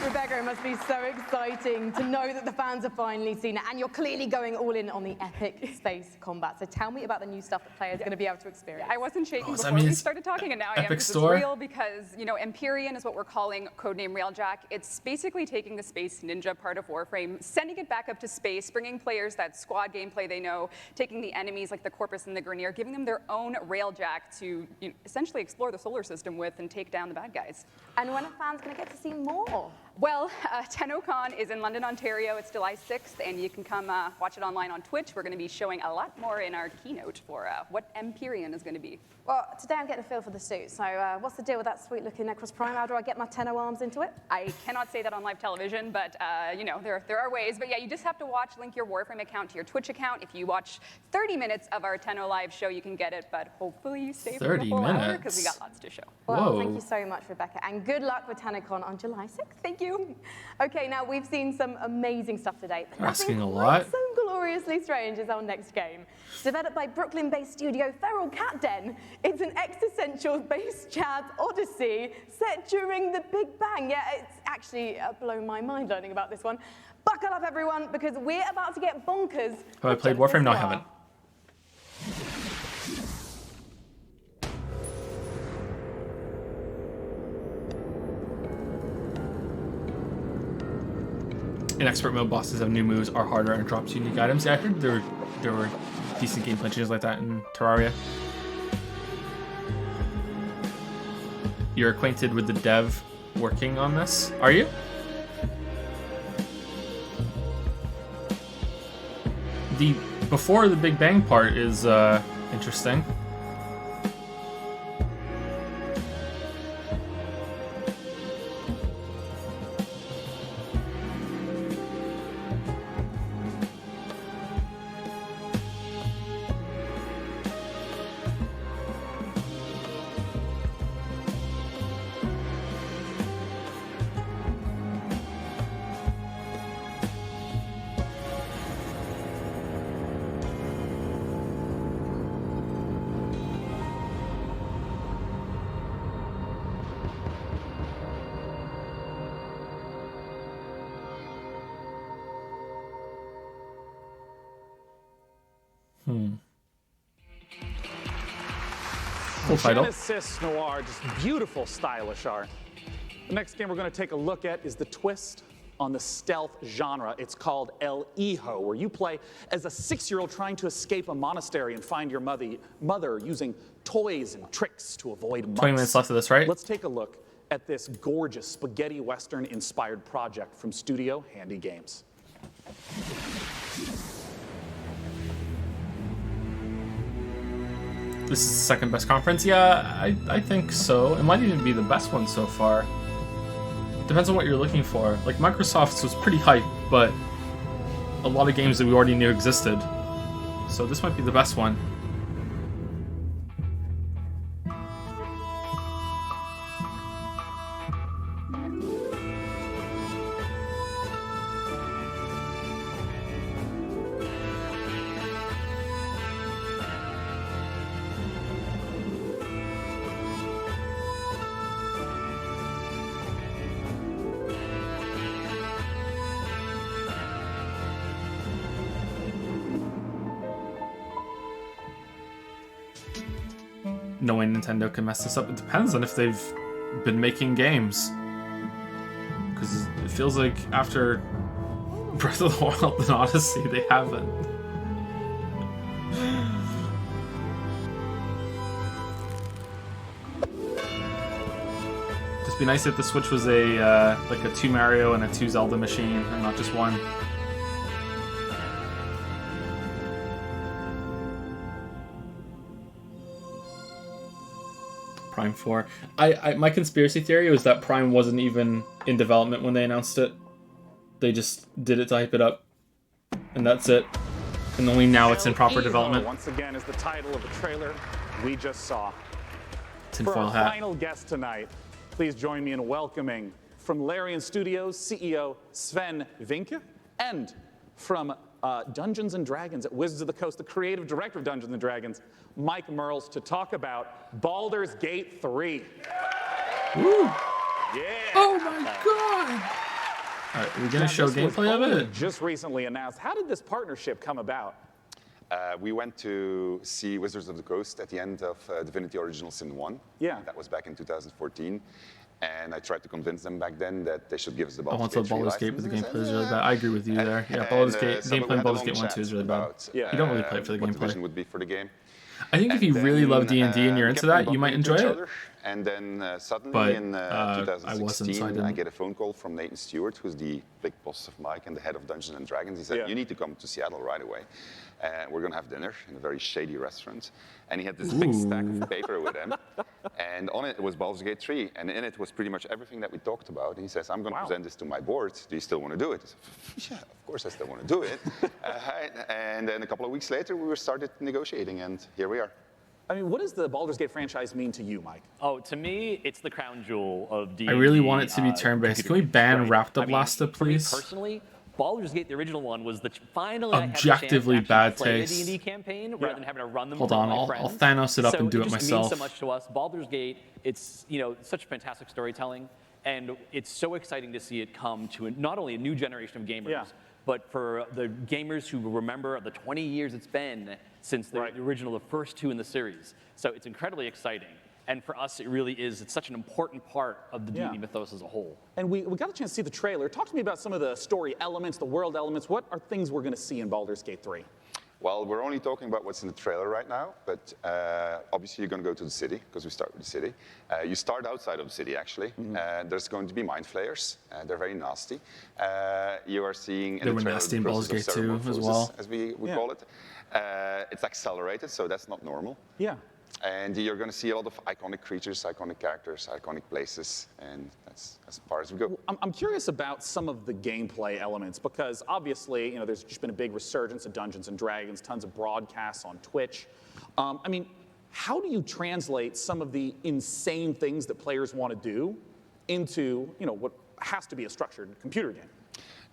Rebecca, it must be so exciting to know that the fans have finally seen it, and you're clearly going all in on the epic space combat. So tell me about the new stuff that players are going to be able to experience. I wasn't shaking does that before mean we it's started talking, and now I am. Epic This Store? is real because, Empyrean is what we're calling codename Railjack. It's basically taking the Space Ninja part of Warframe, sending it back up to space, bringing players that squad gameplay they know, taking the enemies like the Corpus and the Grineer, giving them their own Railjack to essentially explore the solar system with and take down the bad guys. And when are fans going to get to see more? Well, TennoCon is in London, Ontario. It's July 6th, and you can come watch it online on Twitch. We're going to be showing a lot more in our keynote for what Empyrean is going to be. Well, today I'm getting a feel for the suit. So what's the deal with that sweet-looking Necros Prime? How do I get my Tenno arms into it? I cannot say that on live television, but there are ways. But yeah, you just have to link your Warframe account to your Twitch account. If you watch 30 minutes of our Tenno live show, you can get it. But hopefully you stay for the full hour because we got lots to show. Well, thank you so much, Rebecca, and good luck with TennoCon on July 6th. Thank you. Okay, now we've seen some amazing stuff today, but Asking nothing a lot. quite so gloriously strange as our next game. Developed by Brooklyn-based studio Feral Cat Den, it's an existential-based Chad's Odyssey set during the Big Bang. Yeah, it's actually blown my mind learning about this one. Buckle up, everyone, because we're about to get bonkers. Have I played Warframe? No, I haven't. In expert mode, bosses have new moves, are harder, and drops unique items. Yeah, I heard there were decent gameplay changes like that in Terraria. You're acquainted with the dev working on this, are you? The before the Big Bang part is interesting. Full title. Genesis Noir, just beautiful, stylish art. The next game we're going to take a look at is the twist on the stealth genre. It's called El Hijo, where you play as a 6-year-old trying to escape a monastery and find your mother using toys and tricks to avoid monks. 20 minutes left of this, right? Let's take a look at this gorgeous spaghetti western-inspired project from Studio Handy Games. This is the second best conference? Yeah, I think so. It might even be the best one so far. Depends on what you're looking for. Like, Microsoft's was pretty hype, but a lot of games that we already knew existed. So this might be the best one. Knowing Nintendo can mess this up, it depends on if they've been making games. Because it feels like after Breath of the Wild and Odyssey, they haven't. Just be nice if the Switch was a like a 2 Mario and a 2 Zelda machine, and not just one. Prime 4. My conspiracy theory was that Prime wasn't even in development when they announced it. They just did it to hype it up. And that's it. And only now it's in proper development. Once again is the title of the trailer we just saw. Tinfoil For our hat. final guest tonight, please join me in welcoming from Larian Studios CEO Sven Vinke, and from Dungeons & Dragons at Wizards of the Coast, the creative director of Dungeons & Dragons, Mike Mearls, to talk about Baldur's Gate 3. Woo! Yeah! Oh my god! Alright, are we gonna show gameplay of it? Just recently announced. How did this partnership come about? We went to see Wizards of the Coast at the end of Divinity Original Sin 1. Yeah. That was back in 2014. And I tried to convince them back then that they should give us the I want Baldur's the Gate 3 Baldur's Gate, but the license. gameplay is really bad. I agree with you there. Yeah, Baldur's Gate, gameplay in Baldur's Gate 1 2 is really bad. You don't really play it for the what the gameplay. vision would be for the game. I think if you really love D&D and you're into that, you might enjoy it. And then suddenly But, in I wasn't, so I 2016, I didn't. get a phone call from Nathan Stewart, who's the big boss of Mike and the head of Dungeons & Dragons. He said, you need to come to Seattle right away. We're going to have dinner in a very shady restaurant. And he had this big stack of paper with him. And on it was Baldur's Gate 3. And in it was pretty much everything that we talked about. And he says, I'm going to present this to my board. Do you still want to do it? I said, yeah, of course I still want to do it. And then a couple of weeks later, we started negotiating. And here we are. I mean, what does the Baldur's Gate franchise mean to you, Mike? Oh, to me, it's the crown jewel of D&D. I really want it to be turn-based. Can we ban Raptor Blaster, please? Personally, Baldur's Gate, the original one, was the finally Objectively I had the chance bad to play taste. a D&D campaign rather than having to run them. Hold with on, my I'll friends. Thanos it up so and do it just myself. means so much to us. Baldur's Gate, it's such fantastic storytelling, and it's so exciting to see it come to not only a new generation of gamers, but for the gamers who remember the 20 years it's been since the original, the first two in the series. So it's incredibly exciting. And for us, it really is. It's such an important part of the D&D mythos as a whole. And we got a chance to see the trailer. Talk to me about some of the story elements, the world elements. What are things we're going to see in Baldur's Gate 3? Well, we're only talking about what's in the trailer right now, but obviously you're going to go to the city, because we start with the city. You start outside of the city, actually. There's going to be mind flayers. They're very nasty. You are seeing in They the were trailer nasty the in Baldur's process Gate of 2 as cerebromorphosis, well. as we would call it. It's accelerated, so that's not normal. Yeah. And you're going to see a lot of iconic creatures, iconic characters, iconic places, and that's as far as we go. I'm curious about some of the gameplay elements, because obviously, there's just been a big resurgence of Dungeons & Dragons, tons of broadcasts on Twitch. I mean, how do you translate some of the insane things that players want to do into, what has to be a structured computer game?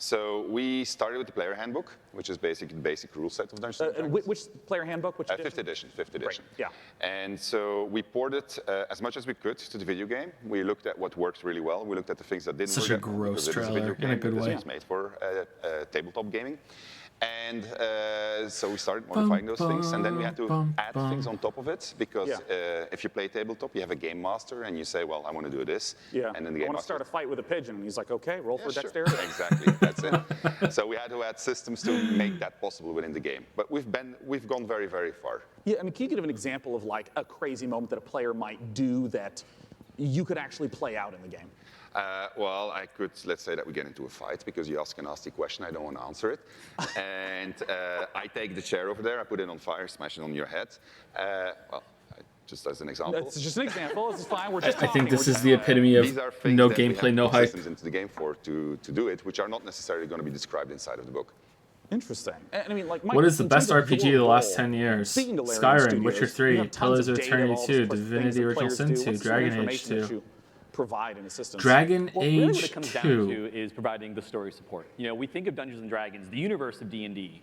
So we started with the player handbook, which is basically the basic rule set of Dungeons & Dragons. Which player handbook? Which edition? 5th edition. 5th edition. Great. Yeah. And so we ported as much as we could to the video game. We looked at what works really well. We looked at the things that didn't Such work. a gross because it is trailer, video in a game, good because way. It was made for tabletop gaming. And so we started modifying those things, and then we had to add things on top of it, because if you play tabletop, you have a game master, and you say, well, I want to do this. Yeah. And then the I game want to master start a fight with a pigeon. And he's like, okay, roll for dexterity. Sure. Exactly, that's it. So we had to add systems to make that possible within the game. But we've gone very, very far. Yeah, I mean, can you give an example of like a crazy moment that a player might do that you could actually play out in the game? Well, I could, let's say that we get into a fight because you ask a nasty question, I don't want to answer it. And I take the chair over there, I put it on fire, smash it on your head. Well, just as an example. It's just an example, this is fine, we're just I think this is the epitome of no gameplay, no hype. Systems into the game for to do it, which are not necessarily going to be described inside of the book. Interesting. And I mean, like, Mike, what is the best RPG of the last 10 years? Skyrim, Witcher 3, Pillars of Eternity 2, Divinity Original Sin 2, Dragon Age 2. Provide in assistance. Dragon Well, really what Age it comes 2. down to is providing the story support. You know, we think of Dungeons & Dragons, the universe of D&D.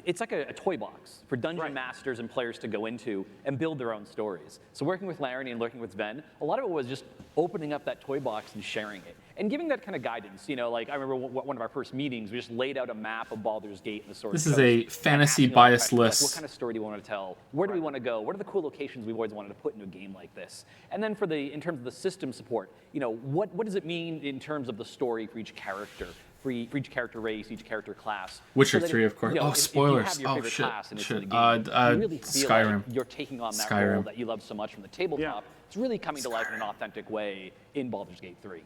It's like a toy box for dungeon masters and players to go into and build their own stories. So working with Larry and working with Sven, a lot of it was just opening up that toy box and sharing it. And giving that kind of guidance. You know, like I remember one of our first meetings, we just laid out a map of Baldur's Gate and the Sword This Coast. is a fantasy bias list. Like, what kind of story do you want to tell? Where do we want to go? What are the cool locations we've always wanted to put into a game like this? And then in terms of the system support, you know, what does it mean in terms of the story for each character? For each character race, each character class. Witcher So 3, of course. Oh, spoilers. If you have your favorite class and it's in the game, you really feel Skyrim. like you're taking on that role that you love so much from the tabletop. It's really coming to life in an authentic way in Baldur's Gate 3.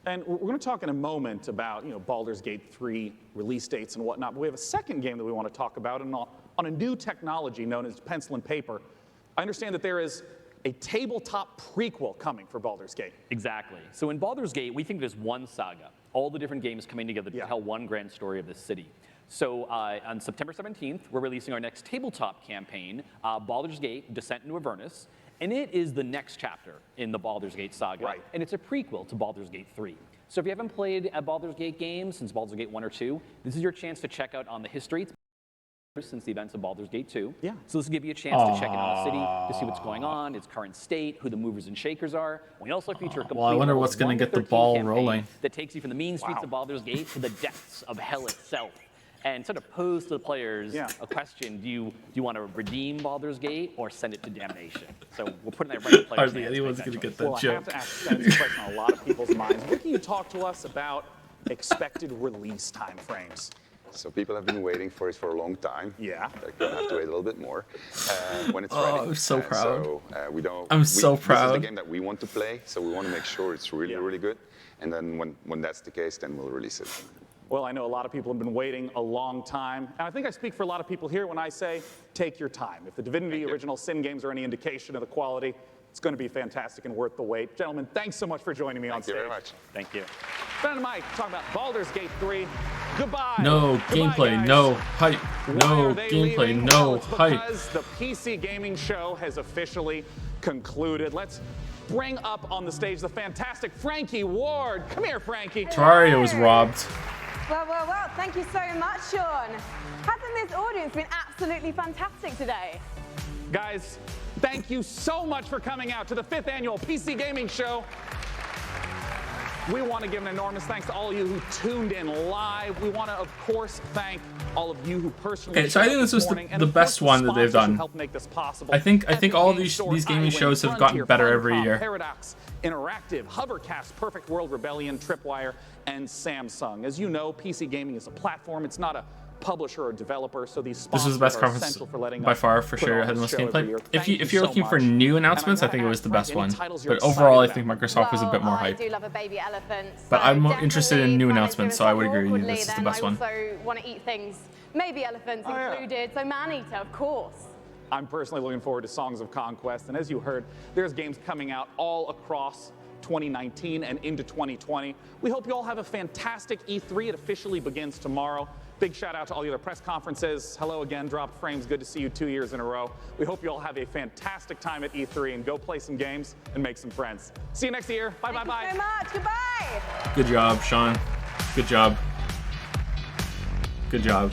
And we're going to talk in a moment about, you know, Baldur's Gate 3 release dates and whatnot, but we have a second game that we want to talk about on a new technology known as pencil and paper. I understand that there is a tabletop prequel coming for Baldur's Gate. Exactly. So in Baldur's Gate, we think there's one saga, all the different games coming together to tell one grand story of this city. So on September 17th, we're releasing our next tabletop campaign, Baldur's Gate, Descent into Avernus. And it is the next chapter in the Baldur's Gate saga. And it's a prequel to Baldur's Gate 3. So if you haven't played a Baldur's Gate game since Baldur's Gate 1 or 2, this is your chance to check out on the history since the events of Baldur's Gate 2. Yeah. So this will give you a chance to check in on the city, to see what's going on, its current state, who the movers and shakers are. We also feature a complete Well, I wonder what's going to get the ball rolling. that takes you from the mean streets of Baldur's Gate to the depths of hell itself. And sort of pose to the players a question: Do you want to redeem Baldur's Gate or send it to damnation? So we're putting that right in players' Hardly hands. anyone's going to get that Well, I joke. have to ask Sven this question on a lot of people's minds. What can you talk to us about expected release timeframes? So people have been waiting for it for a long time. Yeah. They're going to have to wait a little bit more when it's Oh, ready. I'm so proud. So we don't. I'm so This proud. is the game that we want to play, so we want to make sure it's really, really good. And then when that's the case, then we'll release it. Well, I know a lot of people have been waiting a long time, and I think I speak for a lot of people here when I say, take your time. If the Divinity Original Sin games are any indication of the quality, it's going to be fantastic and worth the wait. Gentlemen, thanks so much for joining me on stage. Thank you very much. Thank you. Ben and Mike talking about Baldur's Gate 3. Goodbye. No Goodbye, gameplay, guys. no hype. Why No are they gameplay, leaving? no Well, it's hype. because the PC gaming show has officially concluded. Let's bring up on the stage the fantastic Frankie Ward. Come here, Frankie. Terraria was robbed. Well, thank you so much, Sean. Hasn't this audience been absolutely fantastic today? Guys, thank you so much for coming out to the 5th annual PC Gaming Show. We want to give an enormous thanks to all of you who tuned in live. We want to, of course, thank all of you who personally. Okay, so I think this was the best one that they've done. I think all of these gaming shows have gotten better every year. Paradox Interactive, Hovercast, Perfect World, Rebellion, Tripwire, and Samsung. As you know, PC gaming is a platform. It's not a publisher or developer, so these This was the best conference by far, for sure. It had the most gameplay. If you're looking for new announcements, I think it was the best one. But overall, I think Microsoft was a bit more hype. I do love a baby elephant. But so I'm more interested in new definitely announcements, so I would agree with you. awkwardly, This is the then best one. I also want to eat things, maybe elephants included. So Maneater, of course. I'm personally looking forward to Songs of Conquest, and as you heard, there's games coming out all across 2019 and into 2020. We hope you all have a fantastic E3. It officially begins tomorrow. Big shout out to all the other press conferences. Hello again, Dropped Frames. Good to see you 2 years in a row. We hope you all have a fantastic time at E3 and go play some games and make some friends. See you next year. Bye, bye, bye. Thank you so much. Goodbye. Good job, Sean. Good job. Good job.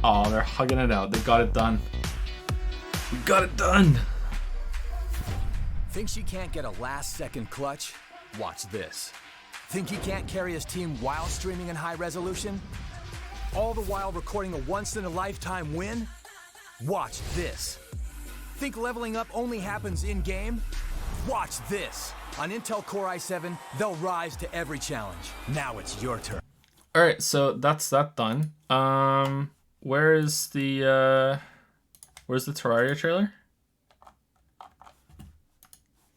Oh, they're hugging it out. They got it done. We got it done. Think she can't get a last-second clutch? Watch this. Think he can't carry his team while streaming in high resolution? all the while recording a once-in-a-lifetime win? Watch this. Think leveling up only happens in-game? Watch this. On Intel Core i7, they'll rise to every challenge. Now it's your turn. All right, so that's that done. Where's the Terraria trailer?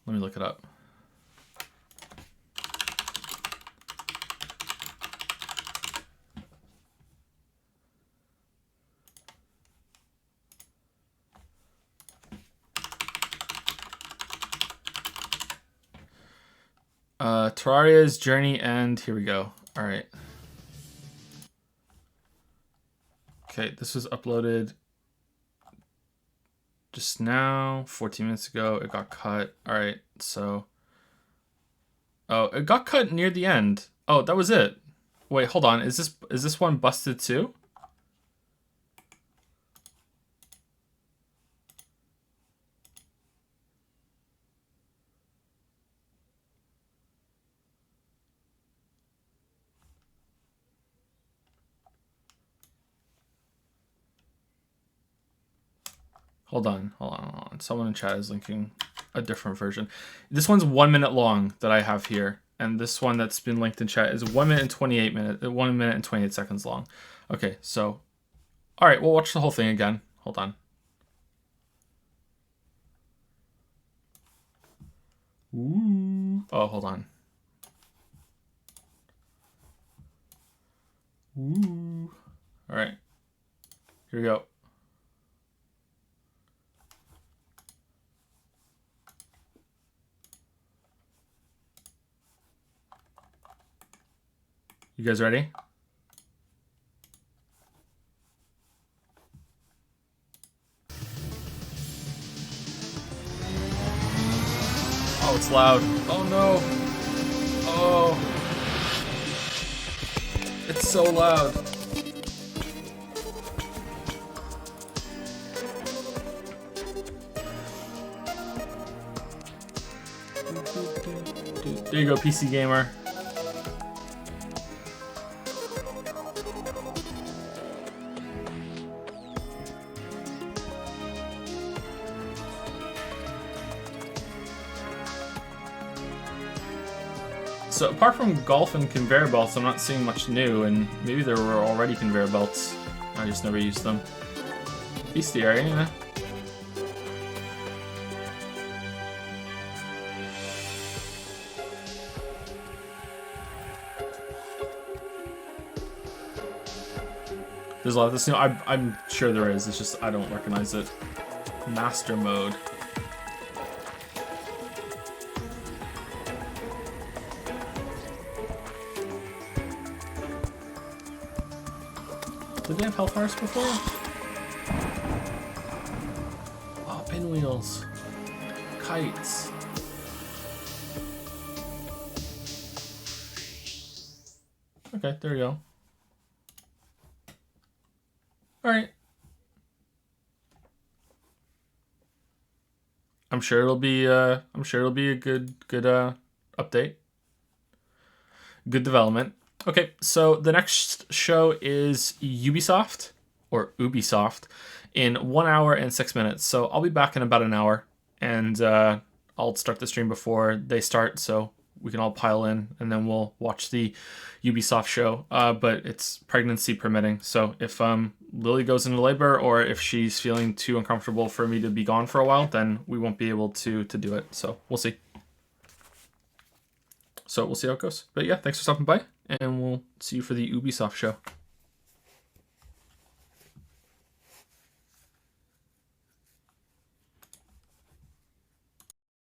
Let me look it up. Terraria's Journey End. Here we go. All right. Okay, this was uploaded just now, 14 minutes ago. It got cut. All right, so. Oh, it got cut near the end. Oh, that was it. Wait, hold on. Is this one busted too? Hold on. Someone in chat is linking a different version. This one's 1 minute long that I have here. And this one that's been linked in chat is 1 minute and 1 minute and 28 seconds long. Okay, so, all right, we'll watch the whole thing again. Hold on. Ooh. Oh, hold on. Ooh. All right, here we go. You guys ready? Oh, it's loud. Oh no. Oh. It's so loud. There you go, PC Gamer. So apart from golf and conveyor belts, I'm not seeing much new, and maybe there were already conveyor belts. I just never used them. Bestiary, yeah. There's a lot of this new. I'm sure there is. It's just I don't recognize it. Master mode. Did they have Hellfires before? Oh, pinwheels. Kites. Okay, there you go. Alright. I'm sure it'll be a good update. Good development. Okay, so the next show is Ubisoft, or Ubisoft, in 1 hour and 6 minutes. So I'll be back in about an hour, and I'll start the stream before they start, so we can all pile in, and then we'll watch the Ubisoft show. But it's pregnancy permitting, so if Lily goes into labor, or if she's feeling too uncomfortable for me to be gone for a while, then we won't be able to do it. So we'll see. So we'll see how it goes. But yeah, thanks for stopping by, and we'll see you for the Ubisoft show.